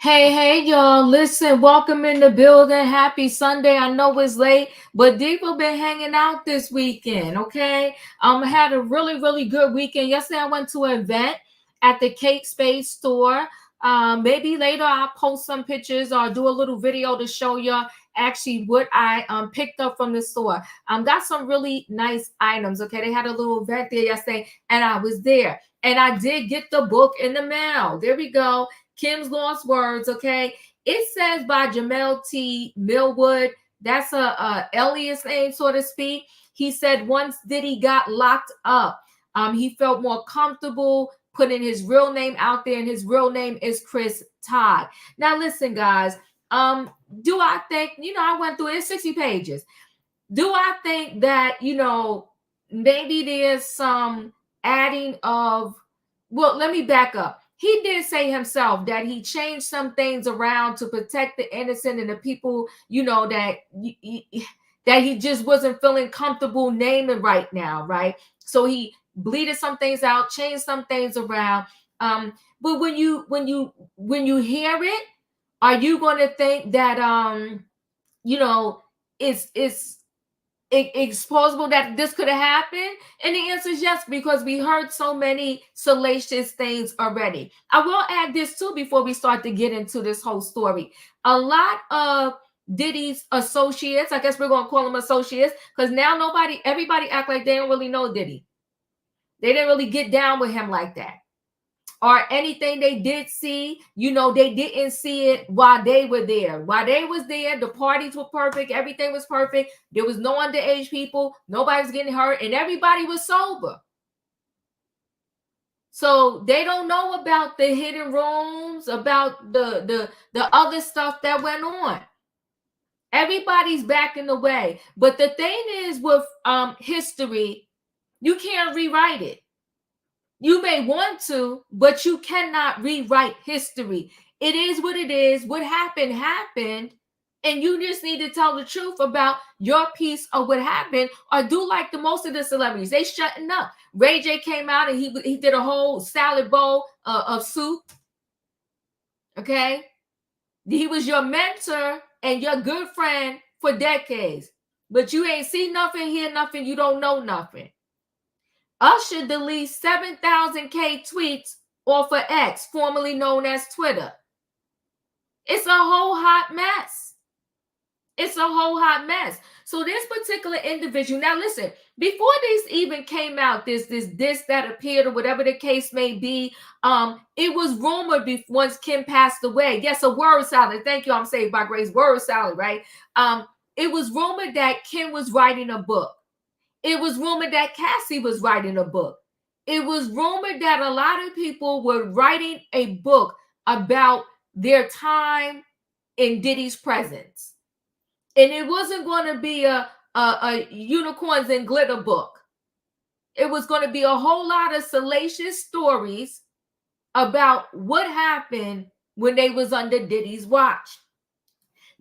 Hey, y'all. Listen, welcome in the building. Happy Sunday. I know it's late, but people been hanging out this weekend, okay? I had a really good weekend. Yesterday I went to an event at the Kate Spade store. Maybe later I'll post some pictures or do a little video to show y'all actually what I picked up from the store. Got some really nice items, okay? They had a little event there yesterday, and I was there. And I did get the book in the mail. There we go. Kim's Lost Words, okay? It says by Jamel T. Millwood. That's a alias name, so to speak. He said once Diddy got locked up, he felt more comfortable putting his real name out there, and his real name is Chris Todd. Now, listen, guys. Do I think, I went through it, 60 pages. Do I think that, maybe there's some adding of, well, let me back up. He did say himself that he changed some things around to protect the innocent and the people, that he just wasn't feeling comfortable naming right now, right? So he bleeded some things out, changed some things around. But when you hear it, are you going to think that you know it's plausible that this could have happened? And the answer is yes, because we heard so many salacious things already. I will add this too before we start to get into this whole story. A lot of Diddy's associates, I guess we're going to call them associates, because now everybody act like they don't really know Diddy. They didn't really get down with him like that, or anything they did see, they didn't see it while they were there. While they was there, the parties were perfect, everything was perfect. There was no underage people, nobody was getting hurt, and everybody was sober. So they don't know about the hidden rooms, about the other stuff that went on. Everybody's backing away. But the thing is with history, you can't rewrite it. You may want to, but you cannot rewrite history. It is what it is. What happened, happened. And you just need to tell the truth about your piece of what happened, or do like the most of the celebrities. They shutting up. Ray J came out and he did a whole salad bowl of soup. Okay? He was your mentor and your good friend for decades. But you ain't see nothing, hear nothing, you don't know nothing. Usher deletes 7,000K tweets off of X, formerly known as Twitter. It's a whole hot mess. It's a whole hot mess. So this particular individual, now listen, before this even came out, this that appeared, or whatever the case may be, it was rumored once Kim passed away. Yes, a word salad. Thank you. I'm saved by grace. Word salad, right? It was rumored that Kim was writing a book. It was rumored that Cassie was writing a book. It was rumored that a lot of people were writing a book about their time in Diddy's presence. And it wasn't going to be a unicorns and glitter book. It was going to be a whole lot of salacious stories about what happened when they was under Diddy's watch.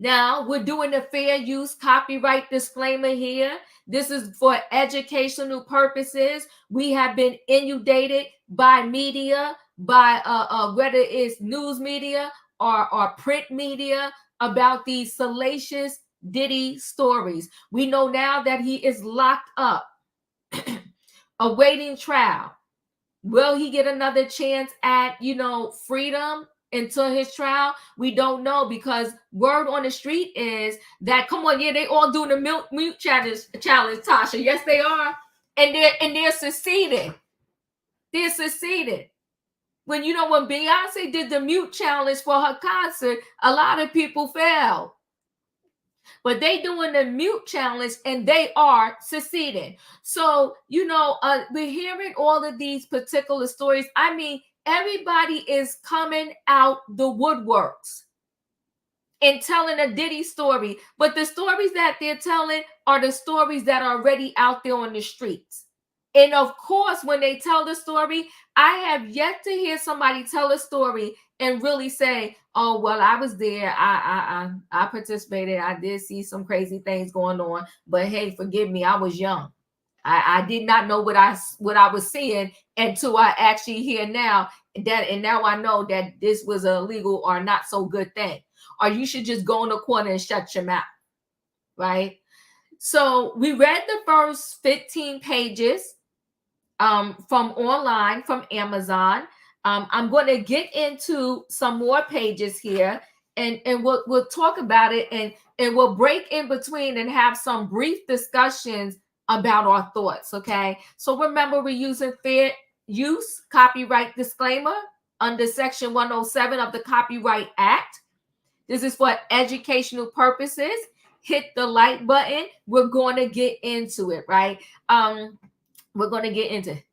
Now, we're doing a fair use copyright disclaimer here. This is for educational purposes. We have been inundated by media, by whether it's news media or print media, about these salacious Diddy stories. We know now that he is locked up, awaiting trial. Will he get another chance at, freedom until his trial? We don't know, because word on the street is that, come on, yeah, they all doing the mute challenge, Tasha. Yes, they are. And they're succeeding. They're succeeding. When Beyonce did the mute challenge for her concert, a lot of people failed. But they doing the mute challenge and they are succeeding. So, we're hearing all of these particular stories. I mean, everybody is coming out the woodworks and telling a Diddy story. But the stories that they're telling are the stories that are already out there on the streets. And of course, when they tell the story, I have yet to hear somebody tell a story and really say, oh, well, I was there. I participated. I did see some crazy things going on. But hey, forgive me, I was young. I did not know what I was seeing until I actually hear now. that, and now I know that this was a illegal or not so good thing, or you should just go in the corner and shut your mouth, right? So we read the first 15 pages from online, from Amazon. I'm going to get into some more pages here, and we'll talk about it, and we'll break in between and have some brief discussions about our thoughts. Okay. So remember, we're using fair use copyright disclaimer under Section 107 of the Copyright Act. This is for educational purposes. Hit the like button. We're going to get into it, right? We're going to get into it.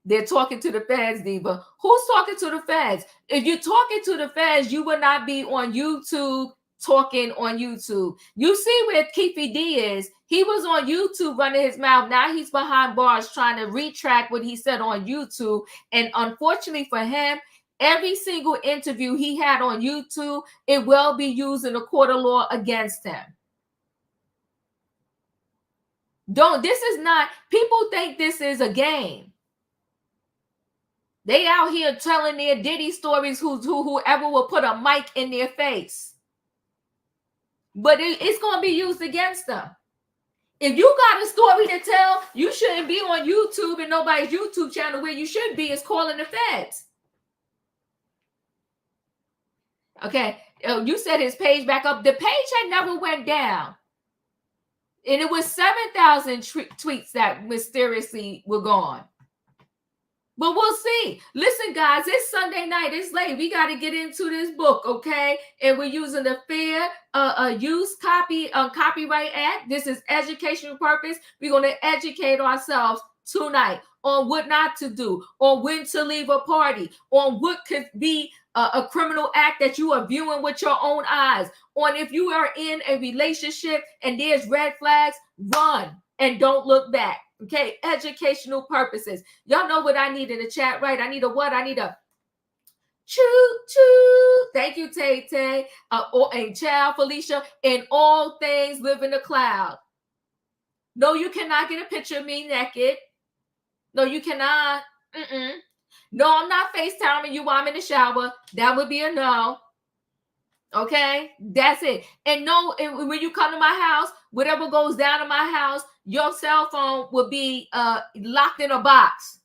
They're talking to the feds, Diva. Who's talking to the feds? If you're talking to the feds, you will not be on YouTube talking on YouTube. You see where Keefe D is. He was on YouTube running his mouth. Now he's behind bars trying to retract what he said on YouTube. And unfortunately for him, every single interview he had on YouTube, it will be used in a court of law against him. This is not, people think this is a game. They out here telling their Diddy stories, whoever will put a mic in their face. But it's going to be used against them. If you got a story to tell, you shouldn't be on YouTube and nobody's YouTube channel. Where you should be is calling the feds. Okay, you said his page back up. The page had never went down. And it was 7,000 tweets that mysteriously were gone. But we'll see. Listen, guys, it's Sunday night. It's late. We got to get into this book, okay? And we're using the Fair Use Copyright Act. This is educational purpose. We're going to educate ourselves tonight on what not to do, on when to leave a party, on what could be a criminal act that you are viewing with your own eyes, on if you are in a relationship and there's red flags, run and don't look back. Okay, educational purposes. Y'all know what I need in the chat, right? I need a what? I need a choo choo. Thank you, Tay Tay, and Child Felicia. In all things, live in the cloud. No, you cannot get a picture of me naked. No, you cannot. No, I'm not FaceTiming you while I'm in the shower. That would be a no. Okay, that's it. And no, when you come to my house, whatever goes down in my house, your cell phone will be locked in a box,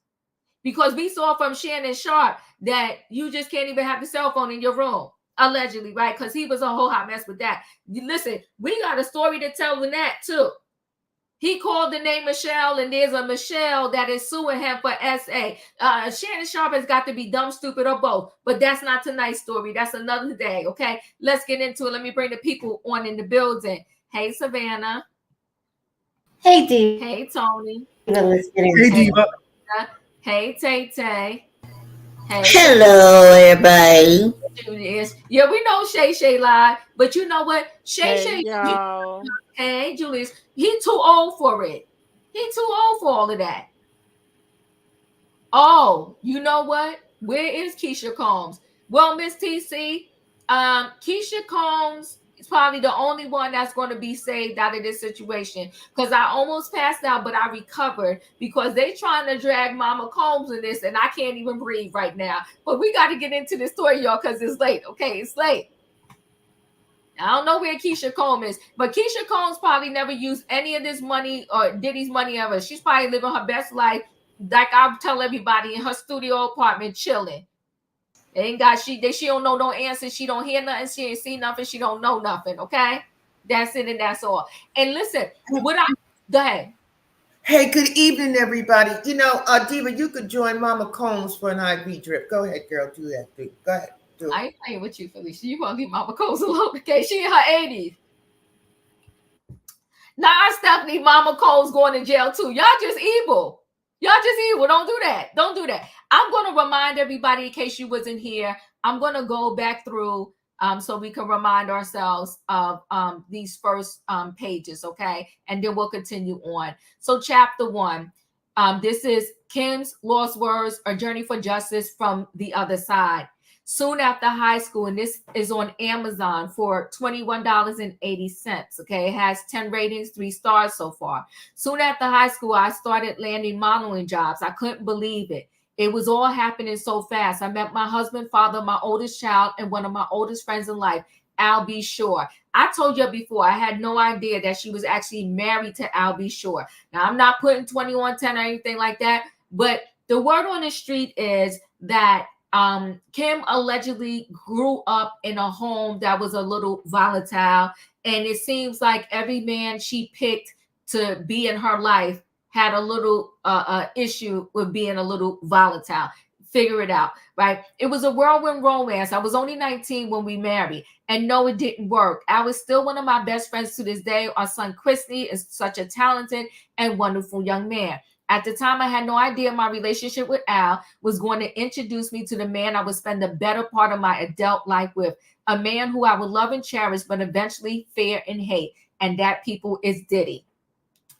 because we saw from Shannon Sharp that you just can't even have the cell phone in your room, allegedly, right? Because he was a whole hot mess with that. Listen, we got a story to tell in that too. He called the name Michelle, and there's a Michelle that is suing him for SA. Shannon Sharp has got to be dumb, stupid, or both. But that's not tonight's story. That's another day, okay? Let's get into it. Let me bring the people on in the building. Hey, Savannah. Hey, Diva. Hey, Tony. Hey, Diva. Hey, Tay Tay. Hey. Hello, everybody. Yeah, we know Shay Shay live, but you know what? Shay, y'all. Hey, Julius, he too old for it. He too old for all of that. Oh, you know what? Where is Keisha Combs? Well, Miss TC, Keisha Combs is probably the only one that's going to be saved out of this situation, because I almost passed out, but I recovered, because they trying to drag Mama Combs in this, and I can't even breathe right now. But we got to get into this story, y'all, because it's late. Okay, it's late. I don't know where Keisha Combs is, but Keisha Combs probably never used any of this money or Diddy's money ever. She's probably living her best life, like I tell everybody, in her studio apartment, chilling. She don't know no answers. She don't hear nothing. She ain't see nothing. She don't know nothing. Okay, that's it, and that's all. And listen, go ahead. Hey, good evening, everybody. You know, Diva, you could join Mama Combs for an IV drip. Go ahead, girl. Do that. Go ahead. I ain't playing with you, Felicia. You want to leave Mama Combs alone, okay? She in her 80s. Now, Stephanie, Mama Combs going to jail too. Y'all just evil. Don't do that. Don't do that. I'm going to remind everybody, in case you wasn't here, I'm going to go back through so we can remind ourselves of these first pages, okay? And then we'll continue on. So chapter 1, this is Kim's Lost Words, A Journey for Justice from the Other Side. Soon after high school, and this is on Amazon for $21.80. Okay, it has 10 ratings, 3 stars so far. Soon after high school, I started landing modeling jobs. I couldn't believe it. It was all happening so fast. I met my husband, father, my oldest child, and one of my oldest friends in life, Al B. Shore. I told you before, I had no idea that she was actually married to Al B. Shore. Now, I'm not putting 20 on 10 or anything like that, but the word on the street is that Kim allegedly grew up in a home that was a little volatile, and it seems like every man she picked to be in her life had a little issue with being a little volatile. Figure it out, right? It was a whirlwind romance. I was only 19 when we married, and no, it didn't work. I was still one of my best friends to this day. Our son Christy is such a talented and wonderful young man. At the time, I had no idea my relationship with Al was going to introduce me to the man I would spend the better part of my adult life with, a man who I would love and cherish, but eventually fear and hate. And that, people, is Diddy.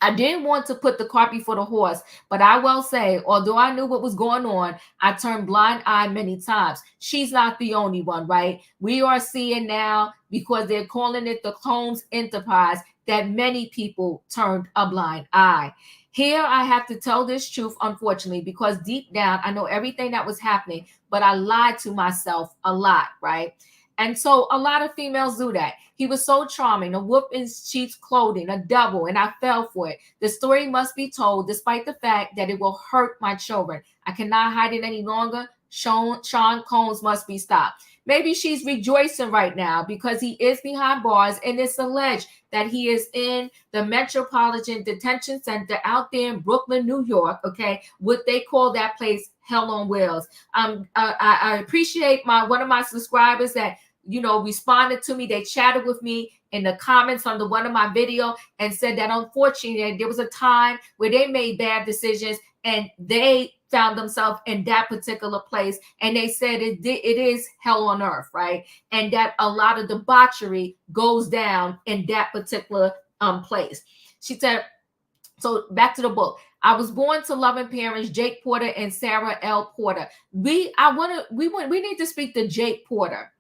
I didn't want to put the cart before the horse, but I will say, although I knew what was going on, I turned blind eye many times. She's not the only one, right? We are seeing now, because they're calling it the Combs Enterprise, that many people turned a blind eye. Here, I have to tell this truth, unfortunately, because deep down, I know everything that was happening, but I lied to myself a lot, right? And so a lot of females do that. He was so charming, a whoop in sheep's clothing, a double, and I fell for it. The story must be told, despite the fact that it will hurt my children. I cannot hide it any longer. Sean Combs must be stopped. Maybe she's rejoicing right now because he is behind bars, and it's alleged that he is in the Metropolitan Detention Center out there in Brooklyn, New York, okay? What they call that place, Hell on Wheels. I appreciate one of my subscribers that, responded to me. They chatted with me in the comments under one of my video and said that unfortunately there was a time where they made bad decisions and they found themselves in that particular place, and they said it is hell on earth, right? And that a lot of debauchery goes down in that particular place. She said, so back to the book. I was born to loving parents, Jake Porter and Sarah L. Porter. We need to speak to Jake Porter,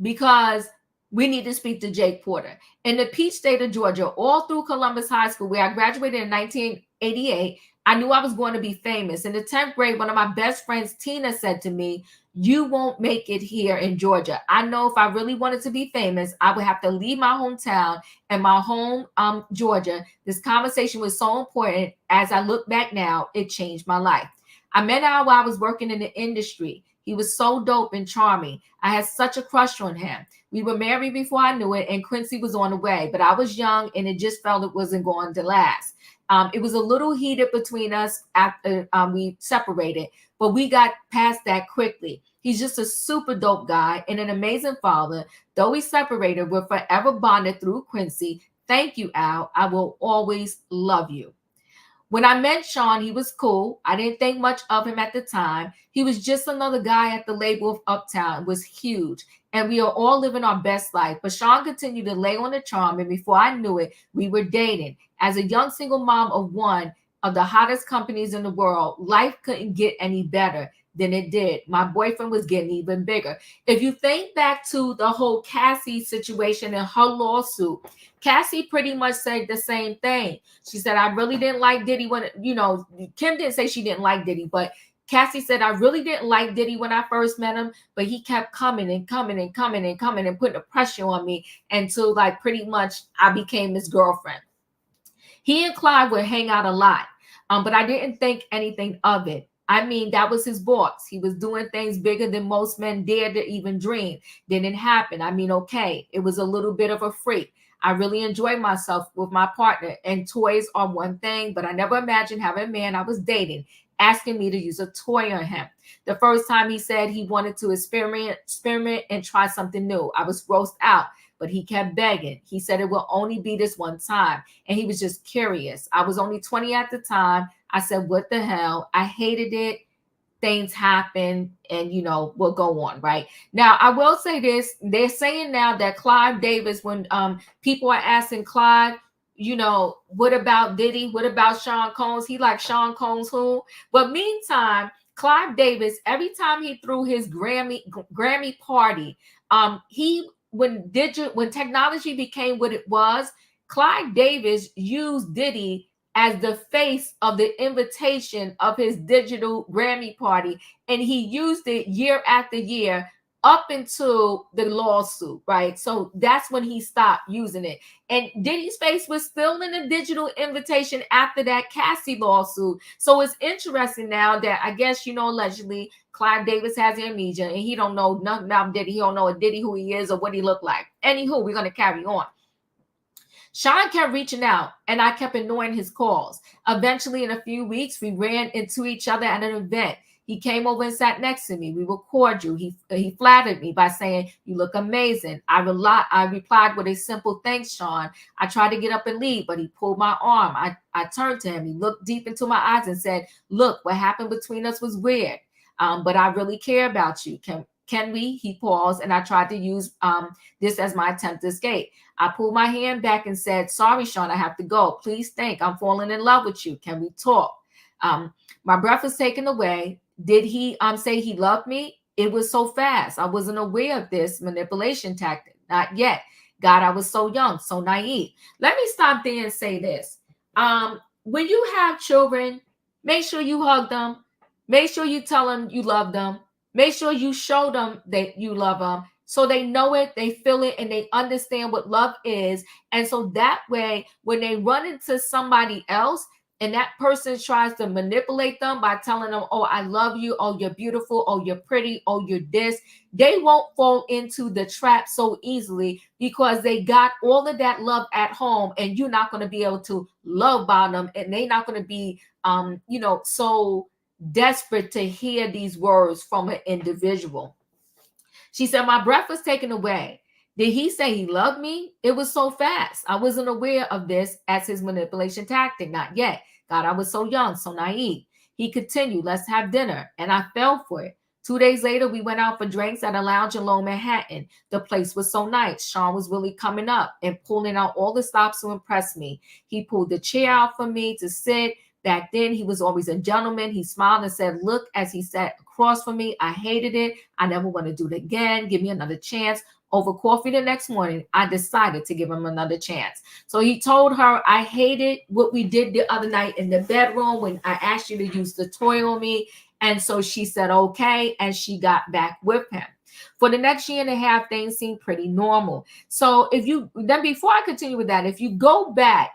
because we need to speak to Jake Porter. In the Peach State of Georgia, all through Columbus High School, where I graduated in 1988, I knew I was going to be famous. In the 10th grade, one of my best friends, Tina, said to me, "You won't make it here in Georgia." I know if I really wanted to be famous, I would have to leave my hometown and my home, Georgia. This conversation was so important. As I look back now, it changed my life. I met Al while I was working in the industry. He was so dope and charming. I had such a crush on him. We were married before I knew it, and Quincy was on the way, but I was young and it just felt it wasn't going to last. It was a little heated between us after we separated, but we got past that quickly. He's just a super dope guy and an amazing father. Though we separated, we're forever bonded through Quincy. Thank you, Al. I will always love you. When I met Sean, he was cool. I didn't think much of him at the time. He was just another guy at the label of Uptown. It was huge. And we are all living our best life. But Sean continued to lay on the charm. And before I knew it, we were dating. As a young single mom of one of the hottest companies in the world, life couldn't get any better than it did. My boyfriend was getting even bigger. If you think back to the whole Cassie situation and her lawsuit, Cassie pretty much said the same thing. She said, I really didn't like Diddy when, Kim didn't say she didn't like Diddy, but Cassie said, I really didn't like Diddy when I first met him, but he kept coming and coming and coming and coming and putting a pressure on me until pretty much I became his girlfriend. He and Clyde would hang out a lot, but I didn't think anything of it. I mean, that was his boss. He was doing things bigger than most men dared to even dream. Didn't happen. I mean, okay, it was a little bit of a freak. I really enjoyed myself with my partner, and toys are one thing, but I never imagined having a man I was dating asking me to use a toy on him. The first time he said he wanted to experiment and try something new, I was grossed out, but he kept begging. He said it will only be this one time, and he was just curious. I was only 20 at the time. I said, what the hell? I hated it. Things happen, and we'll go on, right? Now, I will say this. They're saying now that Clive Davis, when people are asking Clive, what about Diddy? What about Sean Combs? He like Sean Combs who? But meantime, Clive Davis, every time he threw his Grammy party, when technology became what it was, Clive Davis used Diddy as the face of the invitation of his digital Grammy party. And he used it year after year up until the lawsuit, right? So that's when he stopped using it. And Diddy's face was still in the digital invitation after that Cassie lawsuit. So it's interesting now that I guess, allegedly Clive Davis has amnesia and he don't know nothing about Diddy. He don't know a Diddy who he is or what he looked like. Anywho, we're going to carry on. Sean kept reaching out and I kept ignoring his calls. Eventually, in a few weeks, we ran into each other at an event. He came over and sat next to me. We were cordial. He flattered me by saying, "You look amazing." I replied with a simple "Thanks, Sean." I tried to get up and leave, but he pulled my arm. I turned to him. He looked deep into my eyes and said, "Look, what happened between us was weird, but I really care about you. Can we?" He paused, and I tried to use this as my attempt to escape. I pulled my hand back and said, "Sorry, Sean, I have to go. Please think. I'm falling in love with you. Can we talk?" My breath was taken away. Did he say he loved me? It was so fast. I wasn't aware of this manipulation tactic. Not yet. God, I was so young, so naive. Let me stop there and say this. When you have children, make sure you hug them. Make sure you tell them you love them. Make sure you show them that you love them so they know it, they feel it, and they understand what love is. And so that way, when they run into somebody else, and that person tries to manipulate them by telling them, "Oh, I love you. Oh, you're beautiful. Oh, you're pretty. Oh, you're this," they won't fall into the trap so easily because they got all of that love at home, and you're not going to be able to love bomb them, and they're not going to be, so desperate to hear these words from an individual. She said, "My breath was taken away. Did he say he loved me? It was so fast. I wasn't aware of this as his manipulation tactic. Not yet. God, I was so young, so naive." He continued, "Let's have dinner." And I fell for it. 2 days later, we went out for drinks at a lounge in Lower Manhattan. The place was so nice. Sean was really coming up and pulling out all the stops to impress me. He pulled the chair out for me to sit. Back then, he was always a gentleman. He smiled and said, "Look," as he sat across from me. I hated it. I never want to do it again. Give me another chance. Over coffee the next morning, I decided to give him another chance. So he told her, "I hated what we did the other night in the bedroom when I asked you to use the toy on me." And so she said, "Okay." And she got back with him. For the next year and a half, things seemed pretty normal. So before I continue with that, if you go back,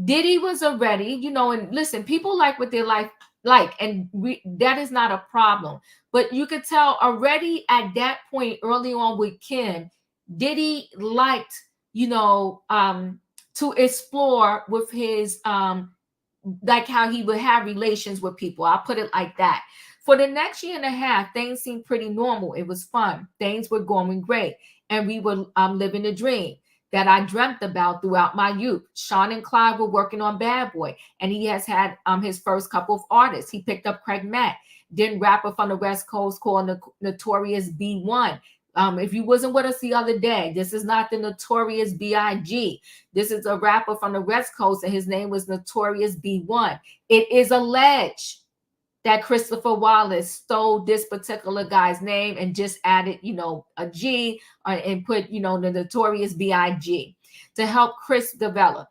Diddy was already, and listen, people like what their life like, and that is not a problem. But you could tell already at that point early on with Kim, Diddy liked, to explore with his, like how he would have relations with people. I'll put it like that. For the next year and a half, things seemed pretty normal. It was fun. Things were going great. And we were living the dream that I dreamt about throughout my youth. Sean and Clive were working on Bad Boy, and he has had his first couple of artists. He picked up Craig Mack, then rapper from the West Coast called Notorious B1. If you wasn't with us the other day, this is not the Notorious B.I.G. This is a rapper from the West Coast, and his name was Notorious B1. It is alleged that Christopher Wallace stole this particular guy's name and just added, a G and put, the Notorious B.I.G. to help Chris develop.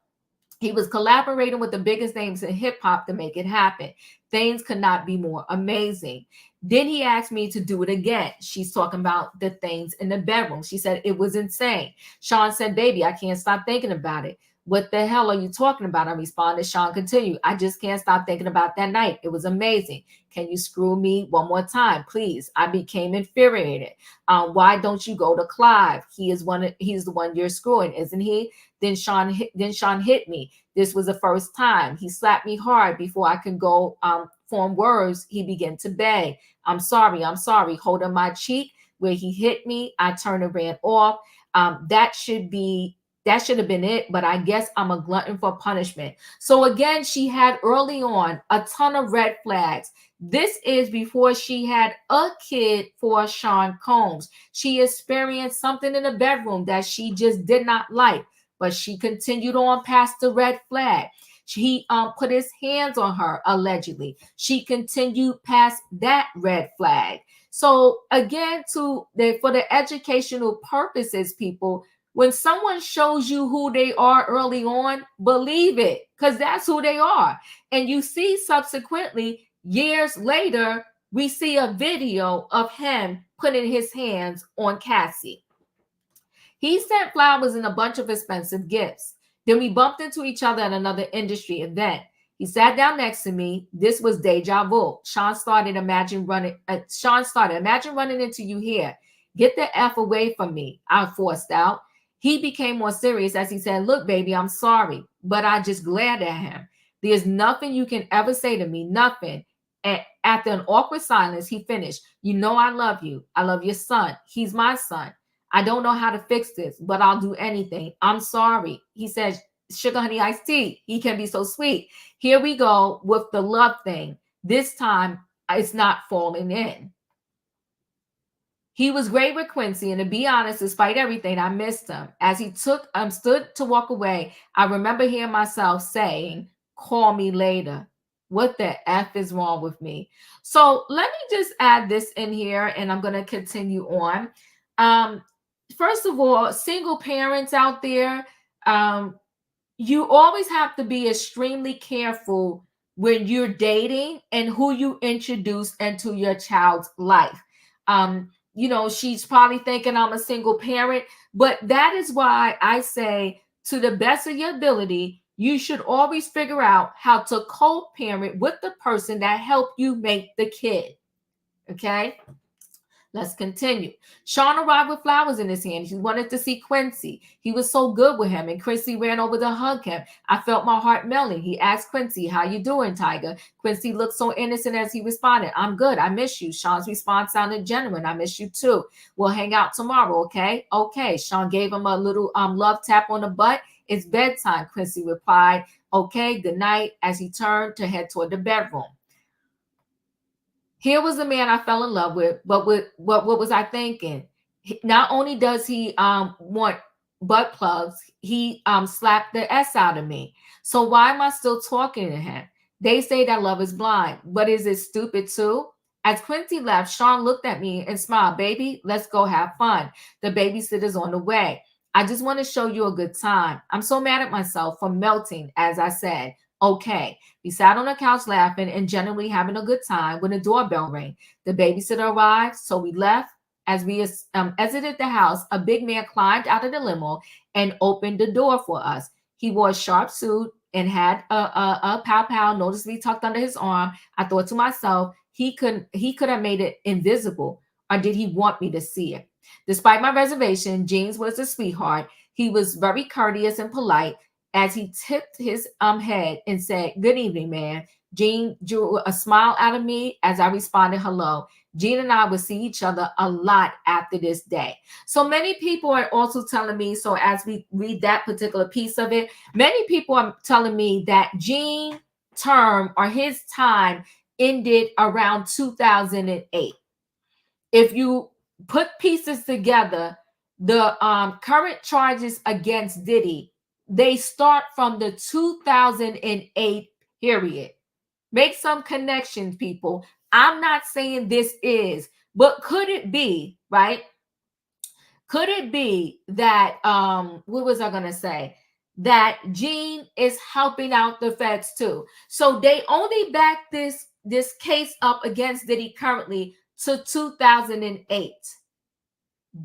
He was collaborating with the biggest names in hip hop to make it happen. Things could not be more amazing. Then he asked me to do it again. She's talking about the things in the bedroom. She said it was insane. Sean said, "Baby, I can't stop thinking about it." "What the hell are you talking about?" I responded. Sean continued, "I just can't stop thinking about that night. It was amazing. Can you screw me one more time, please?" I became infuriated. "Why don't you go to Clive? He's the one you're screwing, isn't he?" Then Sean hit me. This was the first time. He slapped me hard. Before I could go form words, he began to beg. I'm sorry. Holding my cheek where he hit me. I turned and ran off. That should have been it, but I guess I'm a glutton for punishment. So again, she had early on a ton of red flags. This is before she had a kid for Sean Combs. She experienced something in the bedroom that she just did not like, but she continued on past the red flag. He put his hands on her, allegedly. She continued past that red flag. So again, for the educational purposes, people, When someone shows you who they are early on, believe it, because that's who they are. And you see subsequently, years later, we see a video of him putting his hands on Cassie. He sent flowers and a bunch of expensive gifts. Then we bumped into each other at another industry event. He sat down next to me. This was deja vu. Sean started, imagine running into you here. Get the F away from me, I forced out. He became more serious as he said, look, baby, I'm sorry, but I just glared at him. There's nothing you can ever say to me, nothing. And after an awkward silence, he finished, you know I love you. I love your son. He's my son. I don't know how to fix this, but I'll do anything. I'm sorry. He says, sugar honey iced tea. He can be so sweet. Here we go with the love thing. This time, it's not falling in. He was great with Quincy, and to be honest, despite everything, I missed him. As he stood to walk away, I remember hearing myself saying, call me later. What the F is wrong with me? So let me just add this in here, and I'm going to continue on. First of all, single parents out there, you always have to be extremely careful when you're dating and who you introduce into your child's life. You know, she's probably thinking I'm a single parent, but that is why I say, to the best of your ability, you should always figure out how to co-parent with the person that helped you make the kid. Okay? Let's continue. Sean arrived with flowers in his hand. He wanted to see Quincy. He was so good with him, and Quincy ran over to hug him. I felt my heart melting. He asked Quincy, how you doing, Tiger? Quincy looked so innocent as he responded, I'm good. I miss you. Sean's response sounded genuine. I miss you too. We'll hang out tomorrow, okay? Okay. Sean gave him a little love tap on the butt. It's bedtime, Quincy replied. Okay, good night, as he turned to head toward the bedroom. Here was the man I fell in love with, but what was I thinking? Not only does he want butt plugs, he slapped the S out of me. So why am I still talking to him? They say that love is blind, but is it stupid too? As Quincy left, Sean looked at me and smiled. Baby, let's go have fun. The babysitter's on the way. I just want to show you a good time. I'm so mad at myself for melting, as I said. Okay. We sat on the couch laughing and generally having a good time when the doorbell rang. The babysitter arrived, so we left. As we exited the house, a big man climbed out of the limo and opened the door for us. He wore a sharp suit and had a pow-pow noticeably tucked under his arm. I thought to myself, he could have made it invisible, or did he want me to see it? Despite my reservation, James was a sweetheart. He was very courteous and polite. As he tipped his head and said, good evening, man. Gene drew a smile out of me as I responded, hello. Gene and I would see each other a lot after this day. So many people are also telling me, so as we read that particular piece of it, many people are telling me that Gene's term or his time ended around 2008. If you put pieces together, the current charges against Diddy, they start from the 2008 period. Make some connections, people. I'm not saying this is, but could it be, right? Could it be that, what was I going to say? That Gene is helping out the feds too. So they only back this case up against Diddy currently to 2008.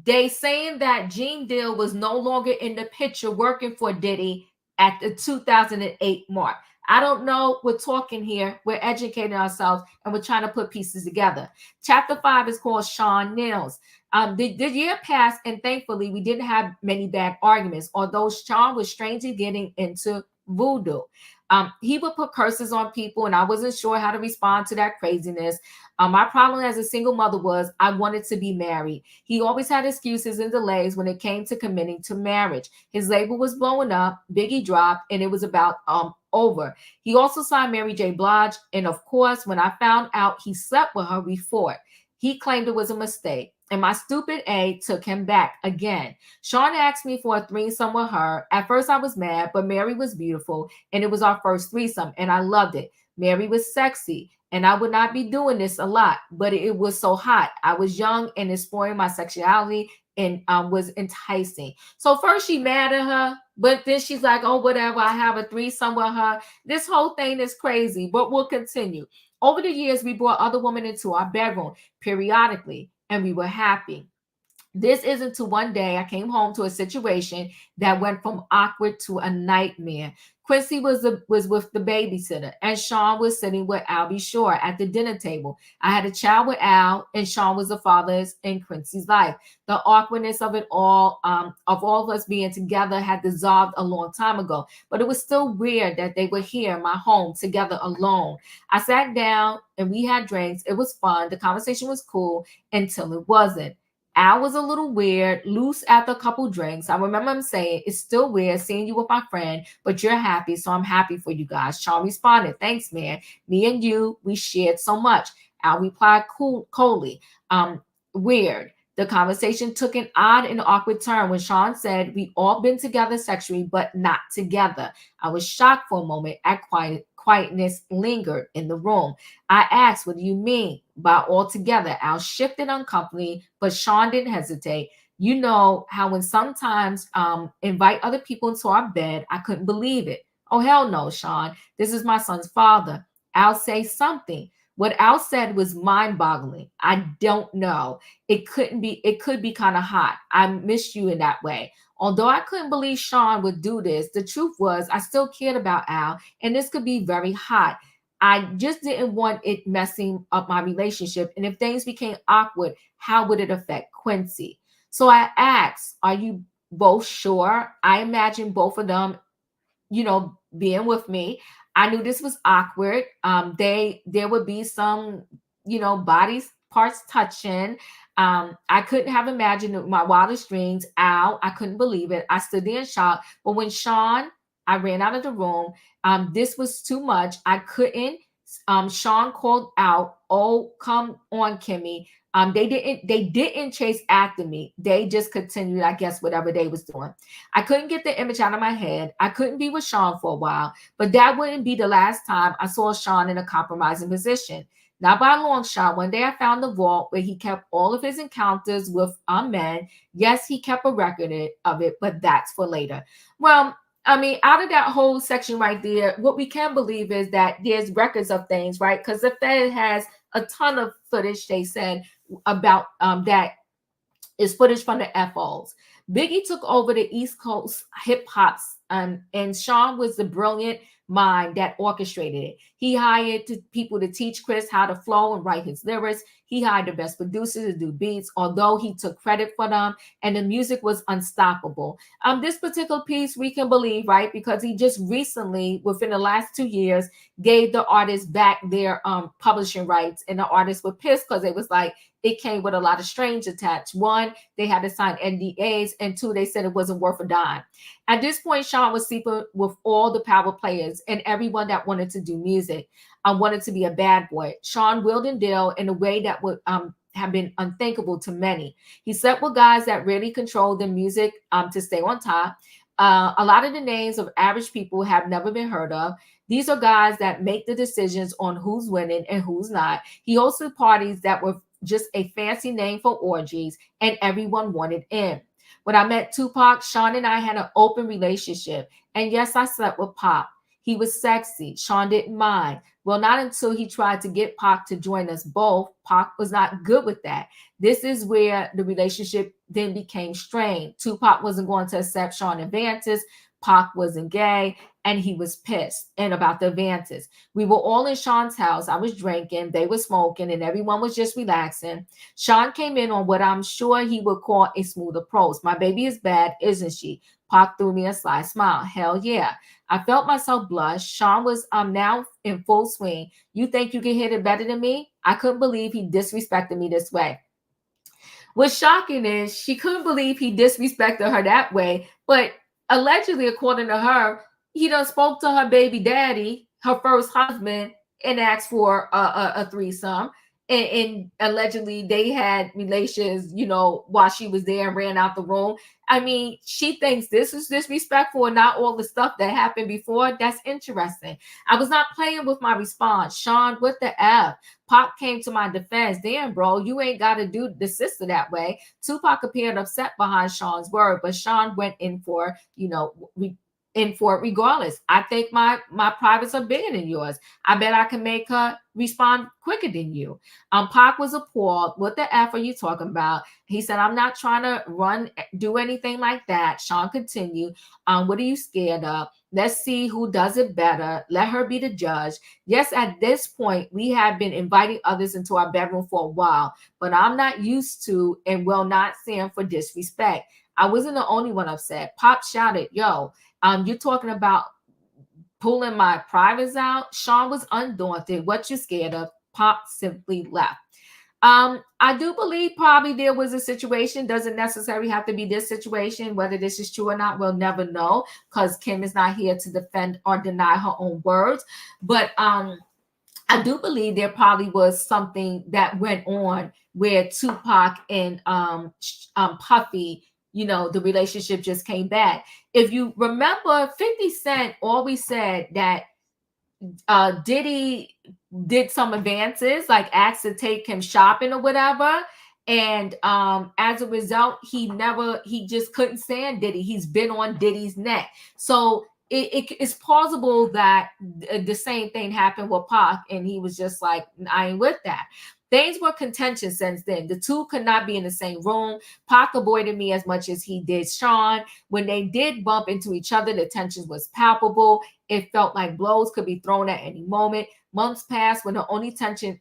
They saying that Gene Deal was no longer in the picture working for Diddy at the 2008 mark. I don't know. We're talking here. We're educating ourselves and we're trying to put pieces together. Chapter 5 is called Sean Nails. The year passed and thankfully we didn't have many bad arguments, although Sean was strangely getting into voodoo. He would put curses on people and I wasn't sure how to respond to that craziness. My problem as a single mother was I wanted to be married. He always had excuses and delays when it came to committing to marriage. His label was blowing up, Biggie dropped, and it was about over. He also signed Mary J. Blige, and of course, when I found out he slept with her, we fought. He claimed it was a mistake, and my stupid A took him back again. Sean asked me for a threesome with her. At first, I was mad, but Mary was beautiful, and it was our first threesome, and I loved it. Mary was sexy, and I would not be doing this a lot, but it was so hot. I was young and exploring my sexuality and was enticing. So first she mad at her, but then she's like, oh, whatever, I have a threesome with her. This whole thing is crazy, but we'll continue. Over the years, we brought other women into our bedroom periodically, and we were happy. This isn't to one day I came home to a situation that went from awkward to a nightmare. Quincy was with the babysitter, and Sean was sitting with Albie Shore at the dinner table. I had a child with Al, and Sean was the father in Quincy's life. The awkwardness of it all, of all of us being together, had dissolved a long time ago. But it was still weird that they were here in my home together alone. I sat down and we had drinks. It was fun. The conversation was cool until it wasn't. Al was a little weird, loose after a couple drinks. I remember him saying, it's still weird seeing you with my friend, but you're happy, so I'm happy for you guys. Sean responded, thanks, man. Me and you, we shared so much. Al replied coolly, weird. The conversation took an odd and awkward turn when Sean said, we all been together sexually, but not together. I was shocked for a moment at quietness lingered in the room. I asked, what do you mean by all together? Al shifted uncomfortably, but Sean didn't hesitate. You know how when sometimes invite other people into our bed, I couldn't believe it. Oh, hell no, Sean. This is my son's father. Al say something. What Al said was mind-boggling. I don't know. It could be kind of hot. I miss you in that way. Although I couldn't believe Sean would do this, the truth was I still cared about Al, and this could be very hot. I just didn't want it messing up my relationship. And if things became awkward, how would it affect Quincy? So I asked, are you both sure? I imagine both of them, being with me. I knew this was awkward. There would be some, body parts touching. I couldn't have imagined my wildest dreams. Al, I couldn't believe it. I stood there in shock. But when I ran out of the room. This was too much. I couldn't. Sean called out, oh, come on, Kimmy. They didn't chase after me. They just continued, I guess, whatever they was doing. I couldn't get the image out of my head. I couldn't be with Sean for a while, but that wouldn't be the last time I saw Sean in a compromising position. Not by a long shot. One day I found the vault where he kept all of his encounters with men. Yes, he kept a record of it, but that's for later. Well, I mean, out of that whole section right there, what we can believe is that there's records of things, right? Because the Fed has a ton of footage, they said, about that is footage from the FOs. Biggie took over the East Coast hip hops, and Sean was the brilliant mind that orchestrated it. He hired people to teach Chris how to flow and write his lyrics. He hired the best producers to do beats, although he took credit for them, and the music was unstoppable. This particular piece we can believe, right? Because he just recently, within the last 2 years, gave the artists back their publishing rights, and the artists were pissed because it was like, it came with a lot of strings attached. One, they had to sign NDAs, and two, they said it wasn't worth a dime. At this point, Sean was sleeping with all the power players and everyone that wanted to do music. I wanted to be a bad boy. Sean willed and dealt in a way that would have been unthinkable to many. He slept with guys that really controlled the music to stay on top. A lot of the names of average people have never been heard of. These are guys that make the decisions on who's winning and who's not. He hosted parties that were just a fancy name for orgies, and everyone wanted in. When I met Tupac, Sean and I had an open relationship. And yes, I slept with Pac. He was sexy. Sean didn't mind. Well, not until he tried to get Pac to join us both. Pac was not good with that. This is where the relationship then became strained. Tupac wasn't going to accept Sean advances. Pac wasn't gay, and he was pissed and about the advances. We were all in Sean's house. I was drinking, they were smoking, and everyone was just relaxing. Sean came in on what I'm sure he would call a smooth approach. My baby is bad, isn't she? Pac threw me a sly smile. Hell yeah. I felt myself blush. Sean was now in full swing. You think you can hit it better than me? I couldn't believe he disrespected me this way. What's shocking is she couldn't believe he disrespected her that way, but allegedly, according to her, he done spoke to her baby daddy, her first husband, and asked for a threesome. and allegedly they had relations, while she was there and ran out the room. I mean, she thinks this is disrespectful and not all the stuff that happened before. That's interesting. I was not playing with my response. Sean, what the F? Pac came to my defense. Damn, bro, you ain't got to do the sister that way. Tupac appeared upset behind Sean's word, but Sean went in for, it regardless. I think my privates are bigger than yours. I bet I can make her respond quicker than you. Pac was appalled. What the F are you talking about? He said, I'm not trying to do anything like that. Sean continued. What are you scared of? Let's see who does it better. Let her be the judge. Yes, at this point, we have been inviting others into our bedroom for a while, but I'm not used to and will not stand for disrespect. I wasn't the only one upset. Pop shouted, yo, you're talking about pulling my privates out? Sean was undaunted. What you scared of? Pop simply left. I do believe probably there was a situation. Doesn't necessarily have to be this situation. Whether this is true or not, we'll never know because Kim is not here to defend or deny her own words. But I do believe there probably was something that went on where Tupac and Puffy, the relationship just came back. If you remember, 50 Cent always said that Diddy did some advances, like asked to take him shopping or whatever. And as a result, he just couldn't stand Diddy. He's been on Diddy's neck. So it's plausible that the same thing happened with Pac, and he was just like, I ain't with that. Things were contentious since then. The two could not be in the same room. Pac avoided me as much as he did Sean. When they did bump into each other, the tension was palpable. It felt like blows could be thrown at any moment. Months passed when the only tension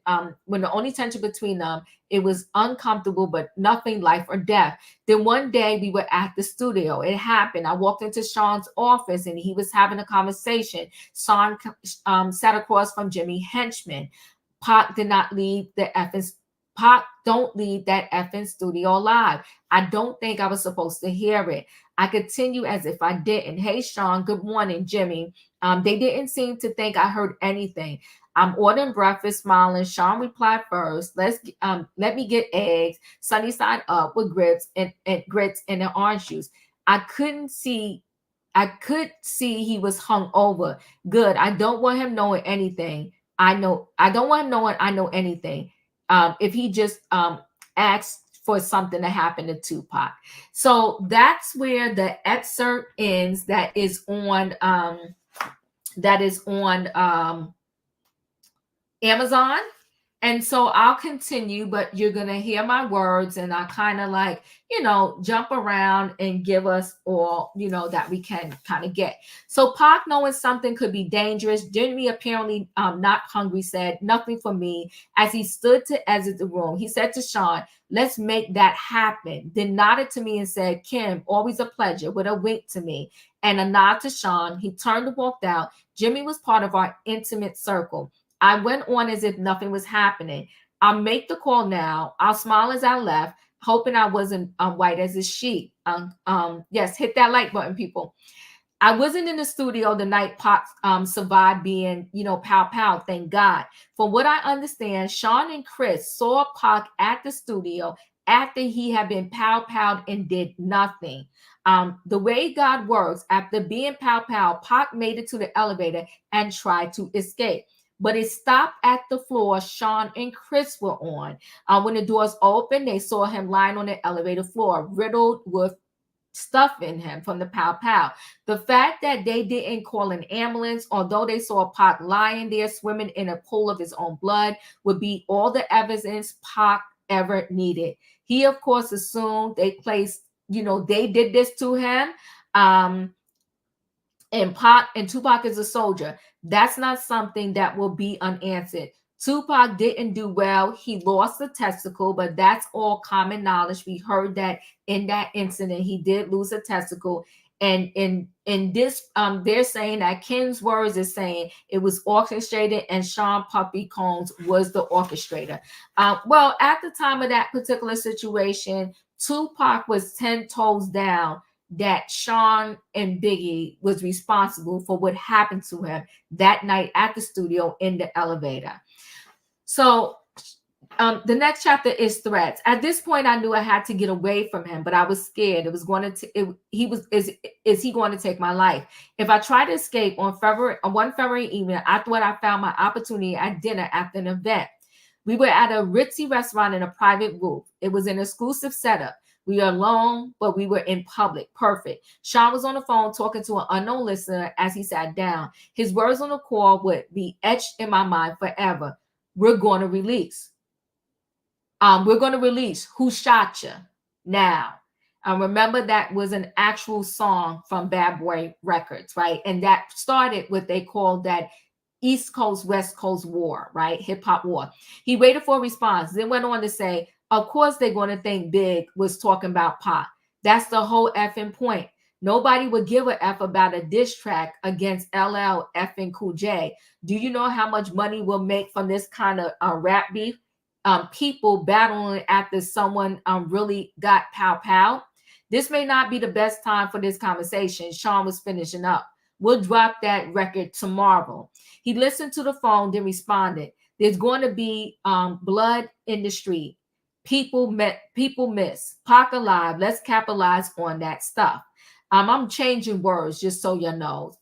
between them, it was uncomfortable, but nothing life or death. Then one day we were at the studio. It happened. I walked into Sean's office and he was having a conversation. Sean sat across from Jimmy Henchman. Pac did not leave the effing. Pac don't leave that effing studio alive. I don't think I was supposed to hear it. I continue as if I didn't. Hey, Sean, good morning, Jimmy. They didn't seem to think I heard anything. I'm ordering breakfast, smiling. Sean replied first. Let me get eggs, sunny side up with grits and grits and an orange juice. I could see he was hung over. Good. I don't want him knowing anything. I don't want him knowing I know anything. If he just asks for something to happen to Tupac. So that's where the excerpt ends. That is on Amazon. And so I'll continue, but you're going to hear my words and I kind of like, jump around and give us all, that we can kind of get. So Pac, knowing something could be dangerous, Jimmy apparently not hungry, said nothing for me as he stood to exit the room. He said to Sean, let's make that happen. Then nodded to me and said, Kim, always a pleasure, with a wink to me and a nod to Sean. He turned and walked out. Jimmy was part of our intimate circle. I went on as if nothing was happening. I'll make the call now. I'll smile as I left, hoping I wasn't white as a sheet. Yes, hit that like button, people. I wasn't in the studio the night Pac survived being, pow, thank God. From what I understand, Sean and Chris saw Pac at the studio after he had been pow and did nothing. The way God works, after being pow, Pac made it to the elevator and tried to escape. But it stopped at the floor Sean and Chris were on. When the doors opened, they saw him lying on the elevator floor, riddled with stuff in him from the pow. The fact that they didn't call an ambulance, although they saw Pac lying there swimming in a pool of his own blood, would be all the evidence Pac ever needed. He, of course, assumed they did this to him. And Tupac is a soldier. That's not something that will be unanswered. Tupac didn't do well. He lost a testicle, but that's all common knowledge. We heard that in that incident, he did lose a testicle. And in this, they're saying that Kim's words is saying it was orchestrated and Sean Puffy Combs was the orchestrator. Well, at the time of that particular situation, Tupac was 10 toes down that Sean and Biggie was responsible for what happened to him that night at the studio in the elevator. So the next chapter is threats. At this point, I knew I had to get away from him, but I was scared. It was going to, is he going to take my life? If I tried to escape on one February evening, I thought I found my opportunity at dinner after an event. We were at a ritzy restaurant in a private roof. It was an exclusive setup. We were alone, but we were in public. Perfect. Sean was on the phone talking to an unknown listener as he sat down. His words on the call would be etched in my mind forever. We're going to release. Who Shot Ya Now. Remember, that was an actual song from Bad Boy Records, right? And that started what they called that East Coast, West Coast war, right? Hip hop war. He waited for a response, then went on to say, of course they're going to think Big was talking about Pac. That's the whole effing point. Nobody would give a F about a diss track against LL effing Cool J. Do you know how much money we'll make from this kind of rap beef? People battling after someone really got pow. This may not be the best time for this conversation. Sean was finishing up. We'll drop that record tomorrow. He listened to the phone, then responded. There's going to be blood in the street. People miss. Pac alive. Let's capitalize on that stuff. I'm changing words just so you know.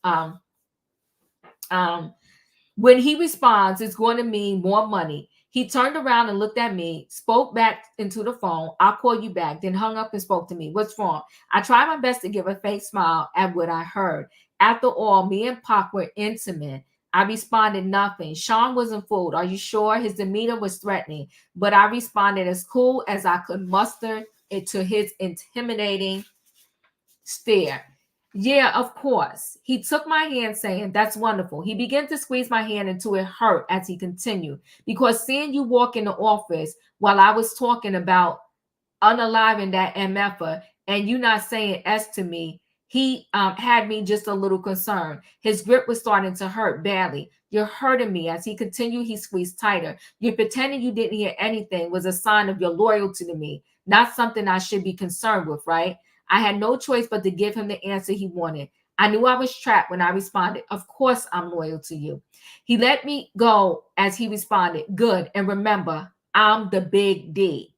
When he responds, it's going to mean more money. He turned around and looked at me, spoke back into the phone. I'll call you back. Then hung up and spoke to me. What's wrong? I tried my best to give a fake smile at what I heard. After all, me and Pac were intimate. I responded nothing. Sean wasn't fooled. Are you sure? His demeanor was threatening, but I responded as cool as I could muster it to his intimidating stare. Yeah, of course. He took my hand saying, that's wonderful. He began to squeeze my hand until it hurt as he continued. Because seeing you walk in the office while I was talking about unaliving that MFer and you not saying S to me, he had me just a little concerned. His grip was starting to hurt badly. You're hurting me. As he continued, he squeezed tighter. You're pretending you didn't hear anything was a sign of your loyalty to me, not something I should be concerned with, right? I had no choice but to give him the answer he wanted. I knew I was trapped when I responded, of course I'm loyal to you. He let me go as he responded, good. And remember, I'm the big D.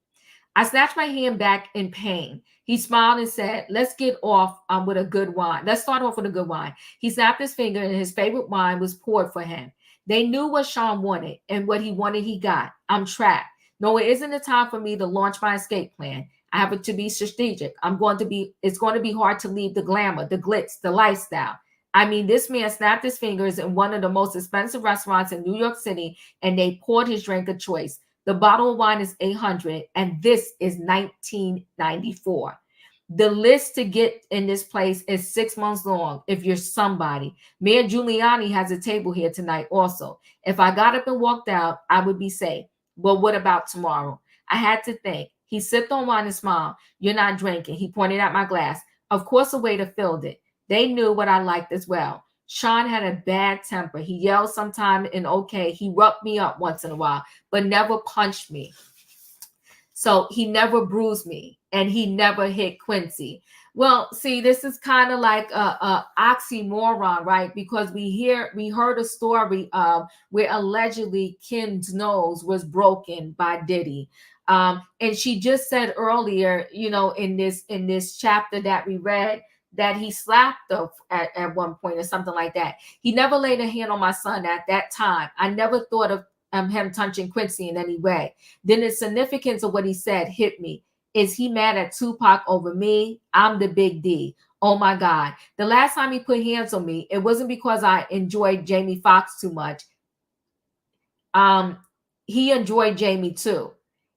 I snatched my hand back in pain. He smiled and said, let's get off with a good wine. Let's start off with a good wine. He snapped his finger and his favorite wine was poured for him. They knew what Sean wanted, and what he wanted, he got. I'm trapped. No, it isn't the time for me to launch my escape plan. I have to be strategic. It's going to be hard to leave the glamour, the glitz, the lifestyle. I mean, this man snapped his fingers in one of the most expensive restaurants in New York City, and they poured his drink of choice. The bottle of wine is $800, and this is $19.94. The list to get in this place is 6 months long if you're somebody. Mayor Giuliani has a table here tonight also. If I got up and walked out, I would be safe. But what about tomorrow? I had to think. He sipped on wine and smiled. You're not drinking. He pointed at my glass. Of course, a waiter filled it. They knew what I liked as well. Sean had a bad temper. He yelled sometime and okay. He rubbed me up once in a while, but never punched me. So he never bruised me, and he never hit Quincy. Well, see, this is kind of like a oxymoron, right? Because we heard a story of where allegedly Kim's nose was broken by Diddy. And she just said earlier, in this chapter that we read, that he slapped her at one point or something like that. He never laid a hand on my son at that time. I never thought of him touching Quincy in any way. Then the significance of what he said hit me. Is he mad at Tupac over me? I'm the big D. Oh my God. The last time he put hands on me, it wasn't because I enjoyed Jamie Foxx too much. He enjoyed Jamie too.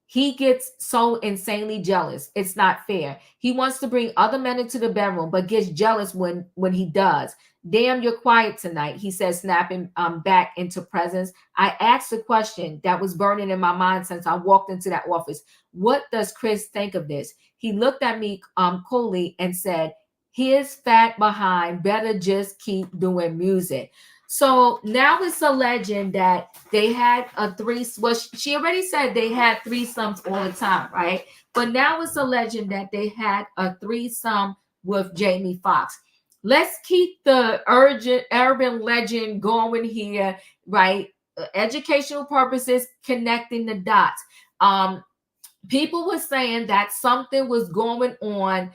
He gets so insanely jealous. It's not fair. He wants to bring other men into the bedroom, but gets jealous when he does. Damn, you're quiet tonight, he says, snapping back into presence. I asked a question that was burning in my mind since I walked into that office. What does Chris think of this? He looked at me coolly and said, his fat behind better just keep doing music. So now it's a legend that they had a threesome. Well, she already said they had threesomes all the time, right? But now it's a legend that they had a threesome with Jamie Foxx. Let's keep the urban legend going here, right? Educational purposes, connecting the dots. People were saying that something was going on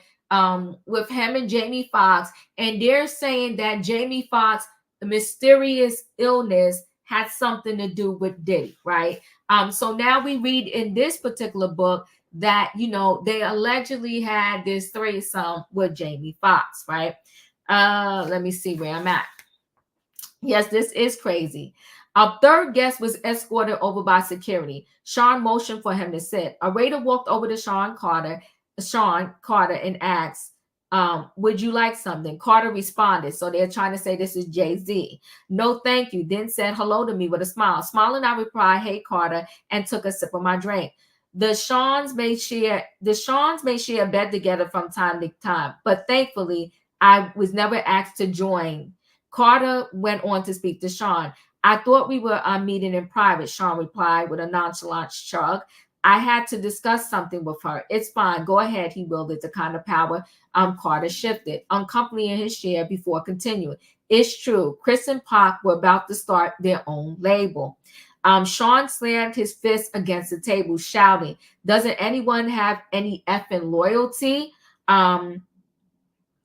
with him and Jamie Foxx, and they're saying that Jamie Foxx, the mysterious illness, had something to do with Diddy, right? So now we read in this particular book that, you know, they allegedly had this threesome with Jamie Foxx, right? Let me see where I'm at. Yes, this is crazy. Our third guest was escorted over by security. Sean motioned for him to sit. A waiter walked over to Sean Carter, and asked, would you like something? Carter responded. So they're trying to say this is Jay-Z. No, thank you. Then said hello to me with a smile. Smiling, I replied, hey, Carter, and took a sip of my drink. The Seans may share a bed together from time to time, but thankfully, I was never asked to join. Carter went on to speak to Sean. I thought we were meeting in private, Sean replied with a nonchalant shrug. I had to discuss something with her. It's fine. Go ahead, he wielded the kind of power Carter shifted, uncomfortably in his chair before continuing. It's true. Chris and Pac were about to start their own label. Sean slammed his fist against the table, shouting, doesn't anyone have any effing loyalty?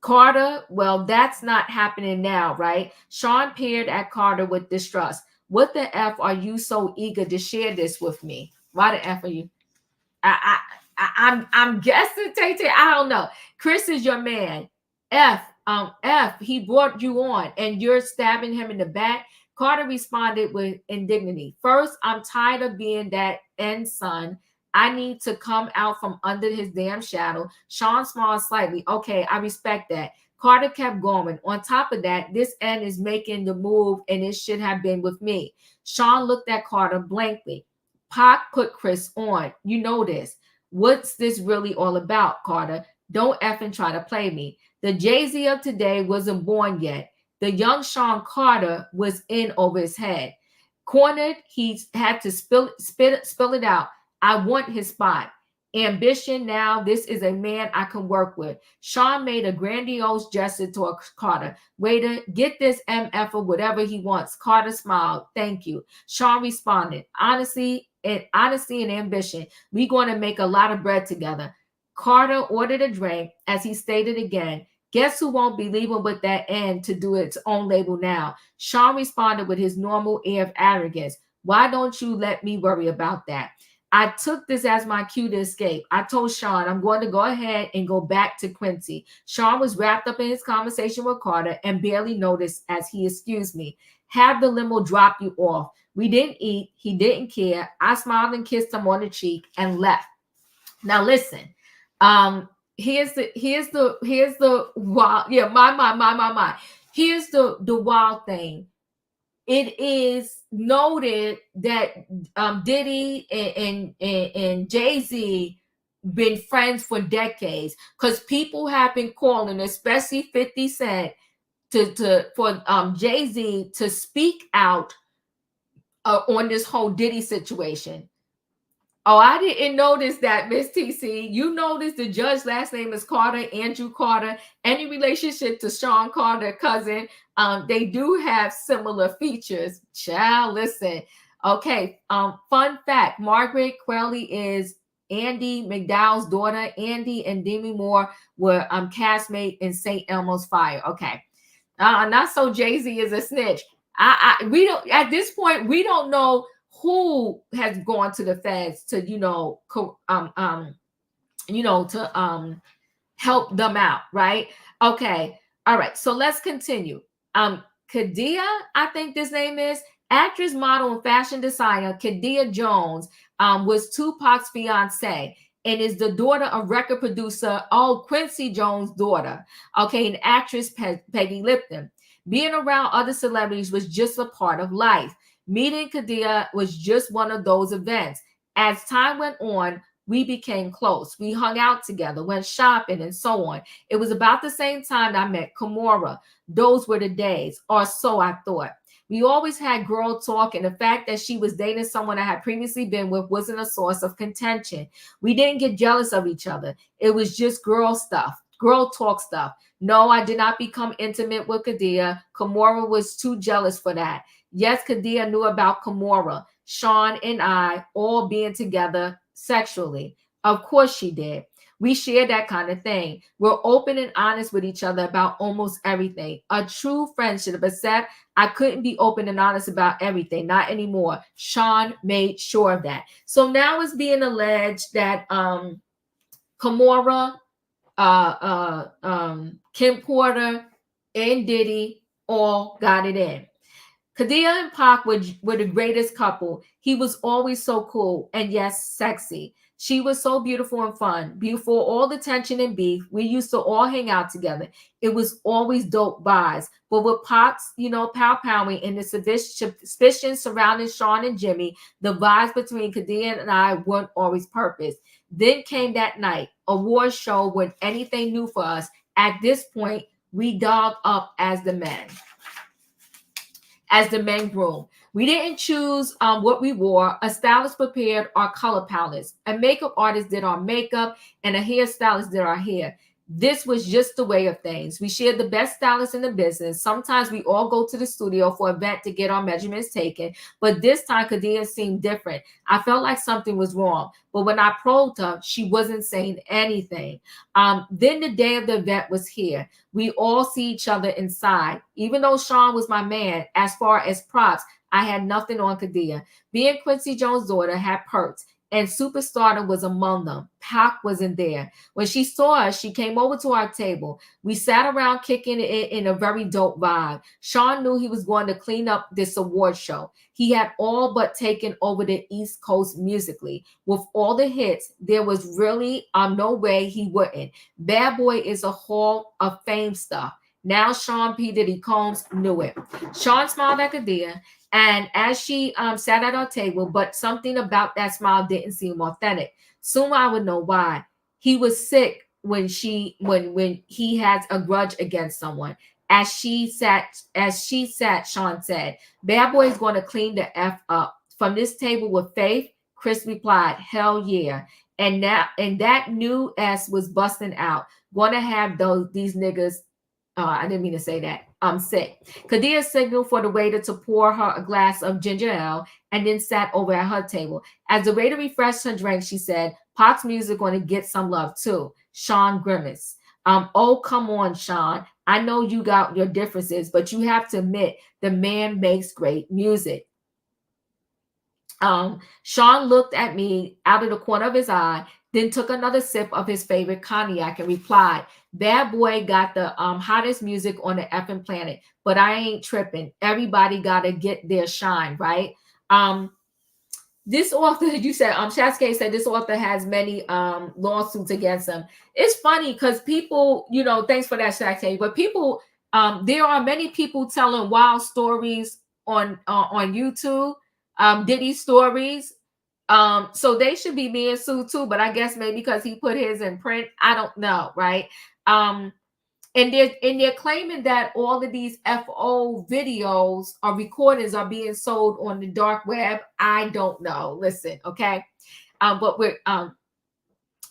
Carter, well, that's not happening now, right? Sean peered at Carter with distrust. What the F are you so eager to share this with me? Why the F are you? I'm guessing, Tay-Tay. I don't know. Chris is your man. F, he brought you on and you're stabbing him in the back. Carter responded with indignity. First, I'm tired of being that end son. I need to come out from under his damn shadow. Sean smiled slightly. Okay, I respect that. Carter kept going. On top of that, this end is making the move and it should have been with me. Sean looked at Carter blankly. Pac put Chris on. You know this. What's this really all about, Carter? Don't effing try to play me. The Jay-Z of today wasn't born yet. The young Sean Carter was in over his head. Cornered, he had to spill it out. I want his spot. Ambition now, this is a man I can work with. Sean made a grandiose gesture toward Carter. Waiter, get this MF or whatever he wants. Carter smiled. Thank you. Sean responded. Honesty and ambition. We're going to make a lot of bread together. Carter ordered a drink as he stated again. Guess who won't be leaving with that end to do its own label now? Sean responded with his normal air of arrogance. Why don't you let me worry about that? I took this as my cue to escape. I told Sean I'm going to go ahead and go back to Quincy. Sean was wrapped up in his conversation with Carter and barely noticed as he excused me. Have the limo drop you off. We didn't eat. He didn't care. I smiled and kissed him on the cheek and left. Now listen, here's the wild, yeah, my. Here's the wild thing. It is noted that Diddy and Jay-Z been friends for decades because people have been calling, especially 50 Cent, for Jay-Z to speak out on this whole Diddy situation. Oh, I didn't notice that, Miss TC. You noticed the judge's last name is Carter, Andrew Carter. Any relationship to Sean Carter, cousin? They do have similar features. Child, listen. Okay, fun fact. Margaret Qualley is Andy McDowell's daughter. Andy and Demi Moore were castmates in St. Elmo's Fire. Okay. Not so Jay-Z is a snitch. We don't, at this point, we don't know who has gone to the feds to, to help them out, right? Okay. All right. So let's continue. Kadia, I think this name is actress, model, and fashion designer Kadia Jones was Tupac's fiance and is the daughter of record producer Quincy Jones' daughter. Okay, and actress Peggy Lipton. Being around other celebrities was just a part of life. Meeting Kadia was just one of those events. As time went on, we became close. We hung out together, went shopping, and so on. It was about the same time I met Kimora. Those were the days, or so I thought. We always had girl talk, and the fact that she was dating someone I had previously been with wasn't a source of contention. We didn't get jealous of each other. It was just girl stuff, girl talk stuff. No, I did not become intimate with Kadia. Kimora was too jealous for that. Yes, Kadia knew about Kimora, Sean, and I all being together sexually. Of course she did. We share that kind of thing. We're open and honest with each other about almost everything. A true friendship, except I couldn't be open and honest about everything. Not anymore. Sean made sure of that. So now it's being alleged that Kimora, Kim Porter, and Diddy all got it in. Khadiyah and Pac were the greatest couple. He was always so cool and yes, sexy. She was so beautiful and fun. Before all the tension and beef, we used to all hang out together. It was always dope vibes. But with Pac's, pow-powing and the suspicion surrounding Sean and Jimmy, the vibes between Khadiyah and I weren't always purpose. Then came that night, award show with anything new for us. At this point, we dogged up as the men groom. We didn't choose what we wore. A stylist prepared our color palettes. A makeup artist did our makeup, and a hairstylist did our hair. This was just the way of things. We shared the best stylists in the business. Sometimes we all go to the studio for an event to get our measurements taken, but this time Khadiyah seemed different. I felt like something was wrong, but when I probed her, she wasn't saying anything. Then the day of the event was here. We all see each other inside. Even though Sean was my man, as far as props, I had nothing on Khadiyah. Being Quincy Jones' daughter had perks, and superstardom was among them. Pac wasn't there. When she saw us, she came over to our table. We sat around kicking it in a very dope vibe. Sean knew he was going to clean up this award show. He had all but taken over the East Coast musically. With all the hits, there was really no way he wouldn't. Bad Boy is a Hall of Fame stuff. Now Sean P. Diddy Combs knew it. Sean smiled at Khadiyah, and as she sat at our table, but something about that smile didn't seem authentic. Soon I would know why. He was sick when he has a grudge against someone. As she sat, Sean said, "Bad Boy is going to clean the F up." From this table with Faith, Chris replied, "Hell yeah." And that new S was busting out. Gonna have these niggas. I didn't mean to say that. I'm sick. Khadiyah signaled for the waiter to pour her a glass of ginger ale and then sat over at her table. As the waiter refreshed her drink, she said, "Pac's music going to get some love too." Sean grimaced. Oh, come on, Sean. I know you got your differences, but you have to admit the man makes great music. Sean looked at me out of the corner of his eye, then took another sip of his favorite cognac and replied, "Bad Boy got the hottest music on the effing planet, but I ain't tripping. Everybody got to get their shine, right?" This author, you said, Shasuke said this author has many lawsuits against him. It's funny because people, thanks for that, Shasuke, but people, there are many people telling wild stories on YouTube, Diddy stories. So they should be being sued too, but I guess maybe because he put his in print, I don't know, right? And they're claiming that all of these FO videos or recordings are being sold on the dark web. I don't know. Listen, okay. But we're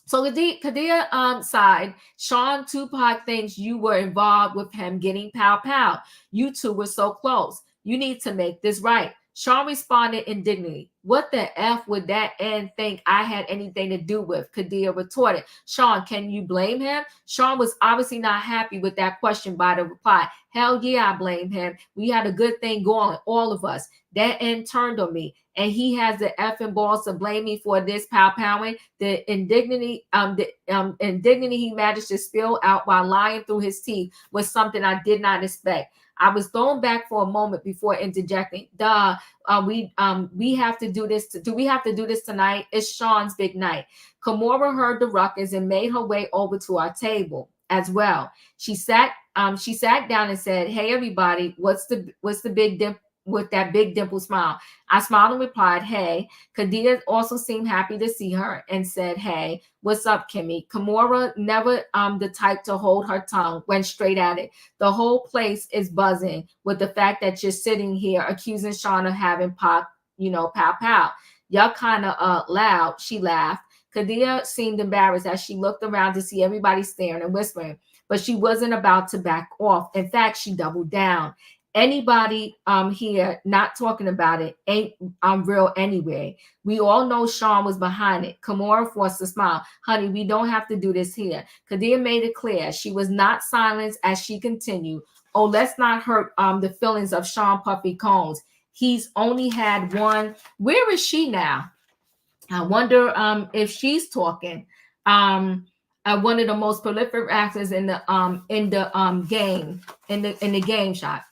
so the Khadiyah side, Sean Tupac thinks you were involved with him getting pow. You two were so close. You need to make this right. Sean responded indignantly. What the F would that end think I had anything to do with? Khadiyah retorted. Sean, can you blame him? Sean was obviously not happy with that question by the reply. Hell yeah, I blame him. We had a good thing going, all of us. That end turned on me. And he has the effing balls to blame me for this pow-powing. The indignity he managed to spill out while lying through his teeth was something I did not expect. I was thrown back for a moment before interjecting. We have to do this. Do we have to do this tonight? It's Sean's big night. Kimora heard the ruckus and made her way over to our table as well. She sat down and said, "Hey everybody, what's the big dimple?" With that big dimple smile. I smiled and replied, "Hey." Khadiyah also seemed happy to see her and said, "Hey, what's up, Kimmy?" Kimora, never the type to hold her tongue, went straight at it. "The whole place is buzzing with the fact that you're sitting here accusing Sean of having pow. Y'all kind of loud," she laughed. Khadiyah seemed embarrassed as she looked around to see everybody staring and whispering, but she wasn't about to back off. In fact, she doubled down. anybody here not talking about it ain't real anyway. We all know Sean was behind it. Kimora forced a smile. Honey, we don't have to do this here. Kadia made it clear she was not silenced as she continued. Oh, let's not hurt the feelings of Sean Puffy Combs. He's only had one. Where is she now? I wonder if she's talking. One of the most prolific actors in the game, in the game shot.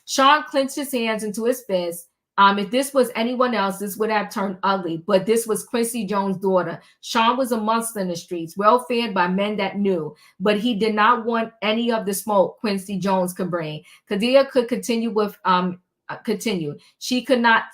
Sean clenched his hands into his fist. If this was anyone else, this would have turned ugly. But this was Quincy Jones' daughter. Sean was a monster in the streets, well fed by men that knew. But he did not want any of the smoke Quincy Jones could bring. Kadia could continue with continue. He could not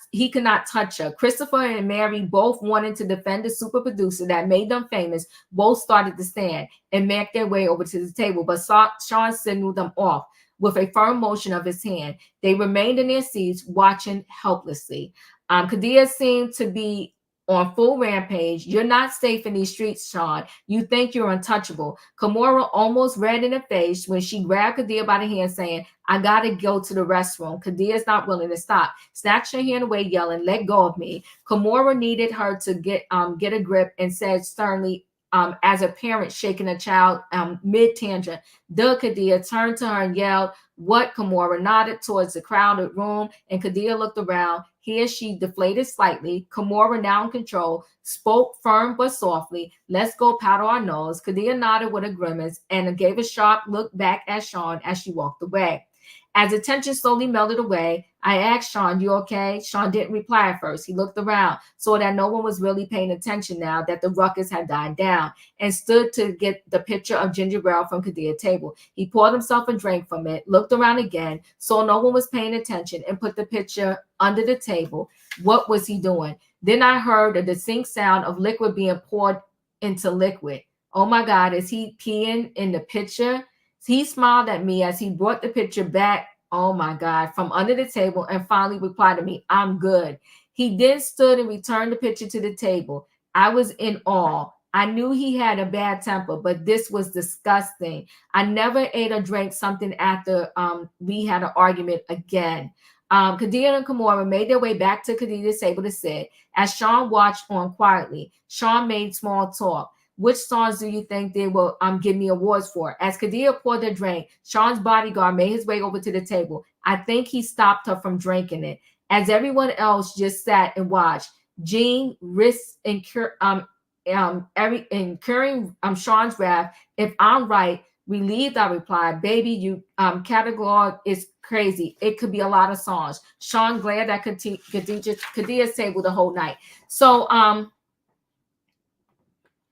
touch her. Christopher and Mary both wanted to defend the super producer that made them famous. Both started to stand and make their way over to the table, but Sean signaled them off with a firm motion of his hand. They remained in their seats, watching helplessly. Kadia seemed to be on full rampage. You're not safe in these streets, Sean. You think you're untouchable. Kimora almost red in the face when she grabbed Kadia by the hand, saying, I gotta go to the restroom. Kadia's not willing to stop. Snatched her hand away, yelling, let go of me. Kimora needed her to get a grip and said sternly, as a parent shaking a child mid-tangent. Kadia turned to her and yelled, what? Kimora nodded towards the crowded room, and Kadia looked around. Here she deflated slightly. Kimora, now in control, spoke firm but softly. Let's go powder our nose. Kadia nodded with a grimace and gave a sharp look back at Sean as she walked away. As the tension slowly melted away, I asked Sean, you okay? Sean didn't reply at first. He looked around, saw that no one was really paying attention now that the ruckus had died down, and stood to get the picture of ginger ale from Kadia's table. He poured himself a drink from it, looked around again, saw no one was paying attention, and put the picture under the table. What was he doing? Then I heard a distinct sound of liquid being poured into liquid. Oh my God, is he peeing in the picture? He smiled at me as he brought the picture back, oh my God, from under the table and finally replied to me, I'm good. He then stood and returned the picture to the table. I was in awe. I knew he had a bad temper, but this was disgusting. I never ate or drank something after we had an argument again. Kadia and Kimora made their way back to Kadia's table to sit. As Sean watched on quietly, Sean made small talk. Which songs do you think they will give me awards for? As Kadia poured their drink, Sean's bodyguard made his way over to the table. I think he stopped her from drinking it. As everyone else just sat and watched, Jean risked incurring Sean's wrath. If I'm right, relieved, I replied, baby, you catalog is crazy. It could be a lot of songs. Sean glared at Kadia's table the whole night. So,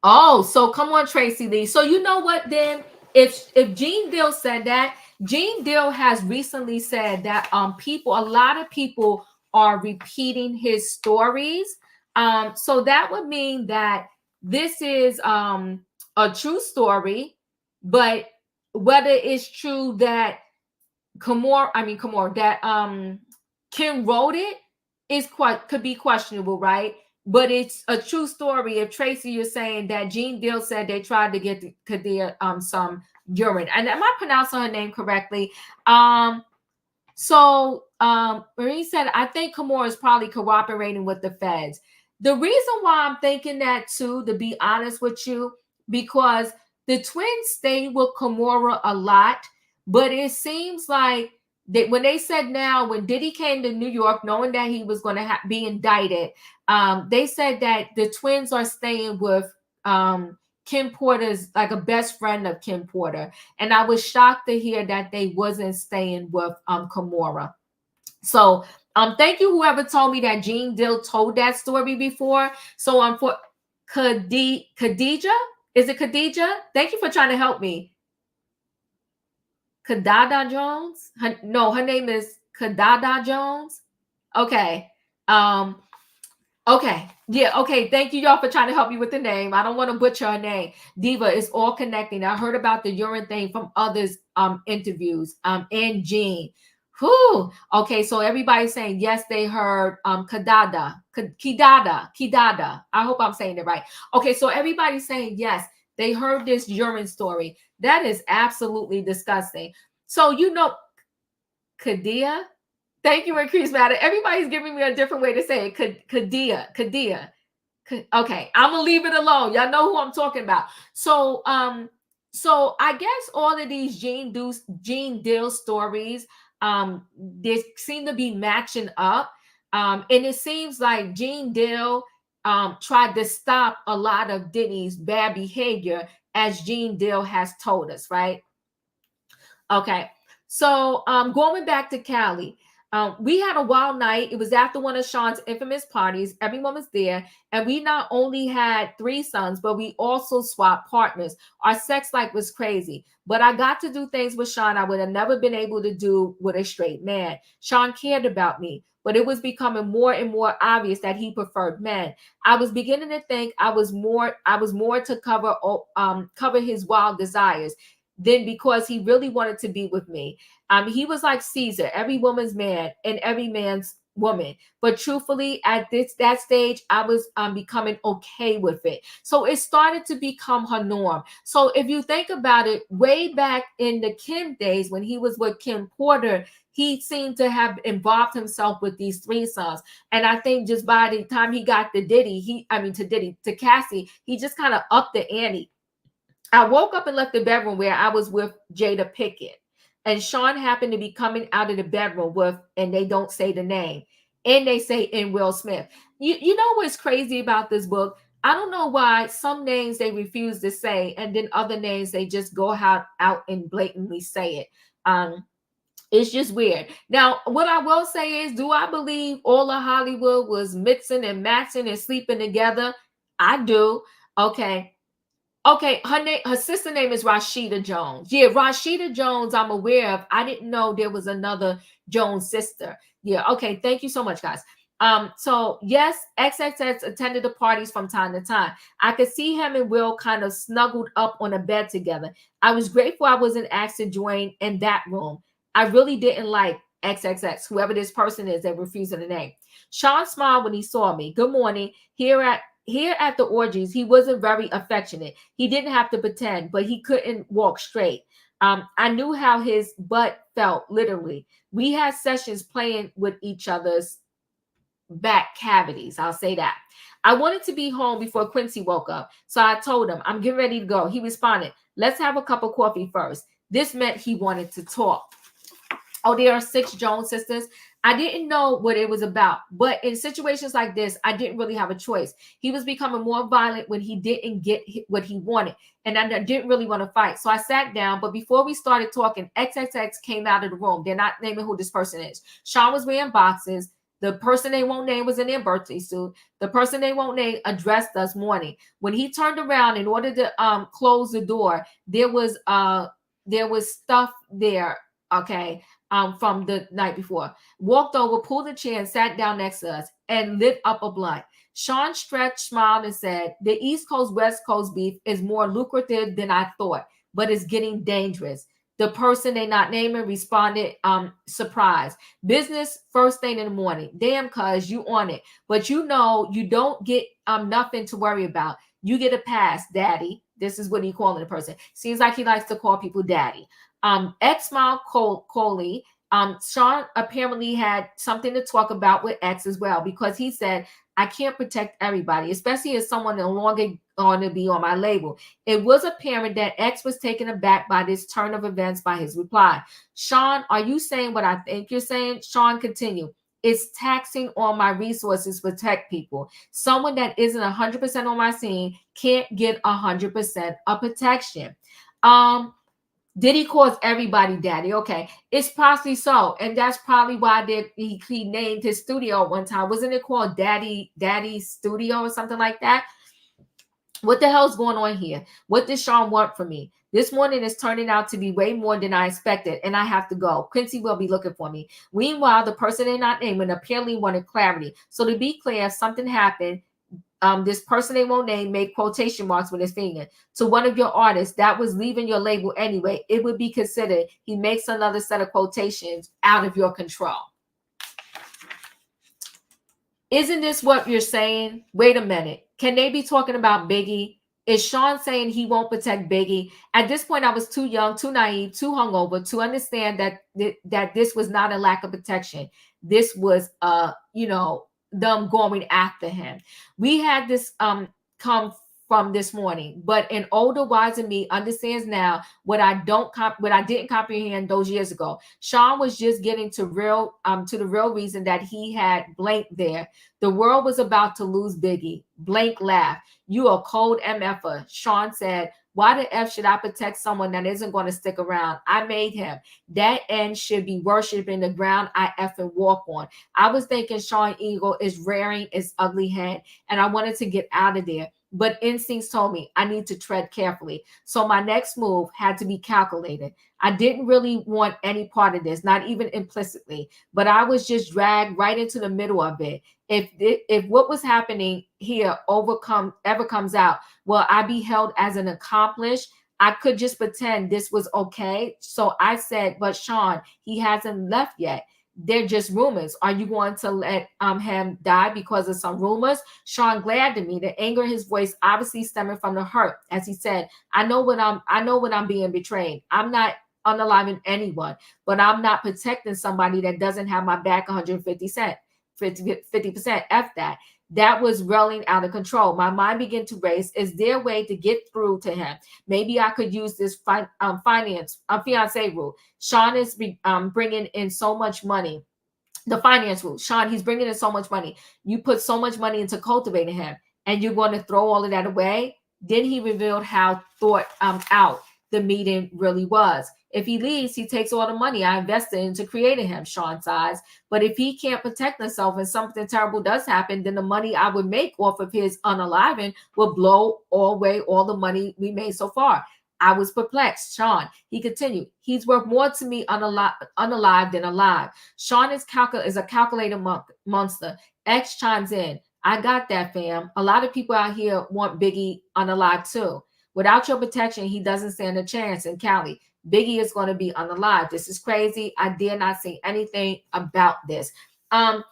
oh, so come on, Tracy Lee. So you know what then? If Gene Deal said that, Gene Deal has recently said that a lot of people are repeating his stories. So that would mean that this is a true story, but whether it's true that Kim wrote it could be questionable, right? But it's a true story. If Tracy, you're saying that Gene Deal said they tried to get Kadia some urine, and am I pronouncing her name correctly? Marie said, I think Kimora is probably cooperating with the feds. The reason why I'm thinking that too, to be honest with you, because the twins stayed with Kimora a lot, but it seems like that when they said now, when Diddy came to New York, knowing that he was going to be indicted, they said that the twins are staying with Kim Porter's, like a best friend of Kim Porter. And I was shocked to hear that they wasn't staying with Kimora. So thank you, whoever told me that Gene Dill told that story before. So for Khadija, is it Khadija? Thank you for trying to help me. Kadada Jones? Her name is Kadada Jones. Okay. Okay. Yeah. Okay. Thank you, y'all, for trying to help me with the name. I don't want to butcher her name. Diva is all connecting. I heard about the urine thing from others' interviews. And Jean. Whew. Okay. So everybody's saying yes, they heard Kidada. I hope I'm saying it right. Okay. So everybody's saying yes, they heard this urine story. That is absolutely disgusting. So, Kadia. Thank you, Increase Matter. Everybody's giving me a different way to say it. Kadia. Okay, I'm gonna leave it alone. Y'all know who I'm talking about. So I guess all of these Gene Deal stories, they seem to be matching up. And it seems like Gene Deal tried to stop a lot of Diddy's bad behavior, as Gene Deal has told us, right? Okay, so going back to Cali, we had a wild night. It was after one of Sean's infamous parties. Everyone was there, and we not only had threesomes, but we also swapped partners. Our sex life was crazy, but I got to do things with Sean I would have never been able to do with a straight man. Sean cared about me, but it was becoming more and more obvious that he preferred men. I was beginning to think I was more to cover his wild desires than because he really wanted to be with me. He was like Caesar, every woman's man and every man's woman. But truthfully, at that stage, I was becoming okay with it. So it started to become her norm. So if you think about it, way back in the Kim days when he was with Kim Porter, he seemed to have involved himself with these threesomes. And I think just by the time he got to Cassie, he just kind of upped the ante. I woke up and left the bedroom where I was with Jada Pinkett, and Sean happened to be coming out of the bedroom with, and they don't say the name, and they say in Will Smith. You know what's crazy about this book? I don't know why some names they refuse to say, and then other names they just go out and blatantly say it. It's just weird. Now, what I will say is, do I believe all of Hollywood was mixing and matching and sleeping together? I do. Okay, her sister name is Rashida Jones. Yeah, Rashida Jones, I'm aware of. I didn't know there was another Jones sister. Yeah, okay. Thank you so much, guys. So yes, XXX attended the parties from time to time. I could see him and Will kind of snuggled up on a bed together. I was grateful I wasn't asked to join in that room. I really didn't like XXX, whoever this person is that refused the name. Sean smiled when he saw me. Good morning. Here at the orgies, he wasn't very affectionate. He didn't have to pretend, but he couldn't walk straight. I knew how his butt felt, literally. We had sessions playing with each other's back cavities. I'll say that. I wanted to be home before Quincy woke up, so I told him, I'm getting ready to go. He responded, let's have a cup of coffee first. This meant he wanted to talk. Oh, there are 6 Jones sisters. I didn't know what it was about, but in situations like this, I didn't really have a choice. He was becoming more violent when he didn't get what he wanted, and I didn't really want to fight. So I sat down, but before we started talking, XXX came out of the room. They're not naming who this person is. Sean was wearing boxes. The person they won't name was in their birthday suit. The person they won't name addressed us morning. When he turned around in order to close the door, there was stuff there, okay, from the night before. Walked over, pulled a chair, and sat down next to us and lit up a blunt. Sean stretched, smiled, and said, the East Coast, West Coast beef is more lucrative than I thought, but it's getting dangerous. The person they not naming responded, surprised. Business first thing in the morning. Damn, cuz you on it. But you know you don't get nothing to worry about. You get a pass, daddy. This is what he calling the person. Seems like he likes to call people daddy. X smiled Coley. Sean apparently had something to talk about with X as well, because he said, I can't protect everybody, especially as someone no longer going to be on my label. It was apparent that X was taken aback by this turn of events by his reply. Sean, are you saying what I think you're saying? Sean continued. It's taxing on my resources to protect people. Someone that isn't 100% on my scene can't get 100% of protection. Did he call everybody daddy? Okay, it's possibly so, and that's probably why he named his studio one time. Wasn't it called Daddy Studio or something like that? What the hell's going on here? What does Sean want from me? This morning is turning out to be way more than I expected, and I have to go. Quincy will be looking for me. Meanwhile, the person they're not naming apparently wanted clarity. So to be clear, if something happened, this person they won't name made quotation marks with his finger to one of your artists that was leaving your label anyway, it would be considered he makes another set of quotations out of your control. Isn't this what you're saying? Wait a minute. Can they be talking about Biggie? Is Sean saying he won't protect Biggie? At this point, I was too young, too naive, too hungover to understand that this was not a lack of protection. This was them going after him. We had this come from this morning, but an older, wiser me understands now what I didn't comprehend those years ago. Sean was just getting to the real reason that he had Blank there. The world was about to lose Biggie. Blank laughed. "You a cold MFer," Sean said. "Why the F should I protect someone that isn't going to stick around? I made him. That end should be worshiping the ground I effing walk on." I was thinking Sean Eagle is rearing its ugly head, and I wanted to get out of there. But instincts told me I need to tread carefully. So my next move had to be calculated. I didn't really want any part of this, not even implicitly, but I was just dragged right into the middle of it. If what was happening here ever comes out, will I be held as an accomplice? I could just pretend this was okay. So I said, "But Sean, he hasn't left yet. They're just rumors. Are you going to let him die because of some rumors?" Sean glared at me, the anger in his voice obviously stemming from the hurt, as he said, I know when I'm being betrayed. I'm not unaliving anyone, but I'm not protecting somebody that doesn't have my back 150%. F that. That was rolling out of control. My mind began to race. Is there a way to get through to him? Maybe I could use this fiance rule. Sean is bringing in so much money. The finance rule. Sean, he's bringing in so much money. You put so much money into cultivating him, and you're going to throw all of that away? Then he revealed how thought out the meeting really was. If he leaves, he takes all the money I invested into creating him, Sean sighs. But if he can't protect himself and something terrible does happen, then the money I would make off of his unaliving will blow away all the money we made so far. I was perplexed. Sean, he continued, he's worth more to me unalive than alive. Sean is a calculated monster. X chimes in. I got that, fam. A lot of people out here want Biggie unalive too. Without your protection, he doesn't stand a chance in Cali. Biggie is going to be unalive. This is crazy. I dare not say anything about this. I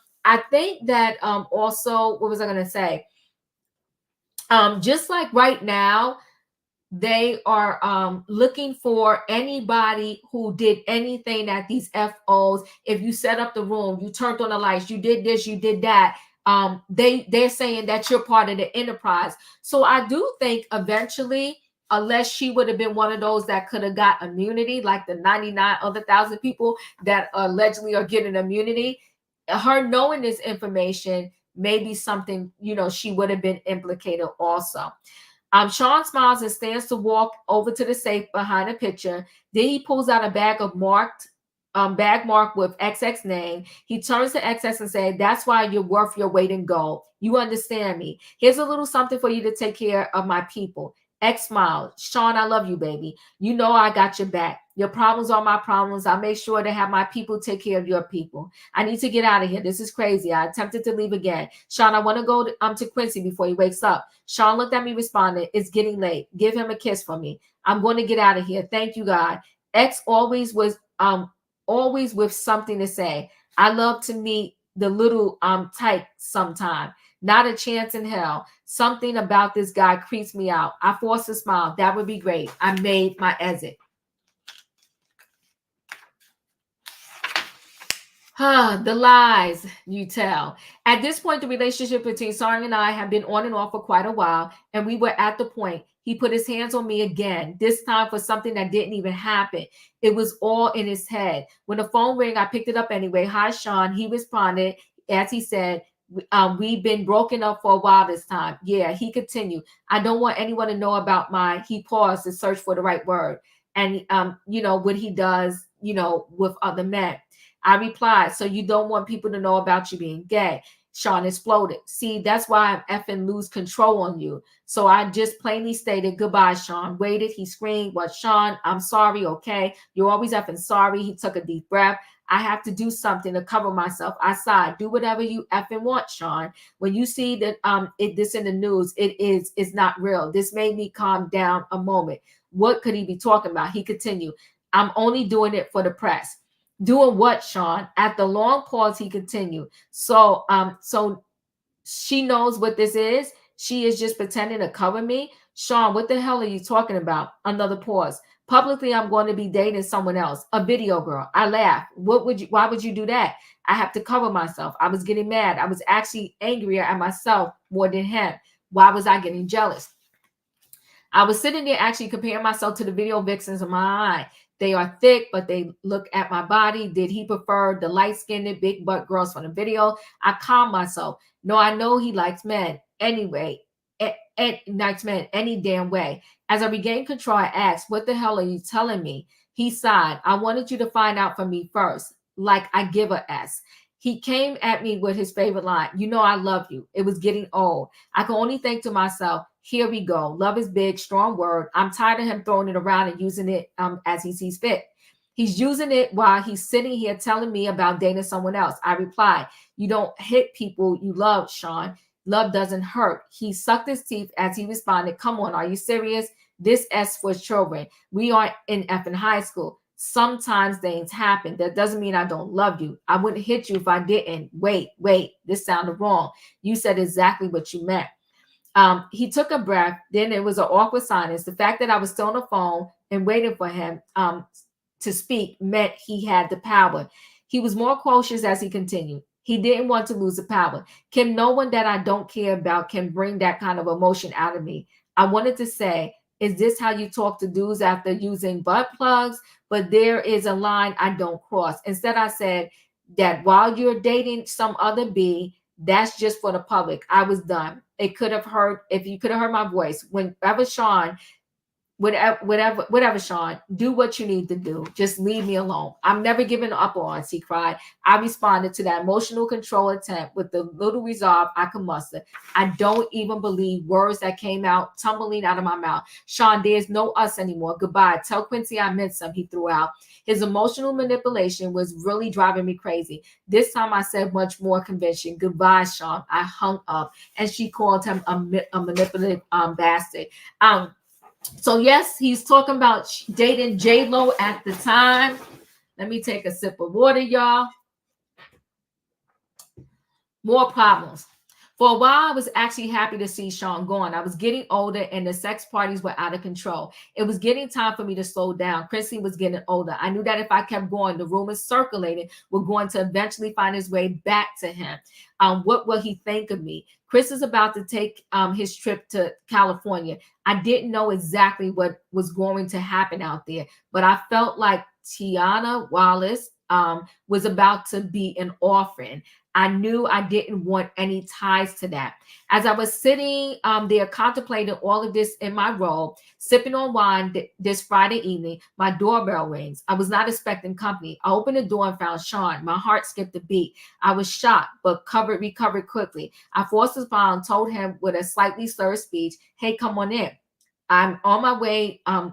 think that also, what was I going to say? Just like right now, they are looking for anybody who did anything at these FOs. If you set up the room, you turned on the lights, you did this, you did that. They're saying that you're part of the enterprise. So I do think eventually, unless she would have been one of those that could have got immunity, like the 99 other thousand people that allegedly are getting immunity, her knowing this information may be something, she would have been implicated also. Sean smiles and stands to walk over to the safe behind a picture. Then he pulls out a bag marked with XX name. He turns to XX and says, "That's why you're worth your weight in gold. You understand me. Here's a little something for you to take care of my people." X smiled. "Sean, I love you, baby. You know I got your back. Your problems are my problems. I'll make sure to have my people take care of your people. I need to get out of here. This is crazy. I attempted to leave again. Sean, I want to go to Quincy before he wakes up." Sean looked at me, responded, "It's getting late. Give him a kiss for me. I'm going to get out of here. Thank you, God." X always with something to say. I love to meet the little type sometime. Not a chance in hell. Something about this guy creeps me out. I forced a smile. That would be great. I made my exit. The lies you tell. At this point, the relationship between Sarang and I had been on and off for quite a while, and we were at the point. He put his hands on me again, this time for something that didn't even happen. It was all in his head. When the phone rang, I picked it up anyway. "Hi, Sean." He responded, as he said, "We've been broken up for a while this time." Yeah, he continued. "I don't want anyone to know about he paused to search for the right word. And, what he does, with other men. I replied, "So you don't want people to know about you being gay?" Sean exploded. "See, that's why I'm effing lose control on you." So I just plainly stated, "Goodbye, Sean." Waited. He screamed, "What, Sean? I'm sorry, okay? You're always effing sorry." He took a deep breath. "I have to do something to cover myself." I sighed. "Do whatever you effing want, Sean. When you see that this in the news, it's not real." This made me calm down a moment. What could he be talking about? He continued, "I'm only doing it for the press." "Doing what, Sean?" At the long pause, he continued. So she knows what this is. She is just pretending to cover me. Sean, what the hell are you talking about? Another pause. Publicly, I'm going to be dating someone else, a video girl. I laugh. Why would you do that? I have to cover myself. I was getting mad. I was actually angrier at myself more than him. Why was I getting jealous? I was sitting there actually comparing myself to the video vixens of my eye. They are thick, but they look at my body. Did he prefer the light-skinned, big butt girls from the video? I calmed myself. No, I know he likes men. Anyway, likes men any damn way. As I regained control, I asked, what the hell are you telling me? He sighed. I wanted you to find out from me first. Like I give a S. He came at me with his favorite line. You know I love you. It was getting old. I can only think to myself, here we go. Love is big, strong word. I'm tired of him throwing it around and using it as he sees fit. He's using it while he's sitting here telling me about dating someone else. I replied, you don't hit people you love, Sean. Love doesn't hurt. He sucked his teeth as he responded, come on, are you serious? This S for children. We are in effing high school. Sometimes things happen. That doesn't mean I don't love you. I wouldn't hit you if I didn't. Wait, this sounded wrong. You said exactly what you meant. He took a breath. Then it was an awkward silence. The fact that I was still on the phone and waiting for him to speak meant he had the power. He was more cautious as he continued. He didn't want to lose the power. Can no one that I don't care about can bring that kind of emotion out of me? I wanted to say, is this how you talk to dudes after using butt plugs? But there is a line I don't cross. Instead, I said that while you're dating some other B, that's just for the public. I was done. It could have heard, if you could have heard my voice, whenever Sean, whatever, Sean, do what you need to do. Just leave me alone. I'm never giving up on, he cried. I responded to that emotional control attempt with the little resolve I could muster. I don't even believe words that came out, tumbling out of my mouth. Sean, there's no us anymore. Goodbye. Tell Quincy I meant some, he threw out. His emotional manipulation was really driving me crazy. This time I said much more convincing. Goodbye, Sean. I hung up, and she called him a manipulative bastard. So yes, he's talking about dating J-Lo at the time. Let me take a sip of water, y'all. More problems. For a while, I was actually happy to see Sean gone. I was getting older and the sex parties were out of control. It was getting time for me to slow down. Chrissy was getting older. I knew that if I kept going, the rumors circulating were going to eventually find his way back to him. What will he think of me? Chris is about to take his trip to California. I didn't know exactly what was going to happen out there, but I felt like Tiana Wallace was about to be an orphan. I knew I didn't want any ties to that. As I was sitting there contemplating all of this in my role, sipping on wine this Friday evening, my doorbell rings. I was not expecting company. I opened the door and found Sean. My heart skipped a beat. I was shocked, but recovered quickly. I forced his smile and told him with a slightly slurred speech, hey, come on in. I'm on my way. I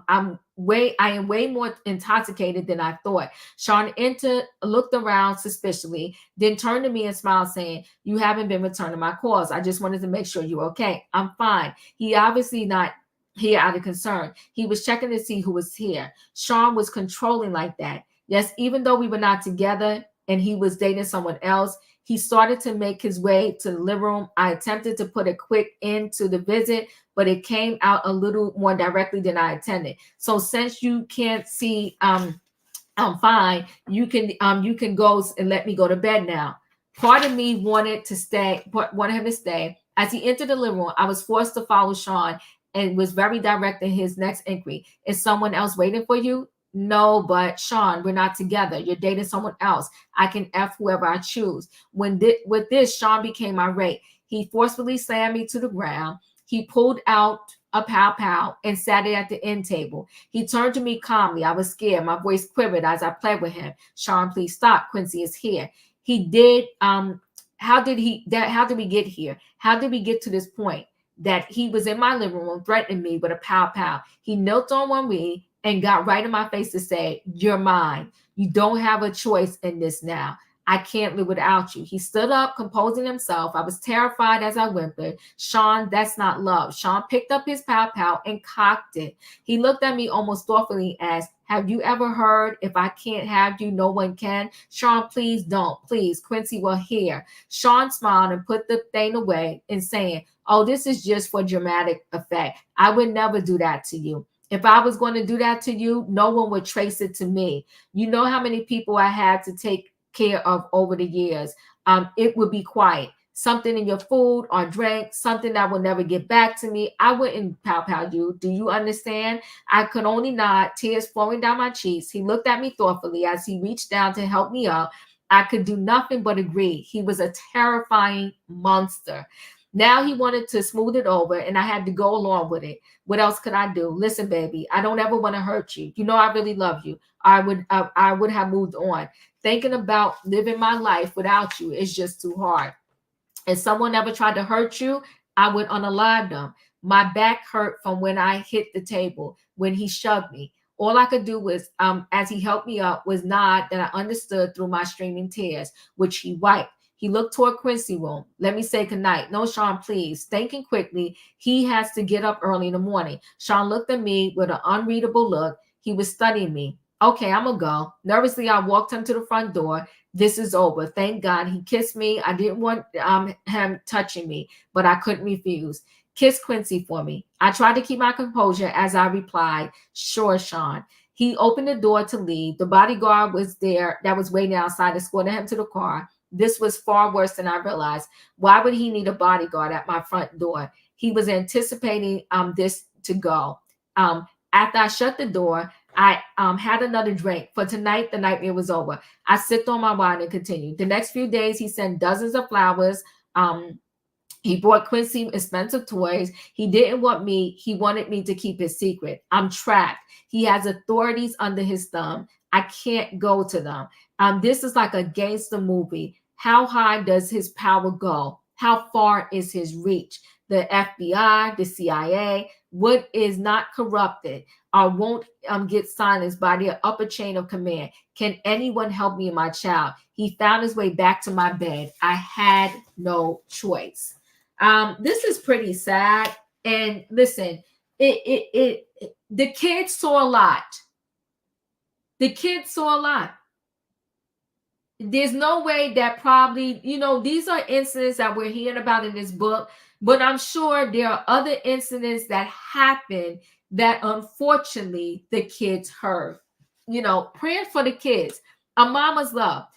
am way more intoxicated than I thought. Sean entered, looked around suspiciously, then turned to me and smiled, saying, you haven't been returning my calls. I just wanted to make sure you're okay. I'm fine. He obviously not here out of concern. He was checking to see who was here. Sean was controlling like that. Yes, even though we were not together and he was dating someone else, he started to make his way to the living room. I attempted to put a quick end to the visit, but it came out a little more directly than I intended. So since you can't see I'm fine, you can go and let me go to bed now. Part of me wanted him to stay. As he entered the living room, I was forced to follow Sean and was very direct in his next inquiry. Is someone else waiting for you? No, but Sean, we're not together. You're dating someone else. I can F whoever I choose. With this, Sean became irate. He forcefully slammed me to the ground. He pulled out a pow and sat it at the end table. He turned to me calmly. I was scared. My voice quivered as I played with him. Sean, please stop. Quincy is here. He did. How did we get here? How did we get to this point that he was in my living room threatening me with a pow? He knelt on one knee and got right in my face to say, you're mine. You don't have a choice in this now. I can't live without you. He stood up, composing himself. I was terrified as I whimpered, Sean, that's not love. Sean picked up his pow and cocked it. He looked at me almost thoughtfully and asked, have you ever heard, if I can't have you, no one can? Sean, please don't. Please, Quincy will hear. Sean smiled and put the thing away and saying, oh, this is just for dramatic effect. I would never do that to you. If I was going to do that to you, no one would trace it to me. You know how many people I had to take care of over the years. It would be quiet. Something in your food or drink, something that will never get back to me. I wouldn't pow you. Do you understand? I could only nod, tears flowing down my cheeks. He looked at me thoughtfully as he reached down to help me up. I could do nothing but agree. He was a terrifying monster. Now he wanted to smooth it over, and I had to go along with it. What else could I do? Listen, baby, I don't ever want to hurt you. You know I really love you. I would have moved on. Thinking about living my life without you is just too hard. If someone ever tried to hurt you, I would unalive them. My back hurt from when I hit the table, when he shoved me. All I could do was, as he helped me up, was nod that I understood through my streaming tears, which he wiped. He looked toward Quincy room. Let me say goodnight. No, Sean, please. Thinking quickly, he has to get up early in the morning. Sean looked at me with an unreadable look. He was studying me. Okay, I'm gonna go. Nervously, I walked him to the front door. This is over. Thank God. He kissed me. I didn't want him touching me, but I couldn't refuse. Kiss Quincy for me. I tried to keep my composure as I replied, sure, Sean. He opened the door to leave. The bodyguard was there that was waiting outside, escorting him to the car. This was far worse than I realized. Why would he need a bodyguard at my front door? He was anticipating this to go. After I shut the door, I had another drink. For tonight, the nightmare was over. I sipped on my wine and continued. The next few days, he sent dozens of flowers. He bought Quincy expensive toys. He didn't want me. He wanted me to keep his secret. I'm trapped. He has authorities under his thumb. I can't go to them. This is like a gangster movie. How high does his power go? How far is his reach? The FBI, the CIA, what is not corrupted or won't get silenced by their upper chain of command. Can anyone help me and my child? He found his way back to my bed. I had no choice. This is pretty sad. And listen, the kids saw a lot. The kids saw a lot. There's no way that probably, these are incidents that we're hearing about in this book, but I'm sure there are other incidents that happen that unfortunately the kids heard. Praying for the kids, a mama's love.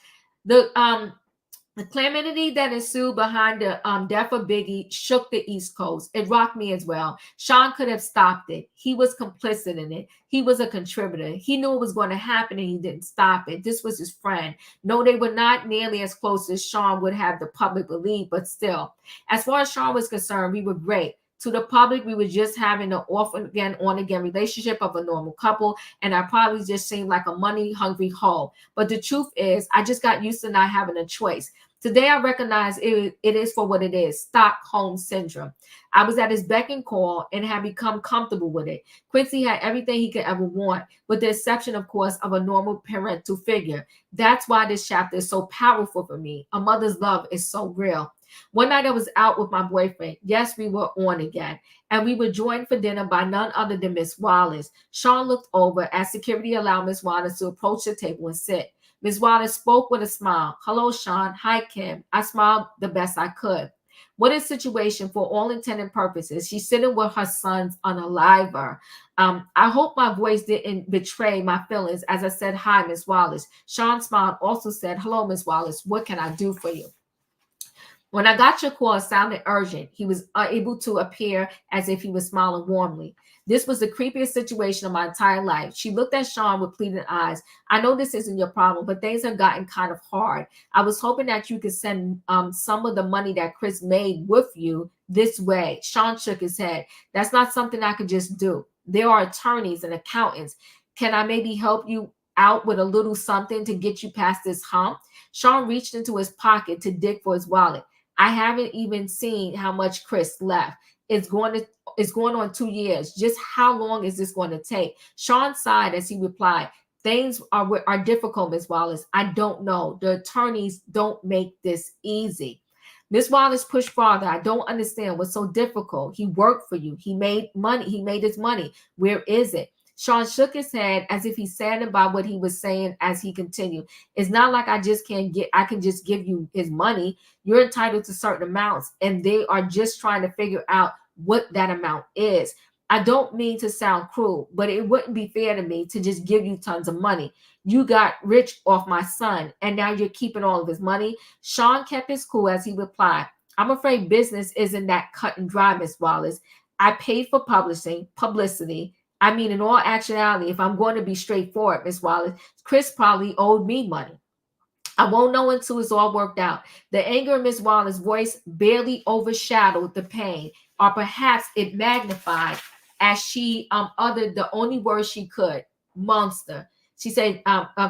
The calamity that ensued behind the death of Biggie shook the East Coast. It rocked me as well. Sean could have stopped it. He was complicit in it. He was a contributor. He knew it was going to happen and he didn't stop it. This was his friend. No, they were not nearly as close as Sean would have the public believe, but still. As far as Sean was concerned, we were great. To the public, we were just having an off-again, on-again relationship of a normal couple, and I probably just seemed like a money-hungry hoe. But the truth is, I just got used to not having a choice. Today, I recognize it is for what it is, Stockholm Syndrome. I was at his beck and call and had become comfortable with it. Quincy had everything he could ever want, with the exception, of course, of a normal parental figure. That's why this chapter is so powerful for me. A mother's love is so real. One night I was out with my boyfriend. Yes, we were on again. And we were joined for dinner by none other than Miss Wallace. Sean looked over as security allowed Miss Wallace to approach the table and sit. Miss Wallace spoke with a smile. Hello, Sean. Hi, Kim. I smiled the best I could. What a situation for all intended purposes. She's sitting with her son's unaliver. I hope my voice didn't betray my feelings as I said, hi, Miss Wallace. Sean smiled, also said, hello, Miss Wallace. What can I do for you? When I got your call, it sounded urgent. He was able to appear as if he was smiling warmly. This was the creepiest situation of my entire life. She looked at Sean with pleading eyes. I know this isn't your problem, but things have gotten kind of hard. I was hoping that you could send some of the money that Chris made with you this way. Sean shook his head. That's not something I could just do. There are attorneys and accountants. Can I maybe help you out with a little something to get you past this hump? Sean reached into his pocket to dig for his wallet. I haven't even seen how much Chris left. It's going on 2 years. Just how long is this going to take? Sean sighed as he replied, things are difficult, Miss Wallace. I don't know. The attorneys don't make this easy. Miss Wallace pushed farther. I don't understand what's so difficult. He worked for you. He made money. He made his money. Where is it? Sean shook his head as if he's saddened by what he was saying as he continued. It's not like I can just give you his money. You're entitled to certain amounts, and they are just trying to figure out what that amount is. I don't mean to sound cruel, but it wouldn't be fair to me to just give you tons of money. You got rich off my son, and now you're keeping all of his money. Sean kept his cool as he replied, I'm afraid business isn't that cut and dry, Miss Wallace. I paid for publicity. I mean, in all actuality, if I'm going to be straightforward, Miss Wallace, Chris probably owed me money. I won't know until it's all worked out. The anger in Miss Wallace's voice barely overshadowed the pain, or perhaps it magnified as she uttered the only word she could, monster. She said,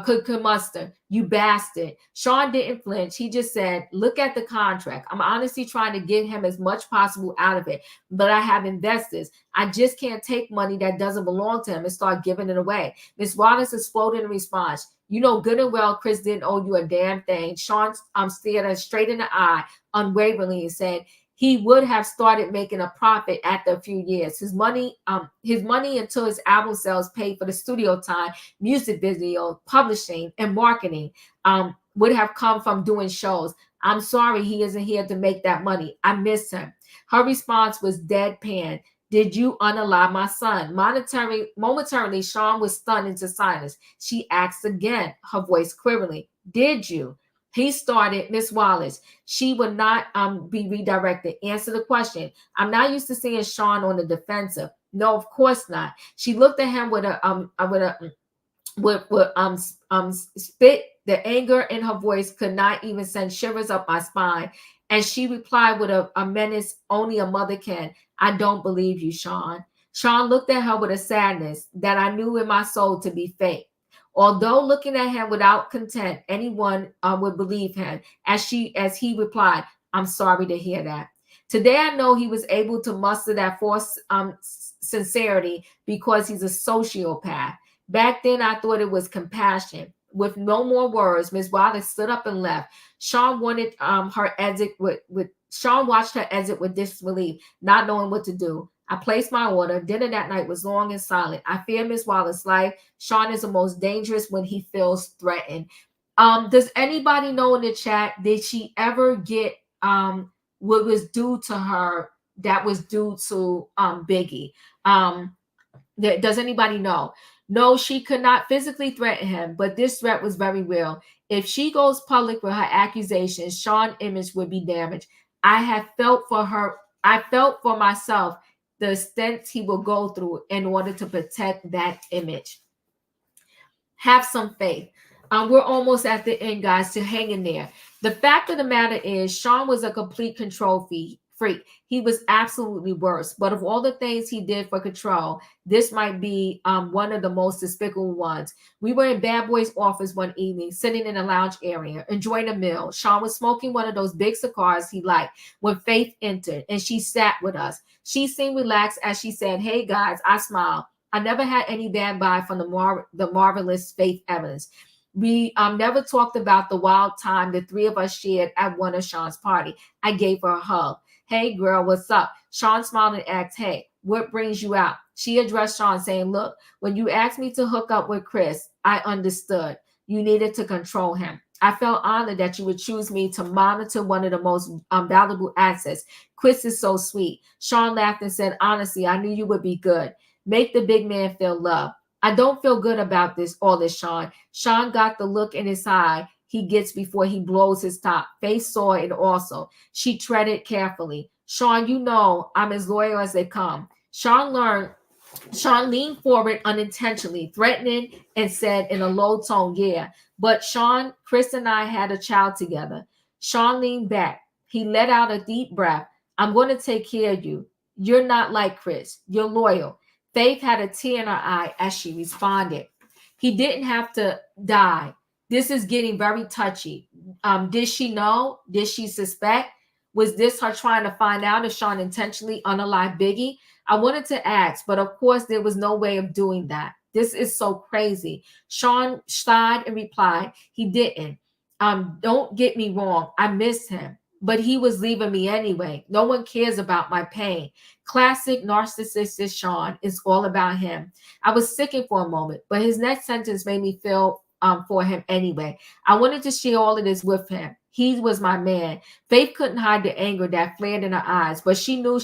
could muster, you bastard. Sean didn't flinch. He just said, look at the contract. I'm honestly trying to get him as much possible out of it, but I have investors. I just can't take money that doesn't belong to him and start giving it away. Miss Wallace exploded in response. You know good and well Chris didn't owe you a damn thing. Sean stared her straight in the eye unwaveringly and said, he would have started making a profit after a few years. His money until his album sales paid for the studio time, music video, publishing, and marketing would have come from doing shows. I'm sorry he isn't here to make that money. I miss him. Her response was deadpan. Did you unalive my son? Momentarily, Sean was stunned into silence. She asked again, her voice quivering. Did you? He started, Miss Wallace. She would not be redirected. Answer the question. I'm not used to seeing Sean on the defensive. No, of course not. She looked at him with spit. The anger in her voice could not even send shivers up my spine. And she replied with a menace only a mother can. I don't believe you, Sean. Sean looked at her with a sadness that I knew in my soul to be fake. Although looking at him without content, anyone would believe him. As he replied, I'm sorry to hear that. Today, I know he was able to muster that forced sincerity because he's a sociopath. Back then, I thought it was compassion. With no more words, Ms. Wallace stood up and left. Sean wanted her exit Sean watched her exit with disbelief, not knowing what to do. I placed my order. Dinner that night was long and silent. I fear Miss Wallace's life. Sean is the most dangerous when he feels threatened. Does anybody know in the chat, did she ever get what was due to her that was due to Biggie? Does anybody know? No, she could not physically threaten him, but this threat was very real. If she goes public with her accusations, Sean's image would be damaged. I felt for myself the extent he will go through in order to protect that image. Have some faith. We're almost at the end, guys, so hang in there. The fact of the matter is, Sean was a complete control freak. He was absolutely worse. But of all the things he did for control, this might be one of the most despicable ones. We were in Bad Boy's office one evening, sitting in a lounge area, enjoying a meal. Sean was smoking one of those big cigars he liked when Faith entered, and she sat with us. She seemed relaxed as she said, "Hey, guys," I smiled. I never had any bad vibe from the marvelous Faith Evans. We never talked about the wild time the three of us shared at one of Sean's party. I gave her a hug. "Hey, girl, what's up?" Sean smiled and asked, "Hey, what brings you out?" She addressed Sean, saying, "Look, when you asked me to hook up with Chris, I understood. You needed to control him. I felt honored that you would choose me to monitor one of the most valuable assets. Chris is so sweet." Sean laughed and said, "Honestly, I knew you would be good. Make the big man feel love." "I don't feel good about all this, Sean." Sean got the look in his eye he gets before he blows his top. Faith saw it also. She treaded carefully. "Sean, you know I'm as loyal as they come." Sean leaned forward unintentionally, threatening, and said in a low tone, "Yeah, but Sean, Chris and I had a child together." Sean leaned back. He let out a deep breath. "I'm going to take care of you. You're not like Chris. You're loyal." Faith had a tear in her eye as she responded. "He didn't have to die. This is getting very touchy." Did she know? Did she suspect? Was this her trying to find out if Sean intentionally unalived Biggie? I wanted to ask, but of course there was no way of doing that. This is so crazy. Sean sighed and replied, "He didn't. Don't get me wrong. I miss him. but he was leaving me anyway. No one cares about my pain. Classic narcissistic Sean. It's all about him. I was sickened for a moment, but his next sentence made me feel for him anyway. I wanted to share all of this with him. He was my man. Faith couldn't hide the anger that flared in her eyes, but she knew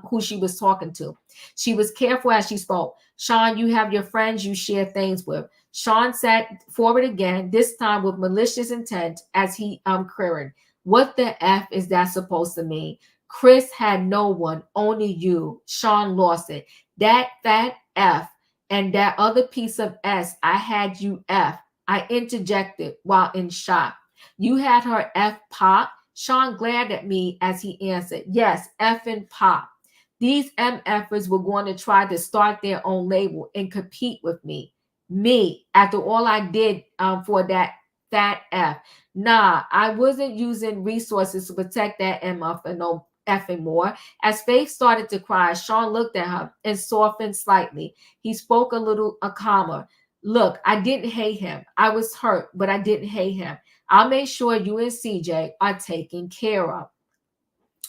who she was talking to. She was careful as she spoke. Sean, you have your friends you share things with. Sean sat forward again, this time with malicious intent, as he queried, what the F is that supposed to mean? Chris had no one, only you. Sean lost it. That fat F and that other piece of S, I had you F. I interjected while in shock. You had her F pop? Sean glared at me as he answered, yes, F and pop. These MFers were going to try to start their own label and compete with me. Me, after all I did for that fat F. Nah, I wasn't using resources to protect that MF and no effing more. As Faith started to cry, Sean looked at her and softened slightly. He spoke a little calmer. Look, I didn't hate him. I was hurt, but I didn't hate him. I'll make sure you and CJ are taken care of.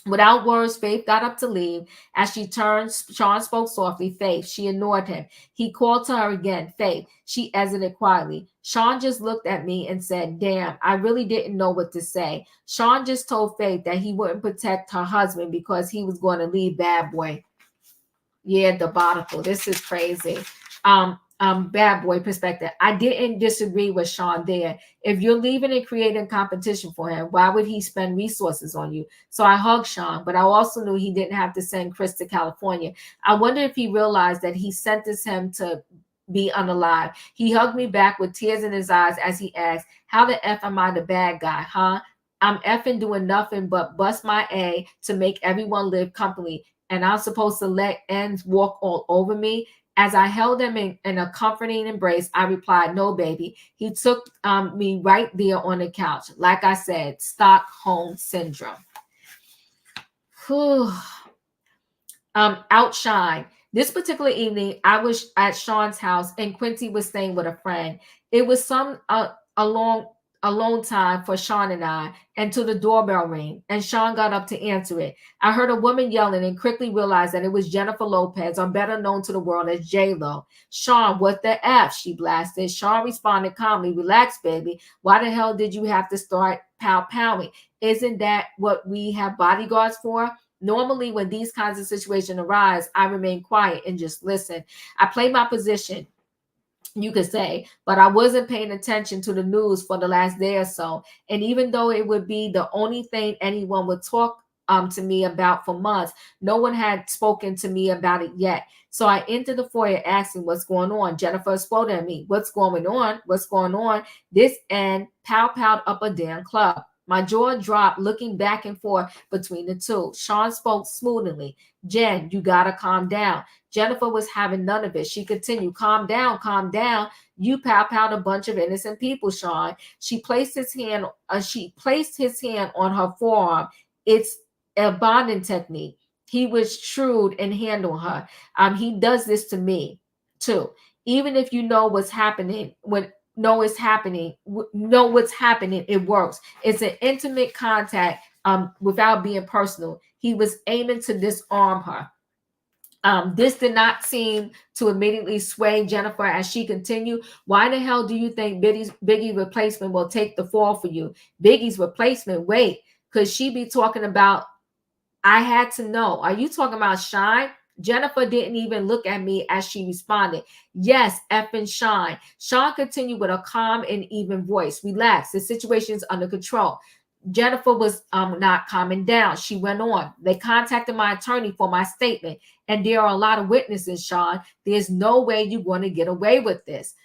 Without words, Faith got up to leave. As she turned, Sean spoke softly. Faith, she ignored him. He called to her again. Faith, she exited quietly. Sean just looked at me and said, damn, I really didn't know what to say. Sean just told Faith that he wouldn't protect her husband because he was going to leave Bad Boy. Yeah, debacle. This is crazy. Bad Boy perspective. I didn't disagree with Sean there. If you're leaving and creating competition for him, why would he spend resources on you? So I hugged Sean, but I also knew he didn't have to send Chris to California. I wonder if he realized that he sentenced him to be unalive. He hugged me back with tears in his eyes as he asked, how the F am I the bad guy, huh? I'm effing doing nothing but bust my A to make everyone live comfortably, and I'm supposed to let ends walk all over me? As I held him in a comforting embrace, I replied, no, baby. He took me right there on the couch. Like I said, Stockholm Syndrome. Outshine. This particular evening, I was at Sean's house and Quincy was staying with a friend. It was a long time for Sean and I until the doorbell rang and Sean got up to answer it. I heard a woman yelling and quickly realized that it was Jennifer Lopez, or better known to the world as J-Lo. Sean, what the F? She blasted. Sean responded calmly, relax, baby. Why the hell did you have to start pow-powing? Isn't that what we have bodyguards for? Normally, when these kinds of situations arise, I remain quiet and just listen. I play my position, you could say, but I wasn't paying attention to the news for the last day or so. And even though it would be the only thing anyone would talk to me about for months, no one had spoken to me about it yet. So I entered the foyer asking what's going on. Jennifer exploded at me. What's going on? What's going on? This and pow-powed up a damn club. My jaw dropped, looking back and forth between the two. Sean spoke smoothly. Jen, you gotta calm down. Jennifer was having none of it. She continued, calm down, calm down. You pow-powed a bunch of innocent people, Sean. She placed his hand on her forearm. It's a bonding technique. He was shrewd in handling her. He does this to me too. Even if you know what's happening, know what's happening, it works. It's an intimate contact without being personal. He was aiming to disarm her. This did not seem to immediately sway Jennifer as she continued. Why the hell do you think Biggie's replacement will take the fall for you? Biggie's replacement? Wait, could she be talking about, I had to know. Are you talking about Shine? Jennifer didn't even look at me as she responded. Yes, effing Shine. Sean continued with a calm and even voice. Relax, the situation's under control. Jennifer was not calming down. She went on. They contacted my attorney for my statement, and there are a lot of witnesses, Sean. There's no way you're going to get away with this.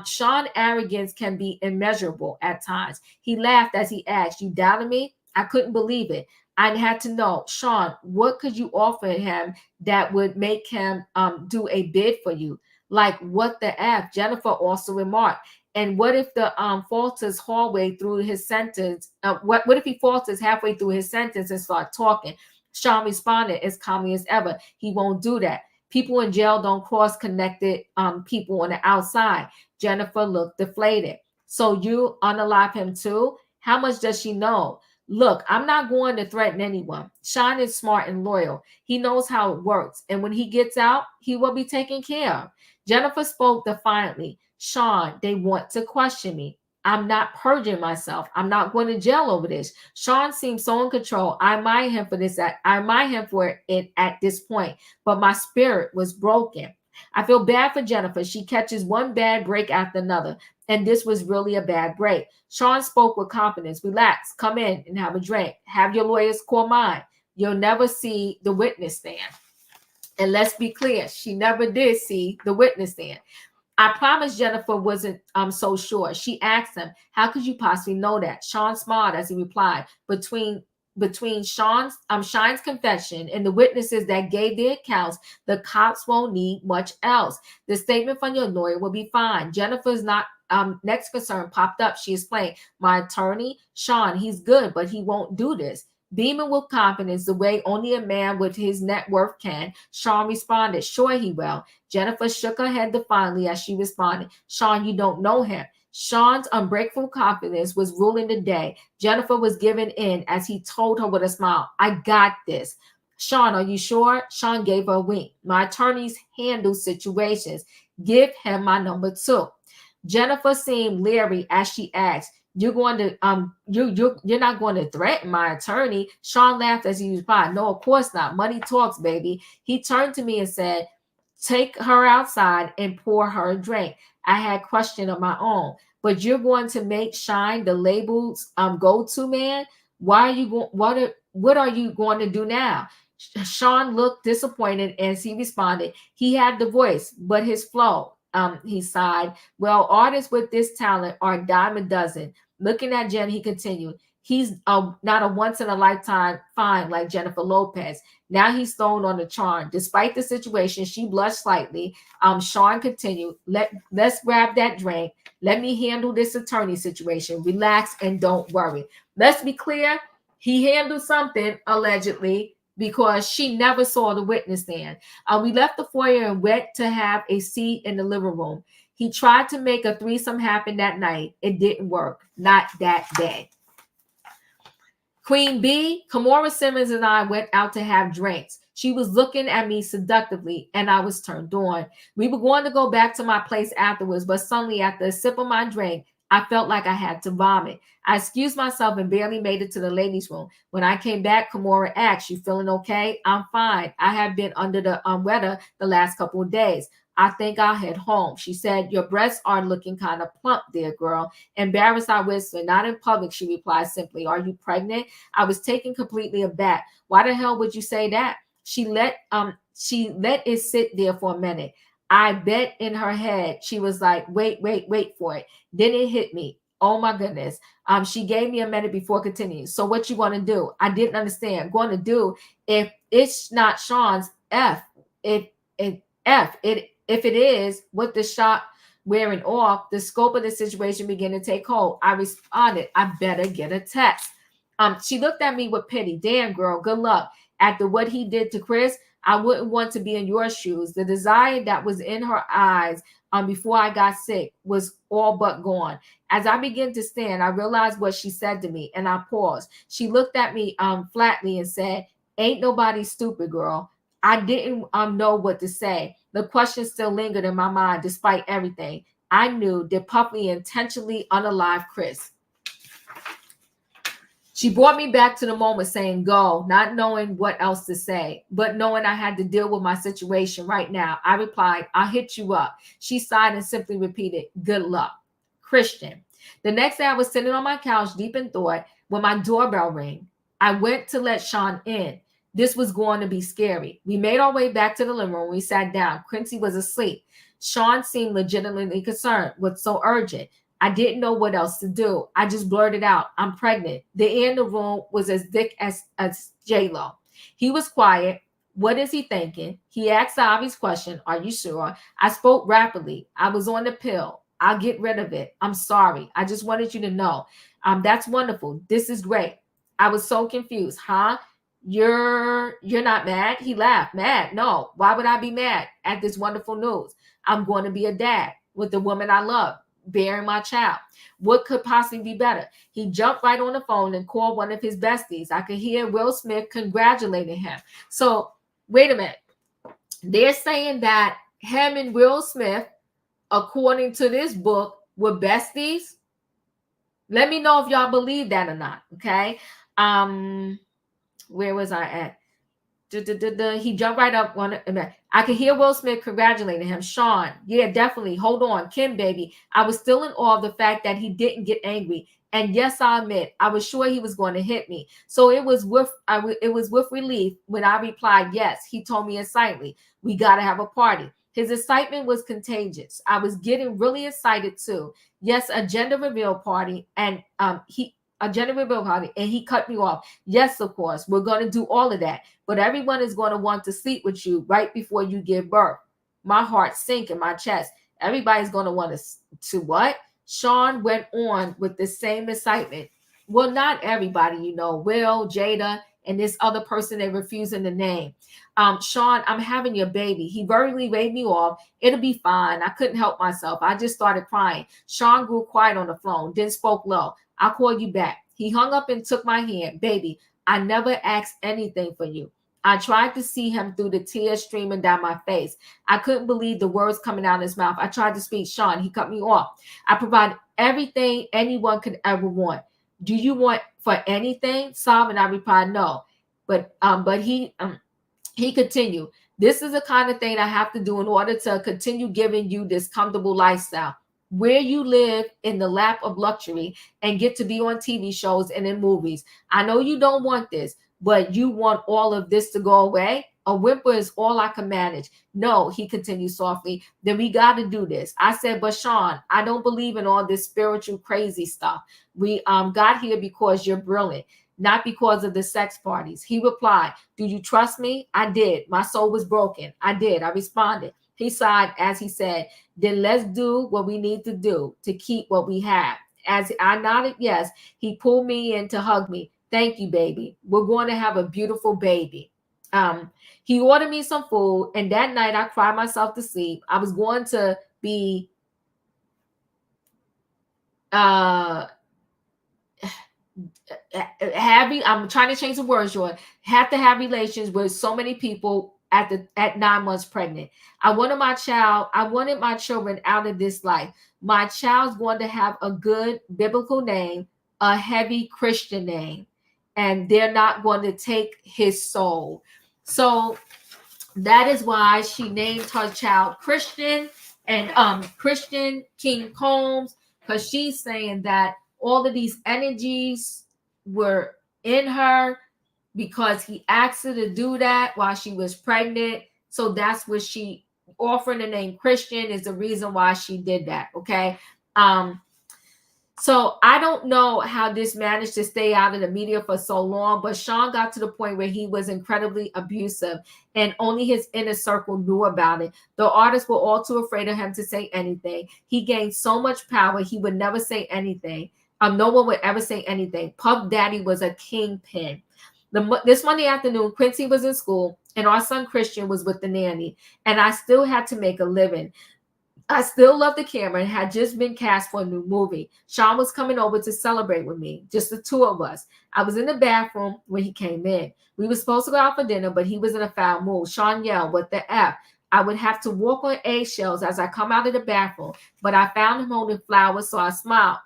Sean's arrogance can be immeasurable at times. He laughed as he asked, you doubted me? I couldn't believe it. I had to know, Sean, what could you offer him that would make him do a bid for you? Like, what the F? Jennifer also remarked. And what if the falters halfway through his sentence? What if he falters halfway through his sentence and start talking? Sean responded as calmly as ever. He won't do that. People in jail don't cross-connected people on the outside. Jennifer looked deflated. So you unalive him too? How much does she know? Look, I'm not going to threaten anyone. Sean is smart and loyal. He knows how it works. And when he gets out, he will be taken care of. Jennifer spoke defiantly. Sean, they want to question me. I'm not purging myself. I'm not going to jail over this. Sean seems so in control. I admire him for this. I admire him for it at this point. But my spirit was broken. I feel bad for Jennifer. She catches one bad break after another. And this was really a bad break. Sean spoke with confidence. Relax, come in and have a drink. Have your lawyers call mine. You'll never see the witness stand. And let's be clear, she never did see the witness stand. I promised Jennifer wasn't so sure. She asked him, how could you possibly know that? Sean smiled as he replied, between Shine's confession and the witnesses that gave their accounts, the cops won't need much else. The statement from your lawyer will be fine. Jennifer's not next concern popped up. She explained, my attorney, Sean, he's good, but he won't do this. Beaming with confidence the way only a man with his net worth can, Sean responded, sure he will. Jennifer shook her head defiantly as she responded, Sean, you don't know him. Sean's unbreakable confidence was ruling the day. Jennifer was giving in as he told her with a smile, I got this. Sean, are you sure? Sean gave her a wink. My attorneys handle situations. Give him my number too. Jennifer seemed leery as she asked, you're not going to threaten my attorney. Sean laughed as he replied, no, of course not. Money talks, baby. He turned to me and said, take her outside and pour her a drink. I had a question of my own, but you're going to make Shine the label's go-to man? Why are you going? What are you going to do now? Sean looked disappointed as he responded. He had the voice, but his flow. He sighed. Well, artists with this talent are a dime a dozen. Looking at Jen, he continued. He's not a once-in-a-lifetime find like Jennifer Lopez. Now he's thrown on the charm. Despite the situation, she blushed slightly. Sean continued, let's grab that drink. Let me handle this attorney situation. Relax and don't worry. Let's be clear. He handled something, allegedly, because she never saw the witness stand. We left the foyer and went to have a seat in the living room. He tried to make a threesome happen that night. It didn't work. Not that day. Queen B, Kimora Simmons and I went out to have drinks. She was looking at me seductively, and I was turned on. We were going to go back to my place afterwards, but suddenly after a sip of my drink, I felt like I had to vomit. I excused myself and barely made it to the ladies' room. When I came back, Kimora asked, you feeling okay? I'm fine. I have been under the weather the last couple of days. I think I'll head home. She said, your breasts are looking kind of plump there, girl. Embarrassed, I whispered. Not in public, she replied simply. Are you pregnant? I was taken completely aback. Why the hell would you say that? She let it sit there for a minute. I bet in her head, she was like, wait for it. Then it hit me. Oh my goodness. She gave me a minute before continuing. So what you want to do? I didn't understand. Going to do if it's not Sean's if it is, with the shot wearing off, the scope of the situation began to take hold. I responded, I better get a test. She looked at me with pity. Damn, girl, good luck. After what he did to Chris, I wouldn't want to be in your shoes. The desire that was in her eyes before I got sick was all but gone. As I began to stand, I realized what she said to me, and I paused. She looked at me flatly and said, ain't nobody stupid, girl. I didn't know what to say. The question still lingered in my mind despite everything. I knew that Puffy intentionally unalived Chris. She brought me back to the moment saying go, not knowing what else to say, but knowing I had to deal with my situation right now. I replied, I'll hit you up. She sighed and simply repeated, good luck. Christian. The next day I was sitting on my couch deep in thought when my doorbell rang. I went to let Sean in. This was going to be scary. We made our way back to the living room. We sat down. Quincy was asleep. Sean seemed legitimately concerned. What's so urgent? I didn't know what else to do. I just blurted out, I'm pregnant. The air in the room was as thick as J-Lo. He was quiet. What is he thinking? He asked the obvious question, are you sure? I spoke rapidly. I was on the pill. I'll get rid of it. I'm sorry. I just wanted you to know. That's wonderful. This is great. I was so confused. Huh? You're not mad? He laughed. Mad? No. Why would I be mad at this wonderful news? I'm going to be a dad with the woman I love. bearing my child. What could possibly be better? He jumped right on the phone and called one of his besties. I could hear Will Smith congratulating him. So wait a minute. They're saying that him and Will Smith, according to this book, were besties. Let me know if y'all believe that or not. Okay. Where was I at? He jumped right up on it. I could hear Will Smith congratulating him. Sean, yeah, definitely. Hold on, Kim, baby. I was still in awe of the fact that he didn't get angry. And yes, I admit, I was sure he was going to hit me. So it was with relief when I replied, yes. He told me excitedly, we got to have a party. His excitement was contagious. I was getting really excited too. Yes, a gender reveal party, and he cut me off. Yes, of course, we're going to do all of that, but everyone is going to want to sleep with you right before you give birth. My heart sank in my chest. Everybody's going to want to what? Sean went on with the same excitement. Well, not everybody, Will, Jada, and this other person they're refusing to name. Sean, I'm having your baby. He verbally waved me off. It'll be fine. I couldn't help myself. I just started crying. Sean grew quiet on the phone, then spoke low. I'll call you back. He hung up and took my hand. Baby, I never asked anything for you. I tried to see him through the tears streaming down my face. I couldn't believe the words coming out of his mouth. I tried to speak. Sean, he cut me off. I provide everything anyone could ever want. Do you want for anything? Sobbing, I replied, no. But he continued. This is the kind of thing I have to do in order to continue giving you this comfortable lifestyle, where you live in the lap of luxury and get to be on TV shows and in movies. I know you don't want this, but you want all of this to go away? A whimper is all I can manage. No, he continued softly, then we got to do this. I said, but Sean, I don't believe in all this spiritual crazy stuff. We got here because you're brilliant, not because of the sex parties. He replied, do you trust me? I did. My soul was broken. I did. I responded. He sighed as he said, then let's do what we need to do to keep what we have. As I nodded yes, he pulled me in to hug me. Thank you, baby. We're going to have a beautiful baby. He ordered me some food, and that night I cried myself to sleep. I was going to be I'm trying to change the words, Jordan. Have to have relations with so many people at 9 months pregnant. I wanted my children out of this life. My child's going to have a good biblical name, a heavy Christian name, and they're not going to take his soul. So that is why she named her child Christian and Christian King Combs, because she's saying that all of these energies were in her because he asked her to do that while she was pregnant. So that's what she offering the name Christian is the reason why she did that. Okay. So I don't know how this managed to stay out of the media for so long, but Sean got to the point where he was incredibly abusive and only his inner circle knew about it. The artists were all too afraid of him to say anything. He gained so much power, he would never say anything. No one would ever say anything. Puff Daddy was a kingpin. This Monday afternoon, Quincy was in school and our son Christian was with the nanny, and I still had to make a living. I still love the camera and had just been cast for a new movie. Sean was coming over to celebrate with me, just the two of us. I was in the bathroom when he came in. We were supposed to go out for dinner, but he was in a foul mood. Sean yelled, what the F? I would have to walk on eggshells as I come out of the bathroom, but I found him holding flowers, so I smiled.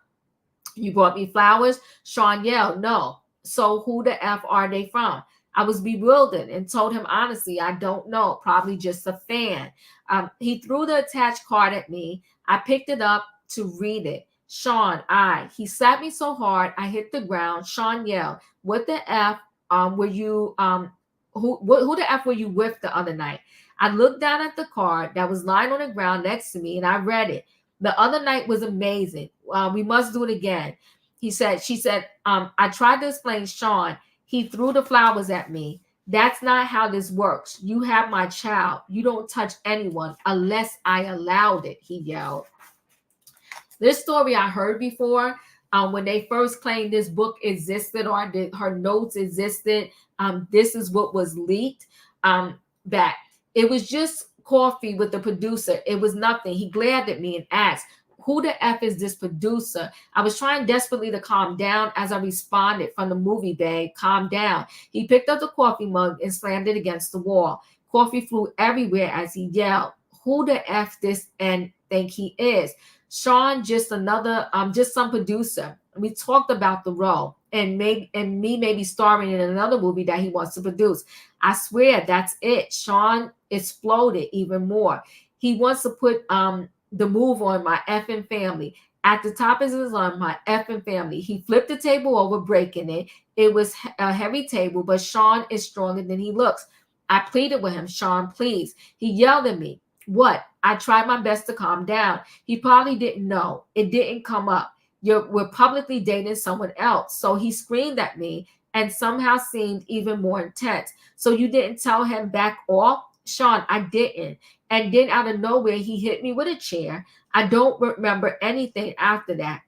You brought me flowers? Sean yelled, no. So who the F are they from? I was bewildered and told him honestly, I don't know, probably just a fan. He threw the attached card at me. I picked it up to read it. Sean, he slapped me so hard I hit the ground. Sean yelled, what the F were you, who the F were you with the other night? I looked down at the card that was lying on the ground next to me and I read it. The other night was amazing. We must do it again. She said, I tried to explain, Sean, he threw the flowers at me. That's not how this works. You have my child. You don't touch anyone unless I allowed it, he yelled. This story I heard before when they first claimed this book existed or her notes existed. This is what was leaked back. It was just coffee with the producer. It was nothing. He glared at me and asked, Who the F is this producer? I was trying desperately to calm down as I responded from the movie bay. Calm down. He picked up the coffee mug and slammed it against the wall. Coffee flew everywhere as he yelled, who the F this and think he is? Sean, just some producer. We talked about the role and me maybe starring in another movie that he wants to produce. I swear that's it. Sean exploded even more. He wants to put the move on my effing family. At the top of his lungs, my effing family. He flipped the table over, breaking it. It was a heavy table, but Sean is stronger than he looks. I pleaded with him, Sean, please. He yelled at me. What? I tried my best to calm down. He probably didn't know. It didn't come up. We're publicly dating someone else. So he screamed at me and somehow seemed even more intense. So you didn't tell him back off? Sean, I didn't. And then out of nowhere, he hit me with a chair. I don't remember anything after that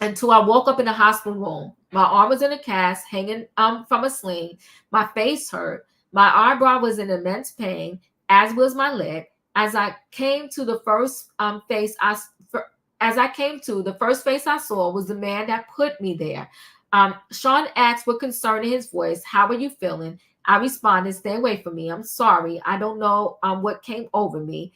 until I woke up in the hospital room. My arm was in a cast, hanging from a sling. My face hurt. My eyebrow was in immense pain, as was my leg. As I came to the first face I saw was the man that put me there. Sean asked with concern in his voice, "How are you feeling?" I responded, "Stay away from me. I'm sorry. I don't know what came over me.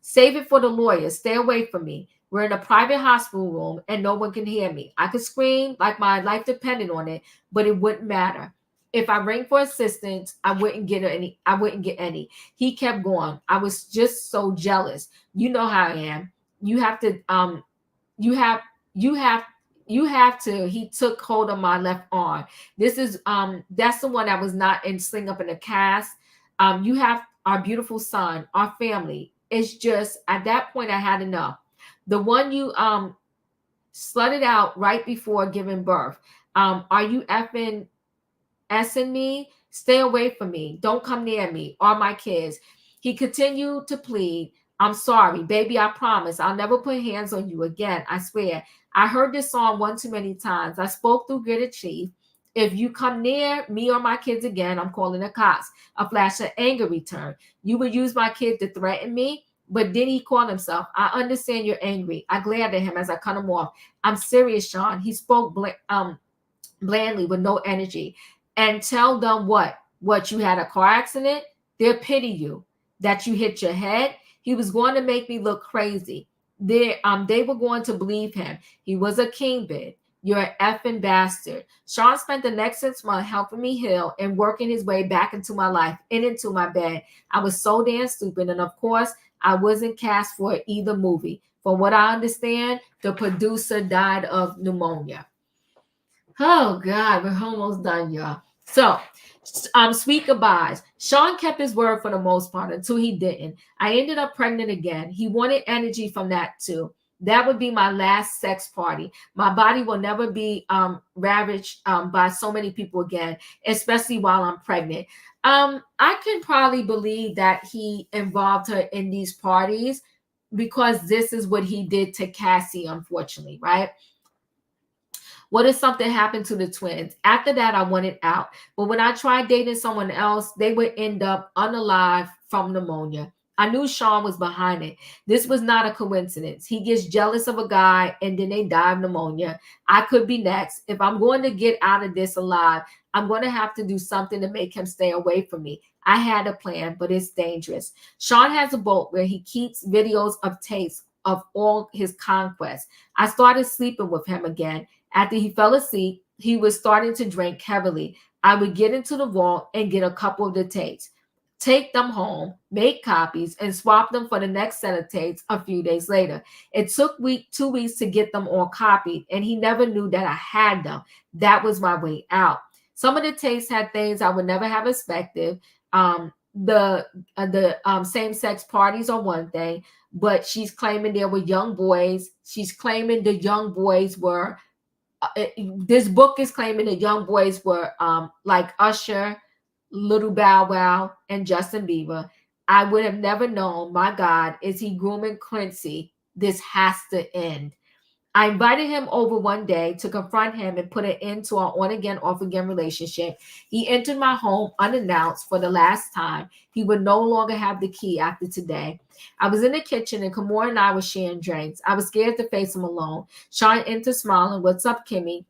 Save it for the lawyer. Stay away from me. We're in a private hospital room and no one can hear me. I could scream like my life depended on it, but it wouldn't matter. If I rang for assistance, I wouldn't get any. He kept going. I was just so jealous. You know how I am. You have to, he took hold of my left arm. This is, that's the one that was not in sling up in a cast. You have our beautiful son, our family. It's just, at that point, I had enough. The one you, slutted out right before giving birth. Are you effing S-ing me? Stay away from me. Don't come near me or my kids. He continued to plead. I'm sorry, baby. I promise I'll never put hands on you again. I swear. I heard this song one too many times. I spoke through Gritty Chief. If you come near me or my kids again, I'm calling the cops. A flash of anger returned. You would use my kid to threaten me, but then he called himself. I understand you're angry. I glared at him as I cut him off. I'm serious, Sean. He spoke blandly with no energy. And tell them what you had a car accident. They'll pity you that you hit your head. He was going to make me look crazy. They were going to believe him. He was a kingpin. You're an effing bastard. Sean spent the next 6 months helping me heal and working his way back into my life and into my bed. I was so damn stupid. And of course, I wasn't cast for either movie. From what I understand, the producer died of pneumonia. Oh, God, we're almost done, y'all. So, sweet goodbyes. Sean kept his word for the most part until he didn't. I ended up pregnant again. He wanted energy from that too. That would be my last sex party. My body will never be ravaged by so many people again, especially while I'm pregnant. I can probably believe that he involved her in these parties because this is what he did to Cassie, unfortunately, right? What if something happened to the twins? After that, I wanted out. But when I tried dating someone else, they would end up unalive from pneumonia. I knew Sean was behind it. This was not a coincidence. He gets jealous of a guy and then they die of pneumonia. I could be next. If I'm going to get out of this alive, I'm going to have to do something to make him stay away from me. I had a plan, but it's dangerous. Sean has a boat where he keeps videos of tapes of all his conquests. I started sleeping with him again. After he fell asleep, he was starting to drink heavily. I would get into the vault and get a couple of the tapes, take them home, make copies, and swap them for the next set of tapes a few days later. It took 2 weeks to get them all copied, and he never knew that I had them. That was my way out. Some of the tapes had things I would never have expected. The same-sex parties are one thing, but she's claiming there were young boys. She's claiming the young boys were this book is claiming that young boys were like Usher, Little Bow Wow, and Justin Bieber. I would have never known. My God, is he grooming Quincy? This has to end. I invited him over one day to confront him and put an end to our on again, off again relationship. He entered my home unannounced for the last time. He would no longer have the key after today. I was in the kitchen and Kamora and I were sharing drinks. I was scared to face him alone. Sean entered smiling. What's up, Kimmy?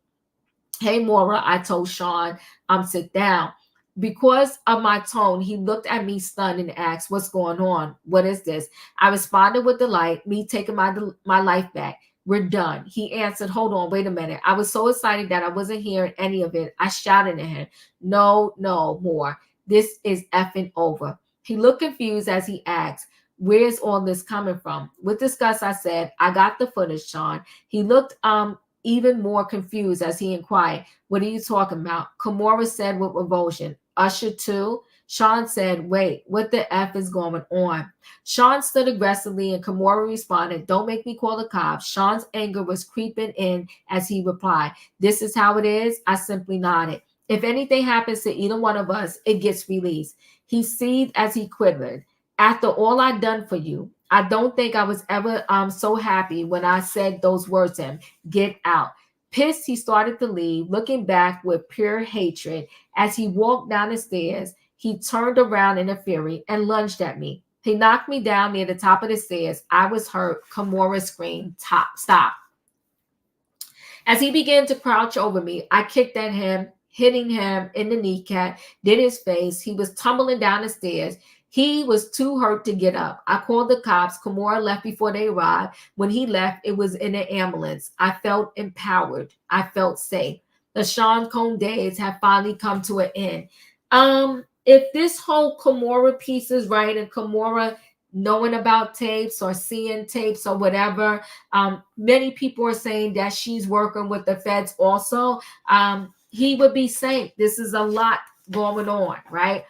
Hey, Maura, I told Sean, sit down. Because of my tone, he looked at me stunned and asked, what's going on? What is this? I responded with delight, me taking my life back. We're done. He answered, hold on, wait a minute. I was so excited that I wasn't hearing any of it. I shouted at him, no more. This is effing over. He looked confused as he asked, where's all this coming from? With disgust, I said, I got the footage, Sean. He looked even more confused as he inquired, what are you talking about? Kamora said with revulsion, Usher too? Sean said, wait, what the F is going on? Sean stood aggressively and Kamora responded, don't make me call the cops. Sean's anger was creeping in as he replied, this is how it is? I simply nodded. If anything happens to either one of us, it gets released. He seethed as he quivered. After all I'd done for you, I don't think I was ever so happy when I said those words to him. Get out. Pissed, he started to leave, looking back with pure hatred. As he walked down the stairs, he turned around in a fury and lunged at me. He knocked me down near the top of the stairs. I was hurt. Kamora screamed, stop. As he began to crouch over me, I kicked at him, hitting him in the kneecap, did his face. He was tumbling down the stairs. He was too hurt to get up. I called the cops. Kamora left before they arrived. When he left, it was in an ambulance. I felt empowered. I felt safe. The Sean Combs days have finally come to an end. If this whole Kamora piece is right and Kamora knowing about tapes or seeing tapes or whatever, many people are saying that she's working with the feds also. He would be safe. This is a lot going on, right?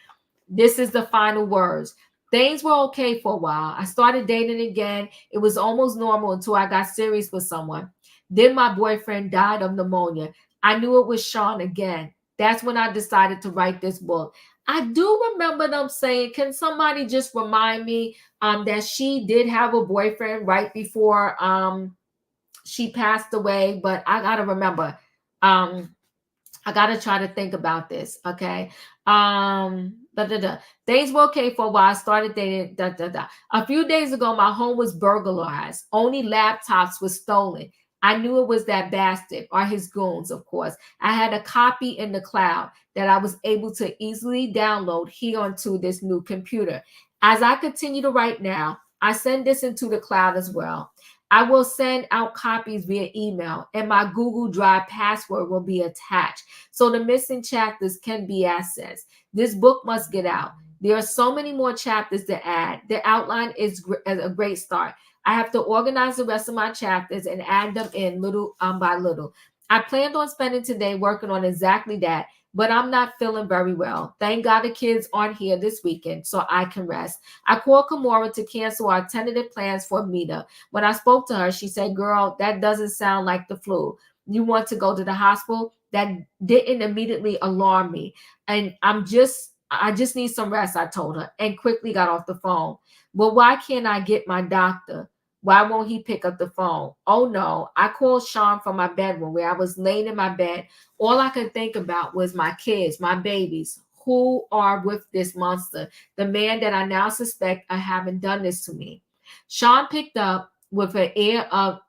This is the final words. Things were okay for a while. I started dating again. It was almost normal until I got serious with someone. Then my boyfriend died of pneumonia. I knew it was Sean again. That's when I decided to write this book. I do remember them saying, can somebody just remind me that she did have a boyfriend right before she passed away? But I got to remember. I got to try to think about this, okay? Things were okay for a while. I started dating, A few days ago, my home was burglarized. Only laptops were stolen. I knew it was that bastard or his goons, of course. I had a copy in the cloud that I was able to easily download here onto this new computer. As I continue to write now, I send this into the cloud as well. I will send out copies via email, and my Google Drive password will be attached, so the missing chapters can be accessed. This book must get out. There are so many more chapters to add. The outline is a great start. I have to organize the rest of my chapters and add them in little by little. I planned on spending today working on exactly that, but I'm not feeling very well. Thank God the kids aren't here this weekend, so I can rest. I called Kamora to cancel our tentative plans for a meetup. When I spoke to her, she said, girl, that doesn't sound like the flu. You want to go to the hospital? That didn't immediately alarm me. And I just need some rest, I told her, and quickly got off the phone. Well, why can't I get my doctor? Why won't he pick up the phone? Oh, no. I called Sean from my bedroom where I was laying in my bed. All I could think about was my kids, my babies, who are with this monster, the man that I now suspect I haven't done this to me. Sean picked up with an air of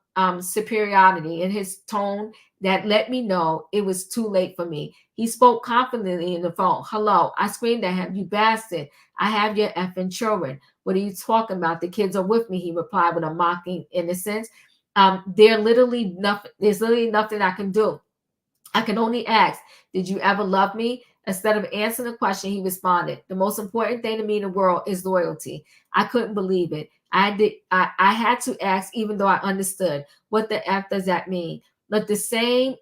superiority in his tone that let me know it was too late for me. He spoke confidently in the phone. Hello. I screamed at him, you bastard. I have your effing children. What are you talking about? The kids are with me, he replied with a mocking innocence. There's literally nothing I can do. I can only ask, did you ever love me? Instead of answering the question, he responded, the most important thing to me in the world is loyalty. I couldn't believe it. I had to ask, even though I understood. What the F does that mean? But the same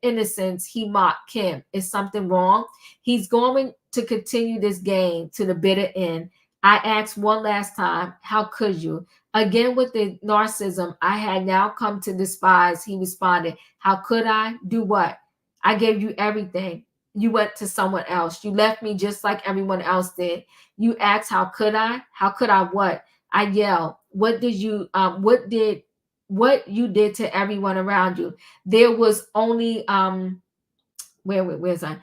innocence he mocked Kim. Is something wrong? He's going to continue this game to the bitter end. I asked one last time, how could you? Again, with the narcissism I had now come to despise, he responded, how could I? Do what? I gave you everything. You went to someone else. You left me just like everyone else did. You asked, how could I? How could I what? I yelled, what did what you did to everyone around you. There was only where's I?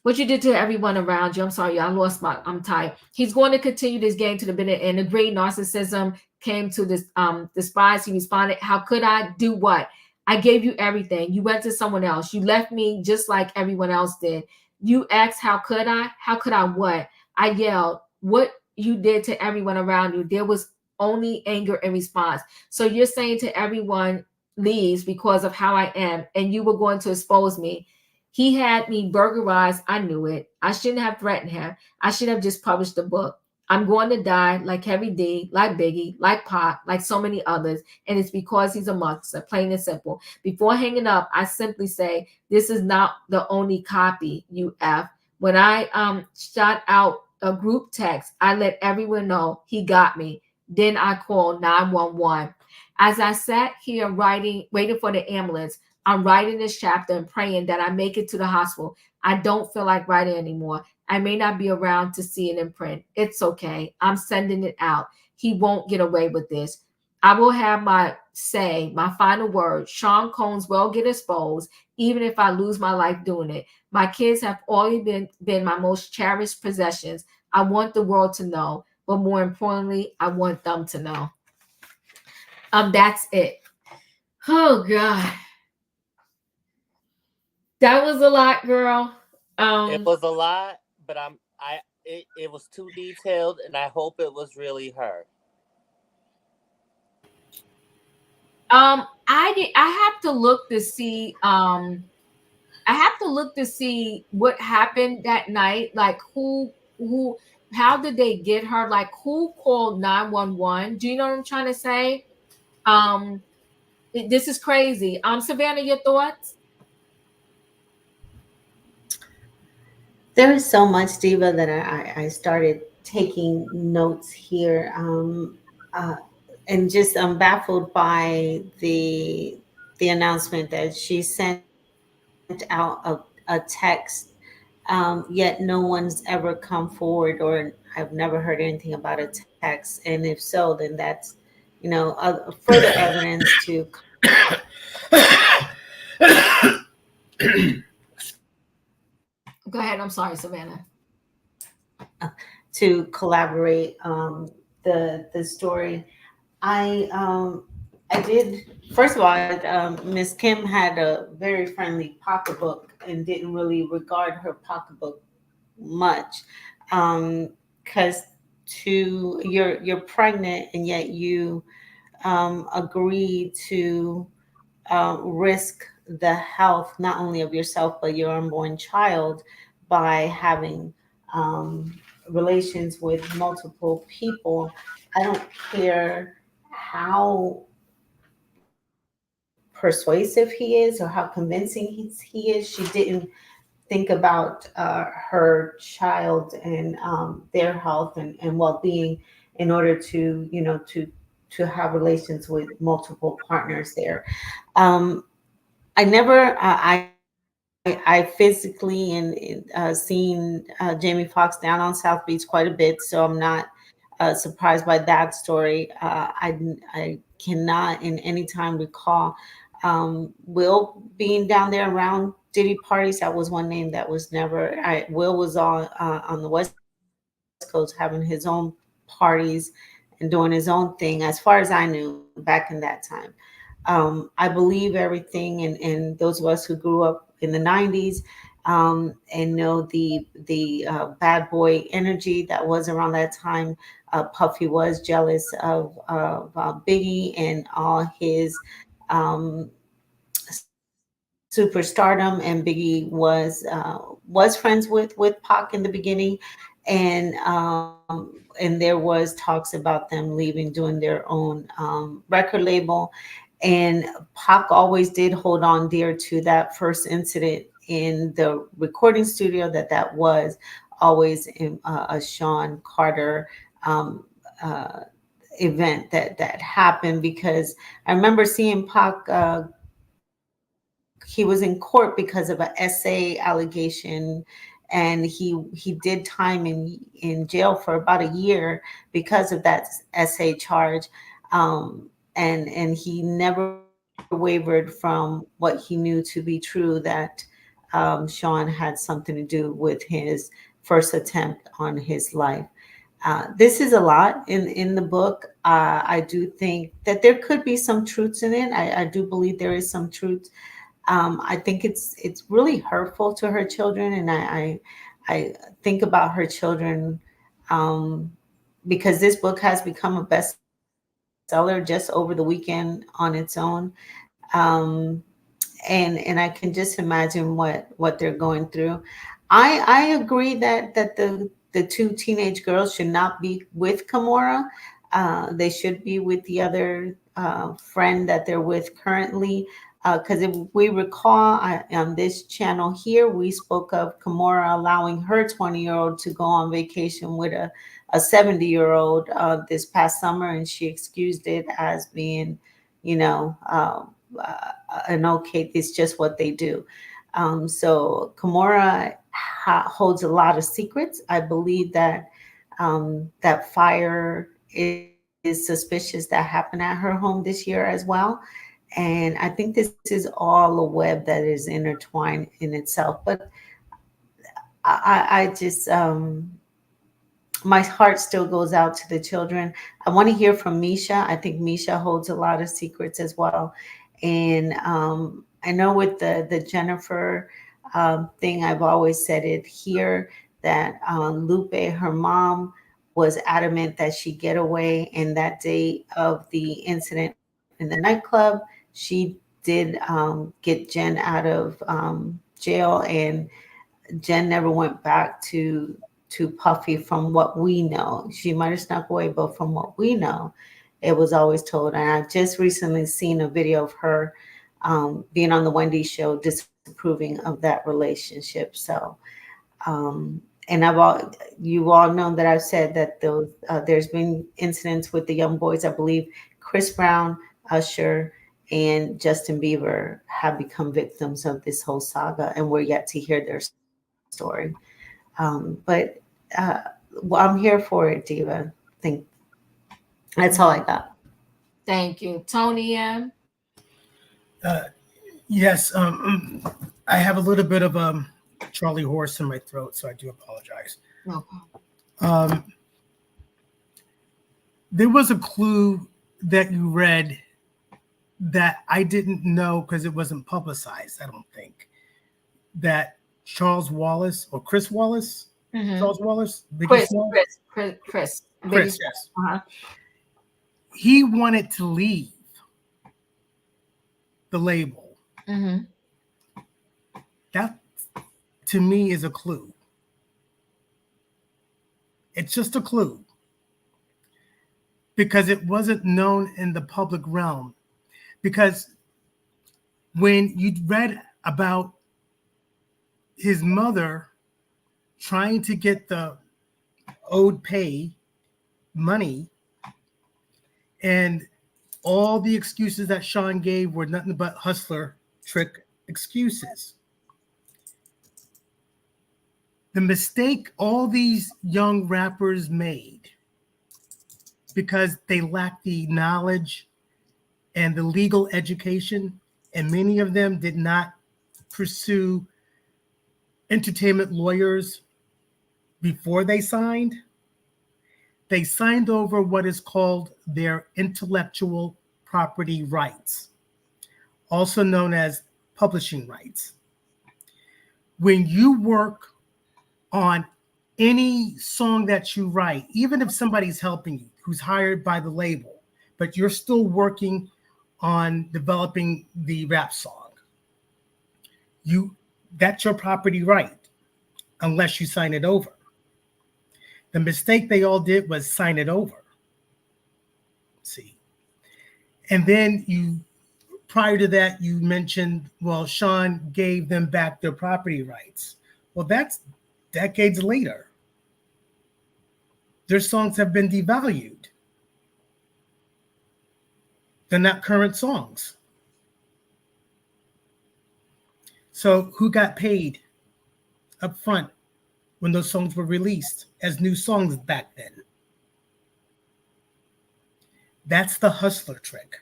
What you did to everyone around you. I'm sorry, I lost I'm tired. He's going to continue this game to the bitter end. The great narcissism came to this despise. He responded, how could I do what? I gave you everything. You went to someone else. You left me just like everyone else did. You asked, how could I? How could I what? I yelled, what you did to everyone around you. There was only anger in response. So you're saying to everyone leaves because of how I am, and you were going to expose me. He had me burglarized. I knew it. I shouldn't have threatened him. I should have just published the book. I'm going to die like Heavy D, like Biggie, like Pop, like so many others. And it's because he's a monster, plain and simple. Before hanging up, I simply say, this is not the only copy, you F. When I shot out a group text, I let everyone know he got me. Then I called 911. As I sat here waiting for the ambulance, I'm writing this chapter and praying that I make it to the hospital. I don't feel like writing anymore. I may not be around to see it in print. It's okay. I'm sending it out. He won't get away with this. I will have my final word. Sean Combs will get exposed, even if I lose my life doing it. My kids have always been my most cherished possessions. I want the world to know, but more importantly, I want them to know. That's it. Oh God. That was a lot, girl. It was a lot, but it was too detailed, and I hope it was really her. I have to look to see. I have to look to see what happened that night. Like who, how did they get her? Like who called 911? Do you know what I'm trying to say? This is crazy. Savannah, your thoughts? There is so much, Diva, that I started taking notes here. And just I'm baffled by the announcement that she sent out a text, yet no one's ever come forward, or I've never heard anything about a text. And if so, then that's, further evidence to Go ahead. I'm sorry, Savannah. to collaborate the story. I did. First of all, Miss Kim had a very friendly pocketbook and didn't really regard her pocketbook much, because you're pregnant and yet you agree to risk the health not only of yourself but your unborn child by having relations with multiple people. I don't care how persuasive he is or how convincing he is. She didn't think about her child and their health and well-being in order to have relations with multiple partners there. I never I physically and seen Jamie Foxx down on South Beach quite a bit, so I'm not surprised by that story. I cannot in any time recall Will being down there around Diddy parties. That was one name that was never. Will was on the West Coast having his own parties and doing his own thing, as far as I knew back in that time. I believe everything, and those of us who grew up in the 90s and know the bad boy energy that was around that time. Puffy was jealous of Biggie and all his superstardom, and Biggie was friends with Pac in the beginning, and there was talks about them leaving, doing their own record label. And Pac always did hold on dear to that first incident in the recording studio, that was always in a Sean Carter event that happened, because I remember seeing Pac. He was in court because of an SA allegation, and he did time in jail for about a year because of that SA charge. and he never wavered from what he knew to be true, that Sean had something to do with his first attempt on his life. This is a lot in the book. I do think that there could be some truths in it. I do believe there is some truth. I think it's really hurtful to her children, and I think about her children, because this book has become a bestseller just over the weekend on its own. Um, and I can just imagine what they're going through. I agree that the two teenage girls should not be with Kimora. They should be with the other friend that they're with currently. Because if we recall, on this channel here, we spoke of Kimora allowing her 20-year-old to go on vacation with a 70-year-old this past summer, and she excused it as being, you know, an okay, it's just what they do. So Kimora holds a lot of secrets. I believe that that fire is suspicious that happened at her home this year as well. And I think this is all a web that is intertwined in itself. But I just, my heart still goes out to the children. I want to hear from Misha. I think Misha holds a lot of secrets as well. And I know with the Jennifer thing, I've always said it here, that Lupe, her mom, was adamant that she get away. And that day of the incident in the nightclub, she did get Jen out of jail, and Jen never went back to Puffy from what we know. She might have snuck away, but from what we know, it was always told. And I just recently seen a video of her being on the Wendy show disapproving of that relationship. So, and you all know that I've said that there's been incidents with the young boys. I believe Chris Brown, Usher, and Justin Bieber have become victims of this whole saga, and we're yet to hear their story. But well, I'm here for it, Diva. I think that's all I got. Thank you. Tony M. Yes, I have a little bit of Charlie horse in my throat, so I do apologize. No problem. There was a clue that you read that I didn't know because it wasn't publicized, I don't think, that Charles Wallace or Chris Wallace, Charles Wallace, Chris, Chris, Biggie. yes. Uh-huh. He wanted to leave the label. Mm-hmm. That, to me, is a clue. It's just a clue. Because it wasn't known in the public realm. Because when you read about his mother trying to get the owed pay money, and all the excuses that Sean gave were nothing but hustler trick excuses. The mistake all these young rappers made, because they lacked the knowledge and the legal education, and many of them did not pursue entertainment lawyers before they signed. They signed over what is called their intellectual property rights, also known as publishing rights. When you work on any song that you write, even if somebody's helping you, who's hired by the label, but you're still working on developing the rap song, that's your property right, unless you sign it over. The mistake they all did was sign it over. See, and then prior to that, you mentioned, well, Sean gave them back their property rights. Well, that's decades later. Their songs have been devalued. They're not current songs. So who got paid up front when those songs were released as new songs back then? That's the hustler trick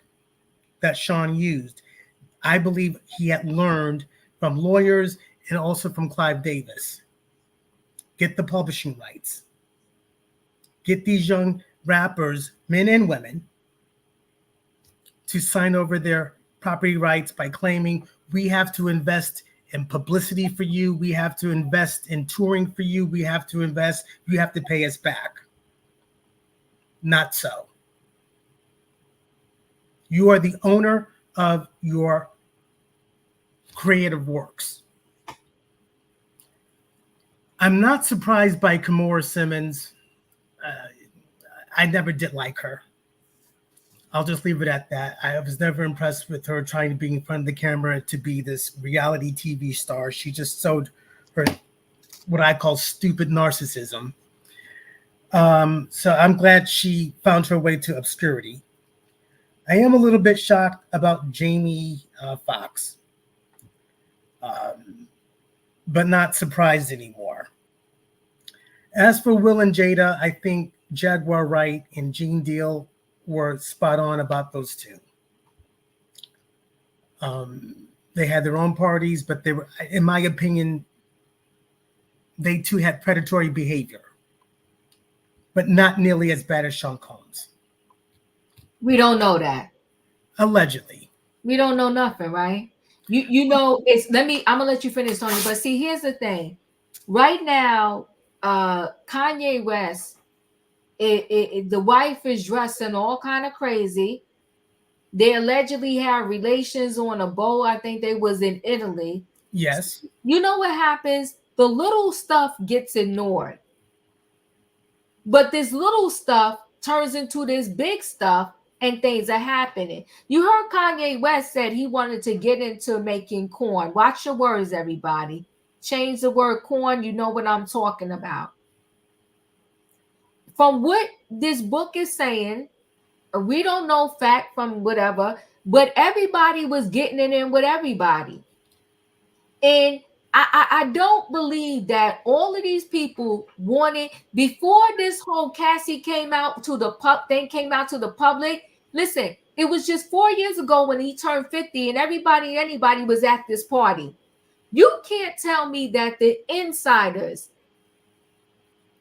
that Sean used. I believe he had learned from lawyers and also from Clive Davis. Get the publishing rights. Get these young rappers, men and women, to sign over their property rights by claiming we have to invest in publicity for you. We have to invest in touring for you. We have to invest. You have to pay us back. Not so. You are the owner of your creative works. I'm not surprised by Kimora Simmons. I never did like her. I'll just leave it at that. I was never impressed with her trying to be in front of the camera to be this reality TV star. She just showed her what I call stupid narcissism. So I'm glad she found her way to obscurity. I am a little bit shocked about Jamie Foxx, but not surprised anymore. As for Will and Jada, I think Jaguar Wright and Gene Deal were spot on about those two. They had their own parties, but they were, in my opinion, they too had predatory behavior, but not nearly as bad as Sean Combs. We don't know that. Allegedly. We don't know nothing, right? You know, I'm gonna let you finish, Tony. But see, here's the thing. Right now, Kanye West, the wife is dressing all kind of crazy. They allegedly had relations on a boat. I think they was in Italy. Yes. You know what happens? The little stuff gets ignored. But this little stuff turns into this big stuff and things are happening. You heard Kanye West said he wanted to get into making corn. Watch your words, everybody. Change the word corn. You know what I'm talking about. From what this book is saying, we don't know fact from whatever, but everybody was getting it in with everybody. And I don't believe that all of these people wanted, before this whole Cassie came out to the public. Listen, it was just 4 years ago when he turned 50 and anybody was at this party. You can't tell me that the insiders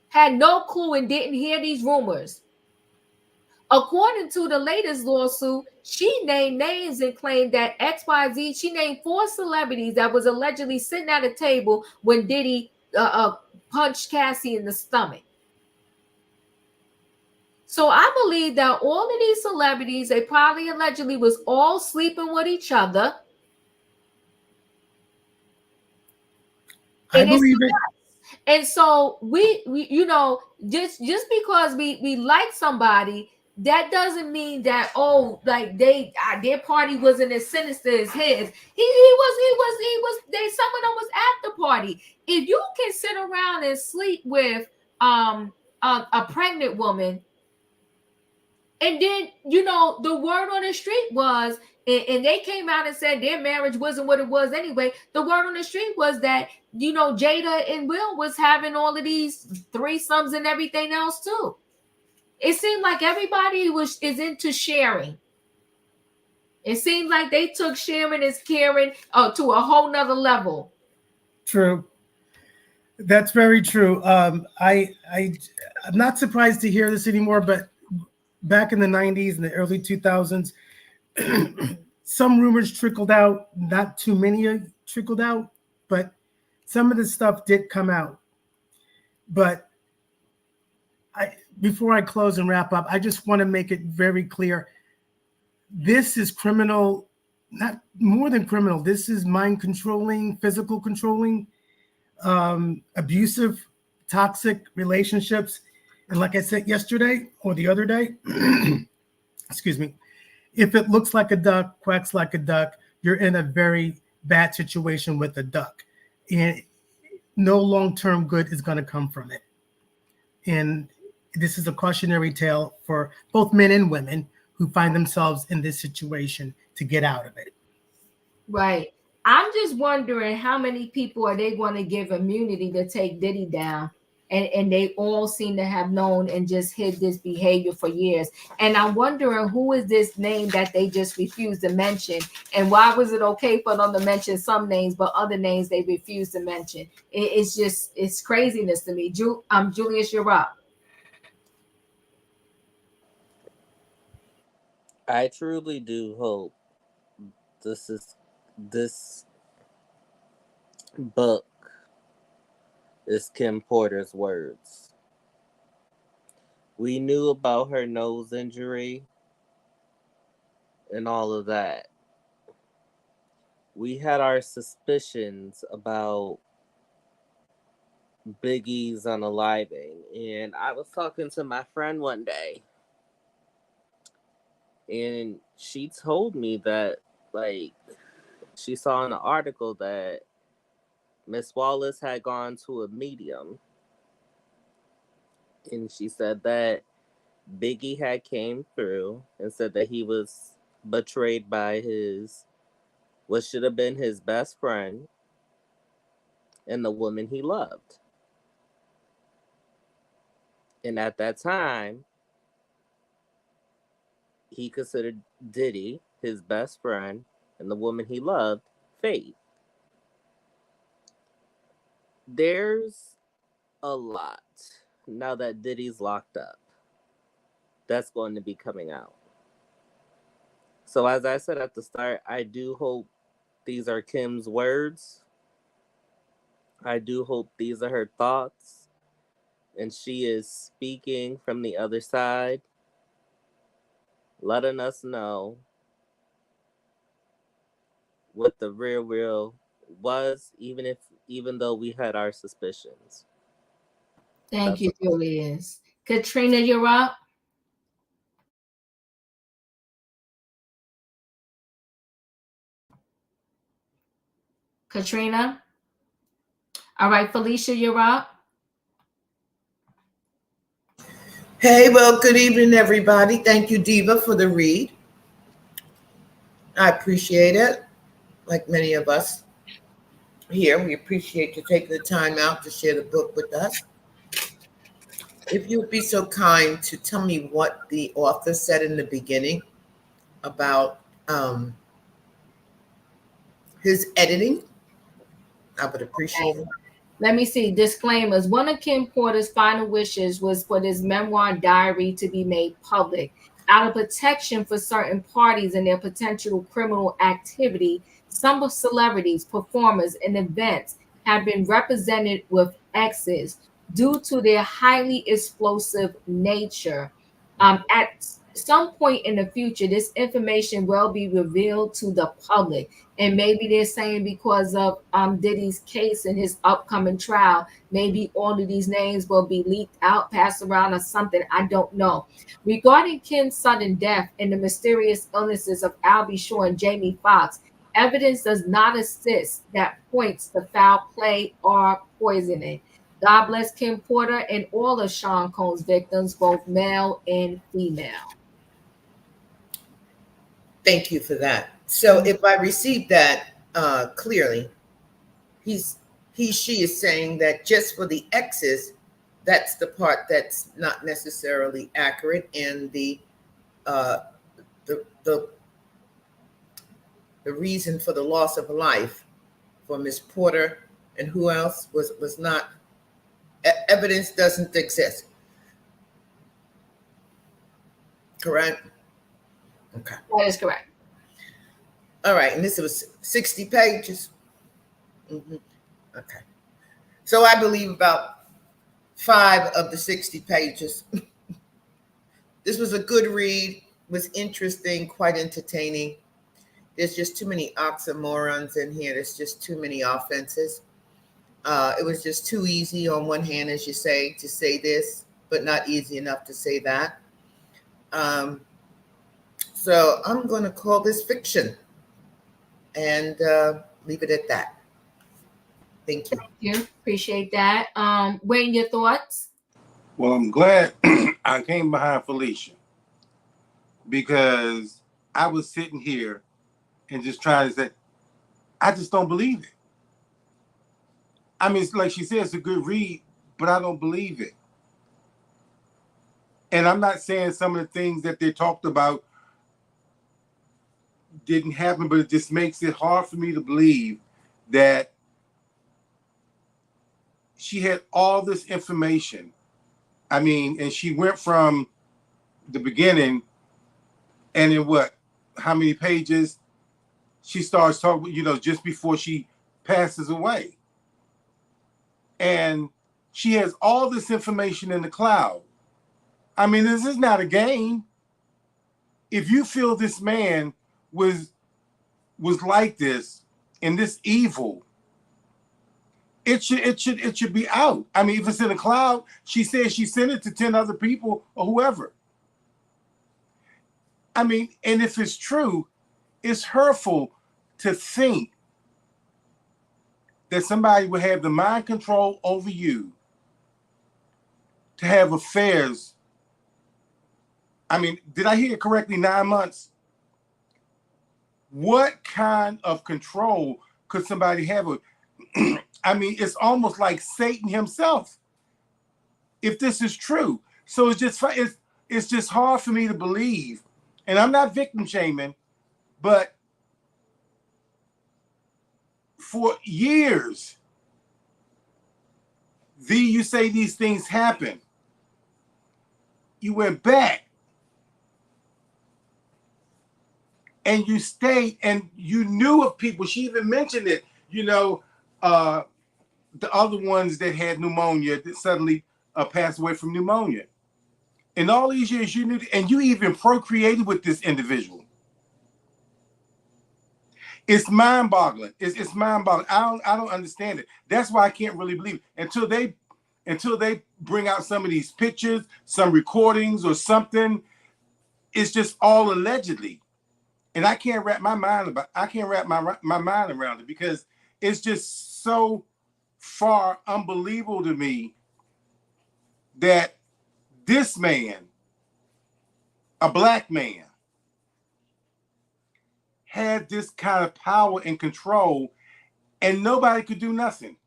had no clue and didn't hear these rumors. According to the latest lawsuit, she named names and claimed that XYZ, she named 4 celebrities that was allegedly sitting at a table when Diddy punched Cassie in the stomach. So I believe that all of these celebrities, they probably allegedly was all sleeping with each other. I believe it. And so we you know, just because we like somebody, that doesn't mean that, oh, like their party wasn't as sinister as his. Some of them was at the party. If you can sit around and sleep with a pregnant woman, and then, you know, the word on the street was, and they came out and said their marriage wasn't what it was anyway. The word on the street was that, you know, Jada and Will was having all of these threesomes and everything else too. It seemed like everybody is into sharing. It seemed like they took sharing as caring to a whole nother level. True. That's very true. I'm not surprised to hear this anymore, but back in the 90s and the early 2000s, some rumors trickled out. Not too many trickled out, but some of the stuff did come out. But before I close and wrap up, I just want to make it very clear. This is criminal, not more than criminal. This is mind controlling, physical controlling, abusive, toxic relationships. And like I said yesterday or the other day, excuse me, if it looks like a duck, quacks like a duck, you're in a very bad situation with a duck. And no long-term good is going to come from it. And this is a cautionary tale for both men and women who find themselves in this situation to get out of it. Right. I'm just wondering how many people are they going to give immunity to take Diddy down? and they all seem to have known and just hid this behavior for years. And I'm wondering who is this name that they just refused to mention, and why was it okay for them to mention some names, but other names they refused to mention? It's craziness to me. Julius, you're up. I truly do hope this book is Kim Porter's words. We knew about her nose injury and all of that. We had our suspicions about Biggie's unaliving, and I was talking to my friend one day, and she told me that, like, she saw in an article that Miss Wallace had gone to a medium, and she said that Biggie had came through and said that he was betrayed by what should have been his best friend and the woman he loved. And at that time, he considered Diddy his best friend and the woman he loved, Faith. There's a lot now that Diddy's locked up that's going to be coming out. So as I said at the start, I do hope these are Kim's words. I do hope these are her thoughts, and she is speaking from the other side, letting us know what the real was, even though we had our suspicions. Thank you, Julius. Katrina, you're up. Katrina. All right, Felicia, you're up. Hey, well, good evening, everybody. Thank you, Diva, for the read. I appreciate it. Like many of us here, we appreciate you taking the time out to share the book with us. If you would be so kind to tell me what the author said in the beginning about his editing, I would appreciate it. Let me see. Disclaimers. One of Kim Porter's final wishes was for this memoir diary to be made public. Out of protection for certain parties and their potential criminal activity, some of celebrities, performers, and events have been represented with X's due to their highly explosive nature. At some point in the future, this information will be revealed to the public. And maybe they're saying because of Diddy's case and his upcoming trial, maybe all of these names will be leaked out, passed around, or something. I don't know. Regarding Kim's sudden death and the mysterious illnesses of Albie Shore and Jamie Foxx, evidence does not assist that points to foul play or poisoning. God bless Kim Porter and all of Sean Combs' victims, both male and female. Thank you for that. So if I received that clearly, she is saying that just for the X's, that's the part that's not necessarily accurate, and the reason for the loss of life for Miss Porter and who else was not, evidence doesn't exist. Correct? Okay. That is correct. All right, and this was 60 pages. Mm-hmm. Okay. So I believe about 5 of the 60 pages. This was a good read, was interesting, quite entertaining. There's just too many oxymorons in here. There's just too many offenses. It was just too easy on one hand, as you say, to say this, but not easy enough to say that. So I'm going to call this fiction and leave it at that. Thank you. Thank you. Appreciate that. Wayne, your thoughts? Well, I'm glad I came behind Felicia, because I was sitting here and just trying to say, I just don't believe it. I mean, it's like she said, it's a good read, but I don't believe it. And I'm not saying some of the things that they talked about didn't happen, but it just makes it hard for me to believe that she had all this information. I mean, and she went from the beginning, and in what, how many pages she starts talking, you know, just before she passes away. And she has all this information in the cloud. I mean, this is not a game. If you feel this man was like this and this evil, it should be out. I mean, if it's in the cloud, she says she sent it to 10 other people or whoever. I mean, and if it's true, it's hurtful to think that somebody would have the mind control over you to have affairs. I mean, did I hear it correctly? 9 months? What kind of control could somebody have? I mean, it's almost like Satan himself, if this is true. So it's just hard for me to believe. And I'm not victim shaming, but for years, you say these things happen. You went back and you stayed and you knew of people. She even mentioned it, you know, the other ones that had pneumonia that suddenly passed away from pneumonia. In all these years, you knew, and you even procreated with this individual. It's mind-boggling. It's mind-boggling. I don't understand it. That's why I can't really believe it. Until they bring out some of these pictures, some recordings or something. It's just all allegedly. And I can't wrap my mind around it because it's just so far unbelievable to me that this man, a black man, had this kind of power and control and nobody could do nothing.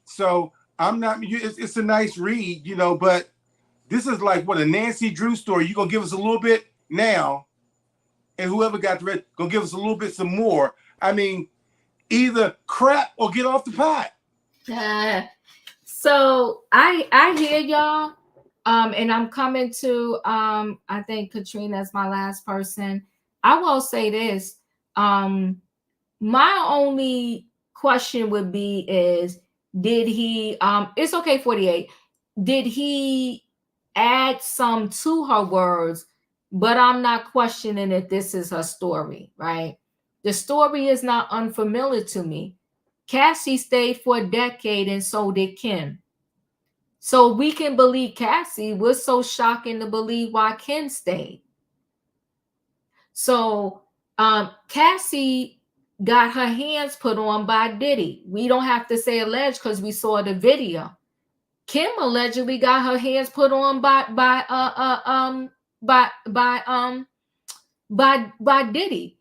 So it's a nice read, you know, but this is like what, a Nancy Drew story. You're going to give us a little bit now, and whoever got the rest, going to give us a little bit some more. I mean, either crap or get off the pot. So I hear y'all, and I'm coming to, I think Katrina is my last person. I will say this. My only question would be is, did he, it's okay, 48. Did he add some to her words? But I'm not questioning if this is her story, right? The story is not unfamiliar to me. Cassie stayed for a decade and so did Ken. So we can believe Cassie. Was so shocking to believe why Ken stayed. So Cassie got her hands put on by Diddy. We don't have to say alleged because we saw the video. Kim allegedly got her hands put on by Diddy.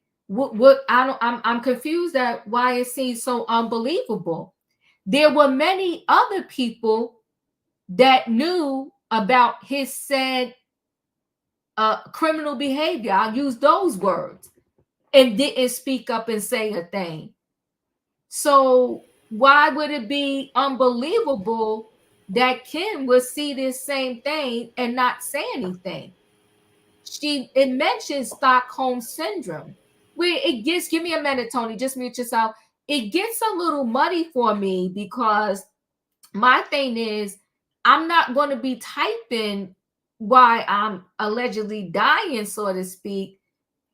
I'm confused at why it seems so unbelievable. There were many other people that knew about his said criminal behavior. I'll use those words, and didn't speak up and say a thing. So why would it be unbelievable that Kim would see this same thing and not say anything? It mentions Stockholm syndrome, where it gets, give me a minute, Tony, just mute yourself. It gets a little muddy for me because my thing is, I'm not going to be typing while I'm allegedly dying, so to speak.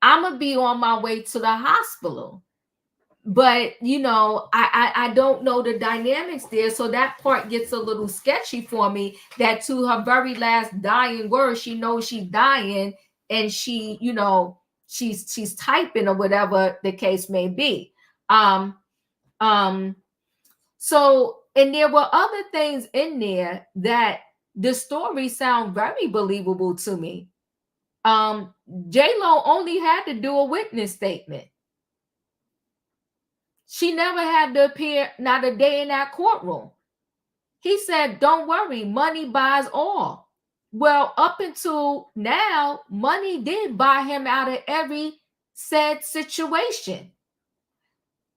I'm going to be on my way to the hospital. But, you know, I don't know the dynamics there. So that part gets a little sketchy for me, that to her very last dying words, she knows she's dying and she, you know, she's typing or whatever the case may be. So, and there were other things in there that the story sound very believable to me. J-Lo only had to do a witness statement. She never had to appear, not a day in that courtroom. He said, don't worry, money buys all. Well, up until now, money did buy him out of every said situation.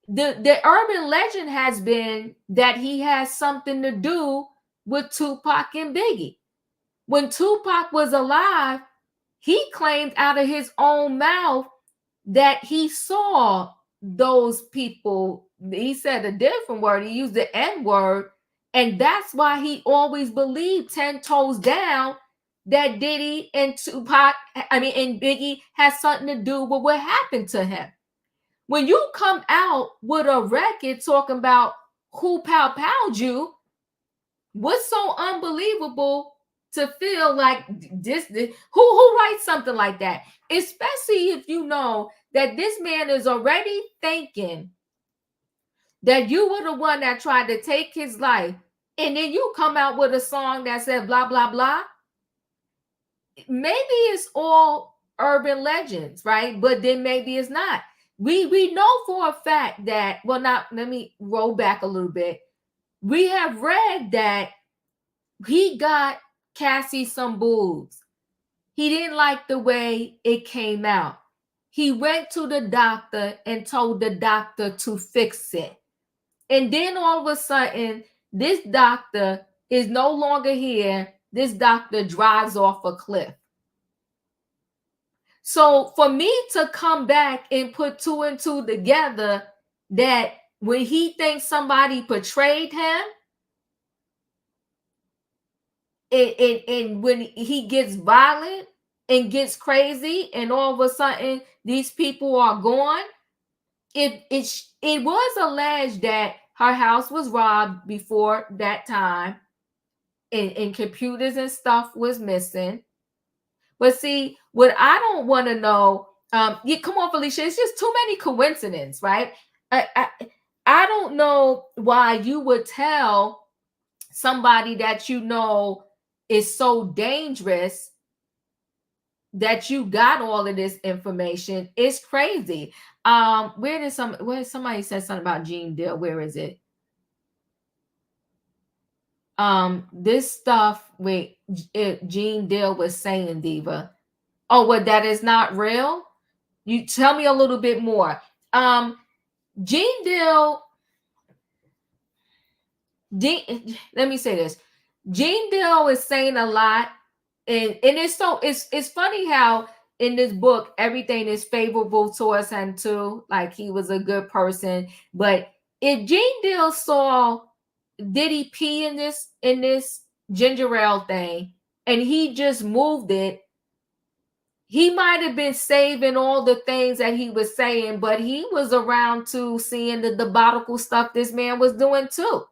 The urban legend has been that he has something to do with Tupac and Biggie. When Tupac was alive, he claimed out of his own mouth that he saw those people. He said a different word. He used the N-word. And that's why he always believed 10 toes down that Diddy and Tupac, and Biggie has something to do with what happened to him. When you come out with a record talking about who pow-powed you, what's so unbelievable to feel like this who writes something like that? Especially if you know that this man is already thinking that you were the one that tried to take his life, and then you come out with a song that said blah, blah, blah. Maybe it's all urban legends, right? But then maybe it's not. We know for a fact that, well, not, let me roll back a little bit. We have read that he got Cassie some boobs. He didn't like the way it came out. He went to the doctor and told the doctor to fix it. And then all of a sudden, this doctor is no longer here. This doctor drives off a cliff. So for me to come back and put two and two together, that when he thinks somebody betrayed him, and when he gets violent and gets crazy, and all of a sudden these people are gone, it was alleged that her house was robbed before that time, and computers and stuff was missing. But see, what I don't want to know, come on, Felicia, it's just too many coincidences, right? I don't know why you would tell somebody that you know is so dangerous that you got all of this information. It's crazy. Where somebody said something about Gene Deal? Where is it? This stuff with Gene Deal was saying, Diva. Oh, well, that is not real. You tell me a little bit more. Gene Deal. Let me say this. Gene Deal is saying a lot, and it's funny how in this book everything is favorable towards him too, like he was a good person. But if Gene Deal saw Diddy pee in this ginger ale thing, and he just moved it, he might have been saving all the things that he was saying, but he was around to seeing the diabolical stuff this man was doing too.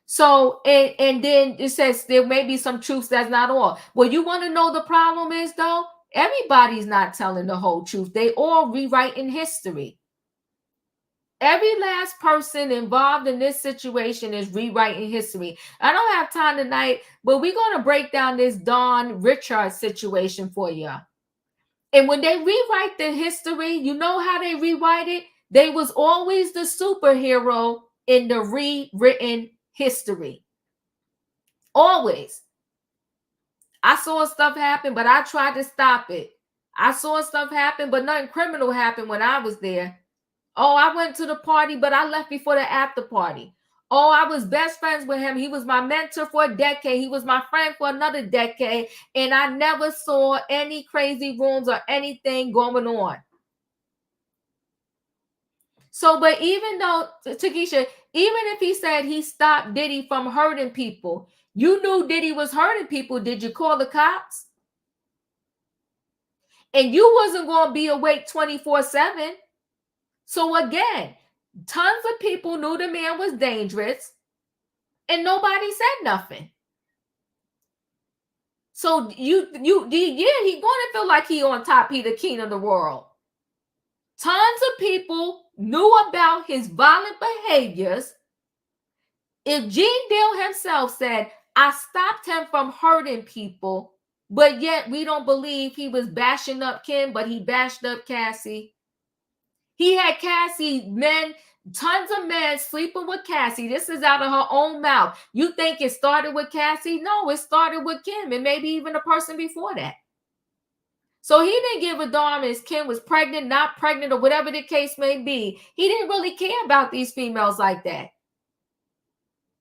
So, and then it says there may be some truths, that's not all. Well, you want to know the problem is, though? Everybody's not telling the whole truth. They all rewriting history. Every last person involved in this situation is rewriting history. I don't have time tonight, but we're going to break down this Don Richard situation for you. And when they rewrite the history, you know how they rewrite it? They was always the superhero in the rewritten history. Always. I saw stuff happen, but I tried to stop it. I saw stuff happen, but nothing criminal happened when I was there. Oh, I went to the party, but I left before the after party. Oh, I was best friends with him. He was my mentor for a decade. He was my friend for another decade. And I never saw any crazy rooms or anything going on. So, but even though, Takesha, even if he said he stopped Diddy from hurting people, you knew Diddy was hurting people. Did you call the cops? And you wasn't going to be awake 24/7. So again, tons of people knew the man was dangerous and nobody said nothing. So he going to feel like he on top, he the king of the world. Tons of people knew about his violent behaviors. If Gene Deal himself said, I stopped him from hurting people, but yet we don't believe he was bashing up Kim, but he bashed up Cassie. He had Cassie, tons of men sleeping with Cassie. This is out of her own mouth. You think it started with Cassie? No, it started with Kim and maybe even a person before that. So he didn't give a darn if Kim was pregnant, not pregnant, or whatever the case may be. He didn't really care about these females like that.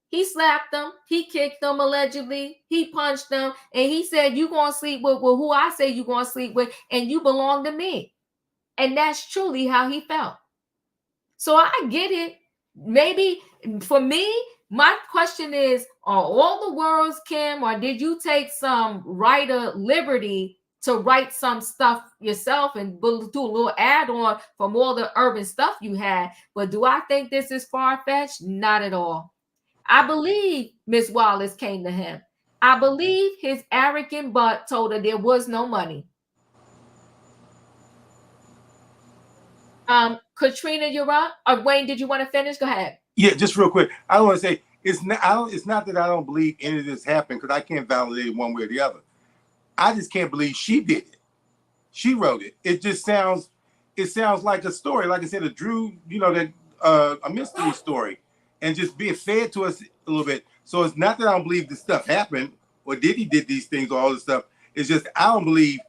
He slapped them, he kicked them allegedly, he punched them, and he said, "You gonna sleep with who I say you gonna sleep with, and you belong to me." And that's truly how he felt. So I get it. Maybe for me, my question is, are all the words, Kim, or did you take some writer liberty to write some stuff yourself and do a little add-on from all the urban stuff you had? But do I think this is far-fetched? Not at all. I believe Miss Wallace came to him. I believe his arrogant butt told her there was no money. Katrina, you're up. Or Wayne, did you want to finish? Go ahead. Yeah, just real quick. I want to say it's not. It's not that I don't believe any of this happened, because I can't validate it one way or the other. I just can't believe she did it. She wrote it. It just sounds. It sounds like a story. Like I said, a mystery story, and just being fed to us a little bit. So it's not that I don't believe this stuff happened or Diddy did these things or all this stuff. It's just I don't believe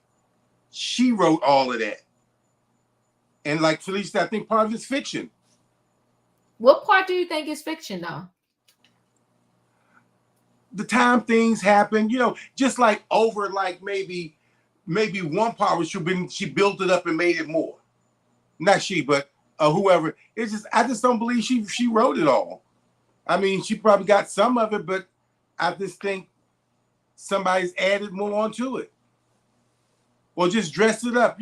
she wrote all of that. And like Felicia said, I think part of it's fiction. What part do you think is fiction, though? The time things happen, just like over, like maybe one part was she built it up and made it more. Not she, but whoever. It's just I just don't believe she wrote it all. I mean, she probably got some of it, but I just think somebody's added more onto it, or just dressed it up,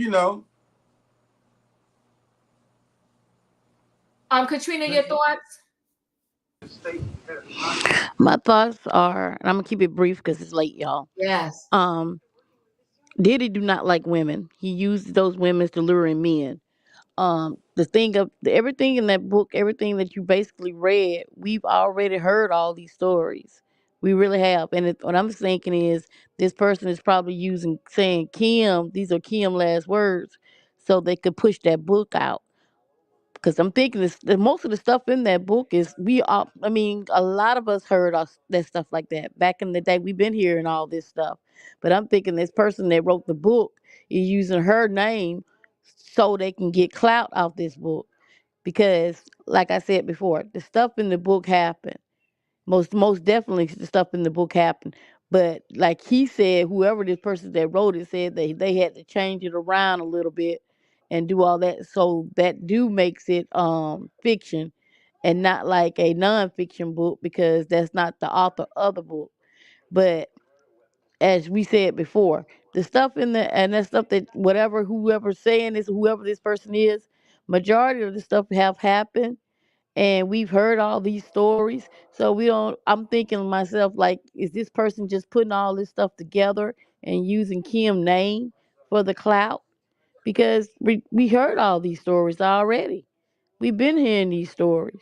Katrina, your thoughts? My thoughts are, and I'm gonna keep it brief because it's late, y'all. Yes. Diddy do not like women. He used those women to lure in men. Everything in that book, everything that you basically read, we've already heard all these stories. We really have. And what I'm thinking is this person is probably saying Kim, these are Kim last words, so they could push that book out. Because I'm thinking most of the stuff in that book is a lot of us heard that stuff like that back in the day. We've been hearing all this stuff, but I'm thinking this person that wrote the book is using her name so they can get clout out this book. Because, like I said before, the stuff in the book happened. Most definitely, the stuff in the book happened. But like he said, whoever this person that wrote it said they had to change it around a little bit and do all that. So that makes it fiction and not like a nonfiction book, because that's not the author of the book. But as we said before, the stuff and that stuff that whoever's saying this, whoever this person is, majority of the stuff have happened, and we've heard all these stories. So I'm thinking to myself, like, is this person just putting all this stuff together and using Kim's name for the clout? Because we heard all these stories already. We've been hearing these stories.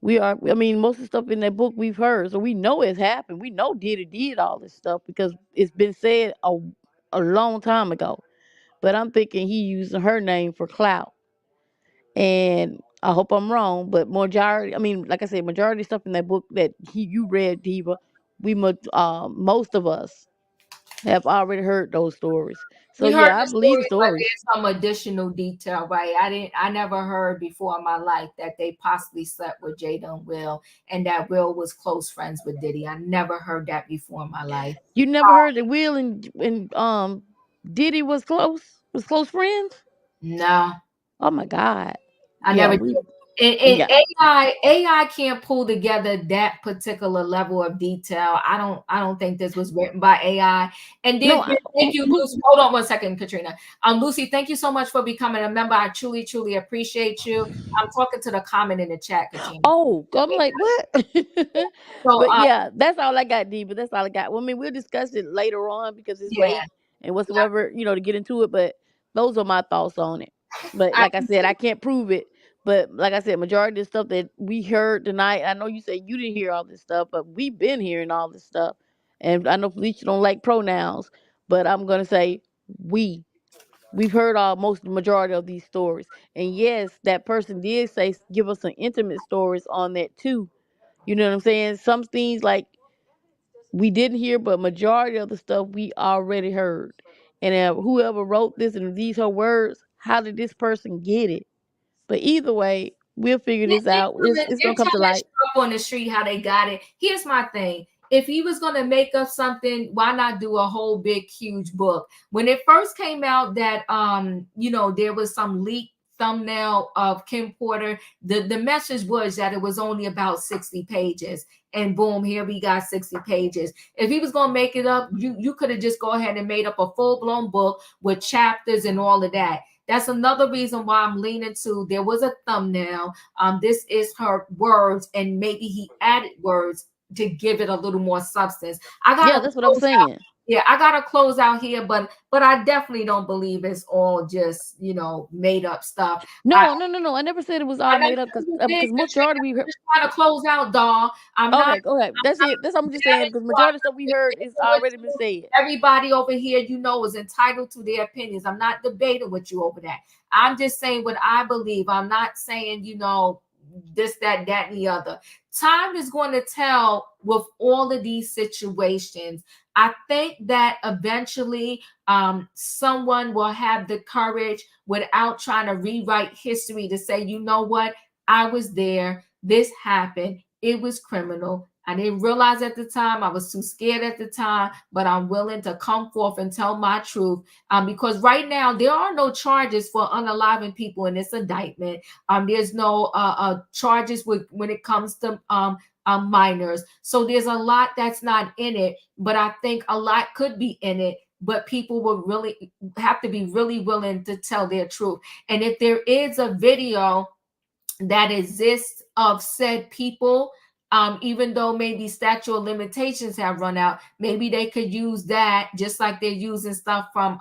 Most of the stuff in that book we've heard, so we know it's happened. We know Diddy did all this stuff because it's been said a long time ago. But I'm thinking he using her name for clout. And I hope I'm wrong, but like I said, majority of stuff in that book that you read, Diva, most of us have already heard those stories. So We heard yeah, I the believe the stories, but stories. there's some additional detail, right? I never heard before in my life that they possibly slept with Jada and Will, and that Will was close friends with Diddy. I never heard that before in my life. You never heard that Will and Diddy was close friends? No, Oh my God. I Yeah, never we did. And yeah. AI can't pull together that particular level of detail. I don't think this was written by AI. And then No, thank you, Lucy. Hold on one second, Katrina. Lucy, thank you so much for becoming a member. I truly, truly appreciate you. I'm talking to the comment in the chat, Katrina. Oh, I'm like, what? So But yeah, that's all I got, Diva. That's all I got. Well, we'll discuss it later on because it's yeah, late and whatsoever, to get into it. But those are my thoughts on it. But like I said, I can't prove it. But like I said, majority of the stuff that we heard tonight, I know you said you didn't hear all this stuff, but we've been hearing all this stuff. And I know Felicia don't like pronouns, but I'm gonna say we. We've heard the majority of these stories. And yes, that person did say give us some intimate stories on that too. You know what I'm saying? Some things like we didn't hear, but majority of the stuff we already heard. And whoever wrote this and these her words, how did this person get it? But either way, we'll figure this out. It's They're gonna come to telling light. up on the street how they got it. Here's my thing. If he was going to make up something, why not do a whole big, huge book? When it first came out that, there was some leaked thumbnail of Kim Porter, the message was that it was only about 60 pages. And boom, here we got 60 pages. If he was going to make it up, you could have just go ahead and made up a full-blown book with chapters and all of that. That's another reason why I'm leaning to there was a thumbnail. This is her words, and maybe he added words to give it a little more substance. That's what I'm saying. I gotta close out here, but I definitely don't believe it's all just made up stuff. No. I never said it was all made up because majority we heard. Just trying to close out, dog. Okay. That's it. That's what I'm just saying. Because majority of stuff we heard is already been said. Everybody over here, is entitled to their opinions. I'm not debating with you over that. I'm just saying what I believe. I'm not saying this, that, and the other. Time is going to tell with all of these situations. I think that eventually someone will have the courage without trying to rewrite history to say, you know what, I was there, this happened, it was criminal. I didn't realize at the time, I was too scared at the time, but I'm willing to come forth and tell my truth. Because right now, there are no charges for unaliving people in this indictment. There's no charges when it comes to minors. So there's a lot that's not in it, but I think a lot could be in it. But people will really have to be really willing to tell their truth. And if there is a video that exists of said people, even though maybe statute of limitations have run out, maybe they could use that just like they're using stuff from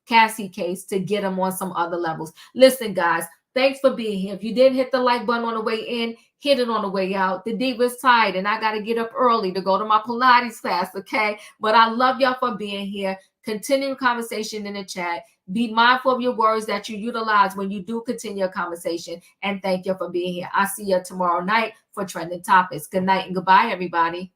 Cassie case to get them on some other levels. Listen, guys, thanks for being here. If you didn't hit the like button on the way in, hit it on the way out. The Diva's tired and I got to get up early to go to my Pilates class, okay? But I love y'all for being here. Continue conversation in the chat. Be mindful of your words that you utilize when you do continue a conversation. And thank you for being here. I'll see you tomorrow night for Trending Topics. Good night and goodbye, everybody.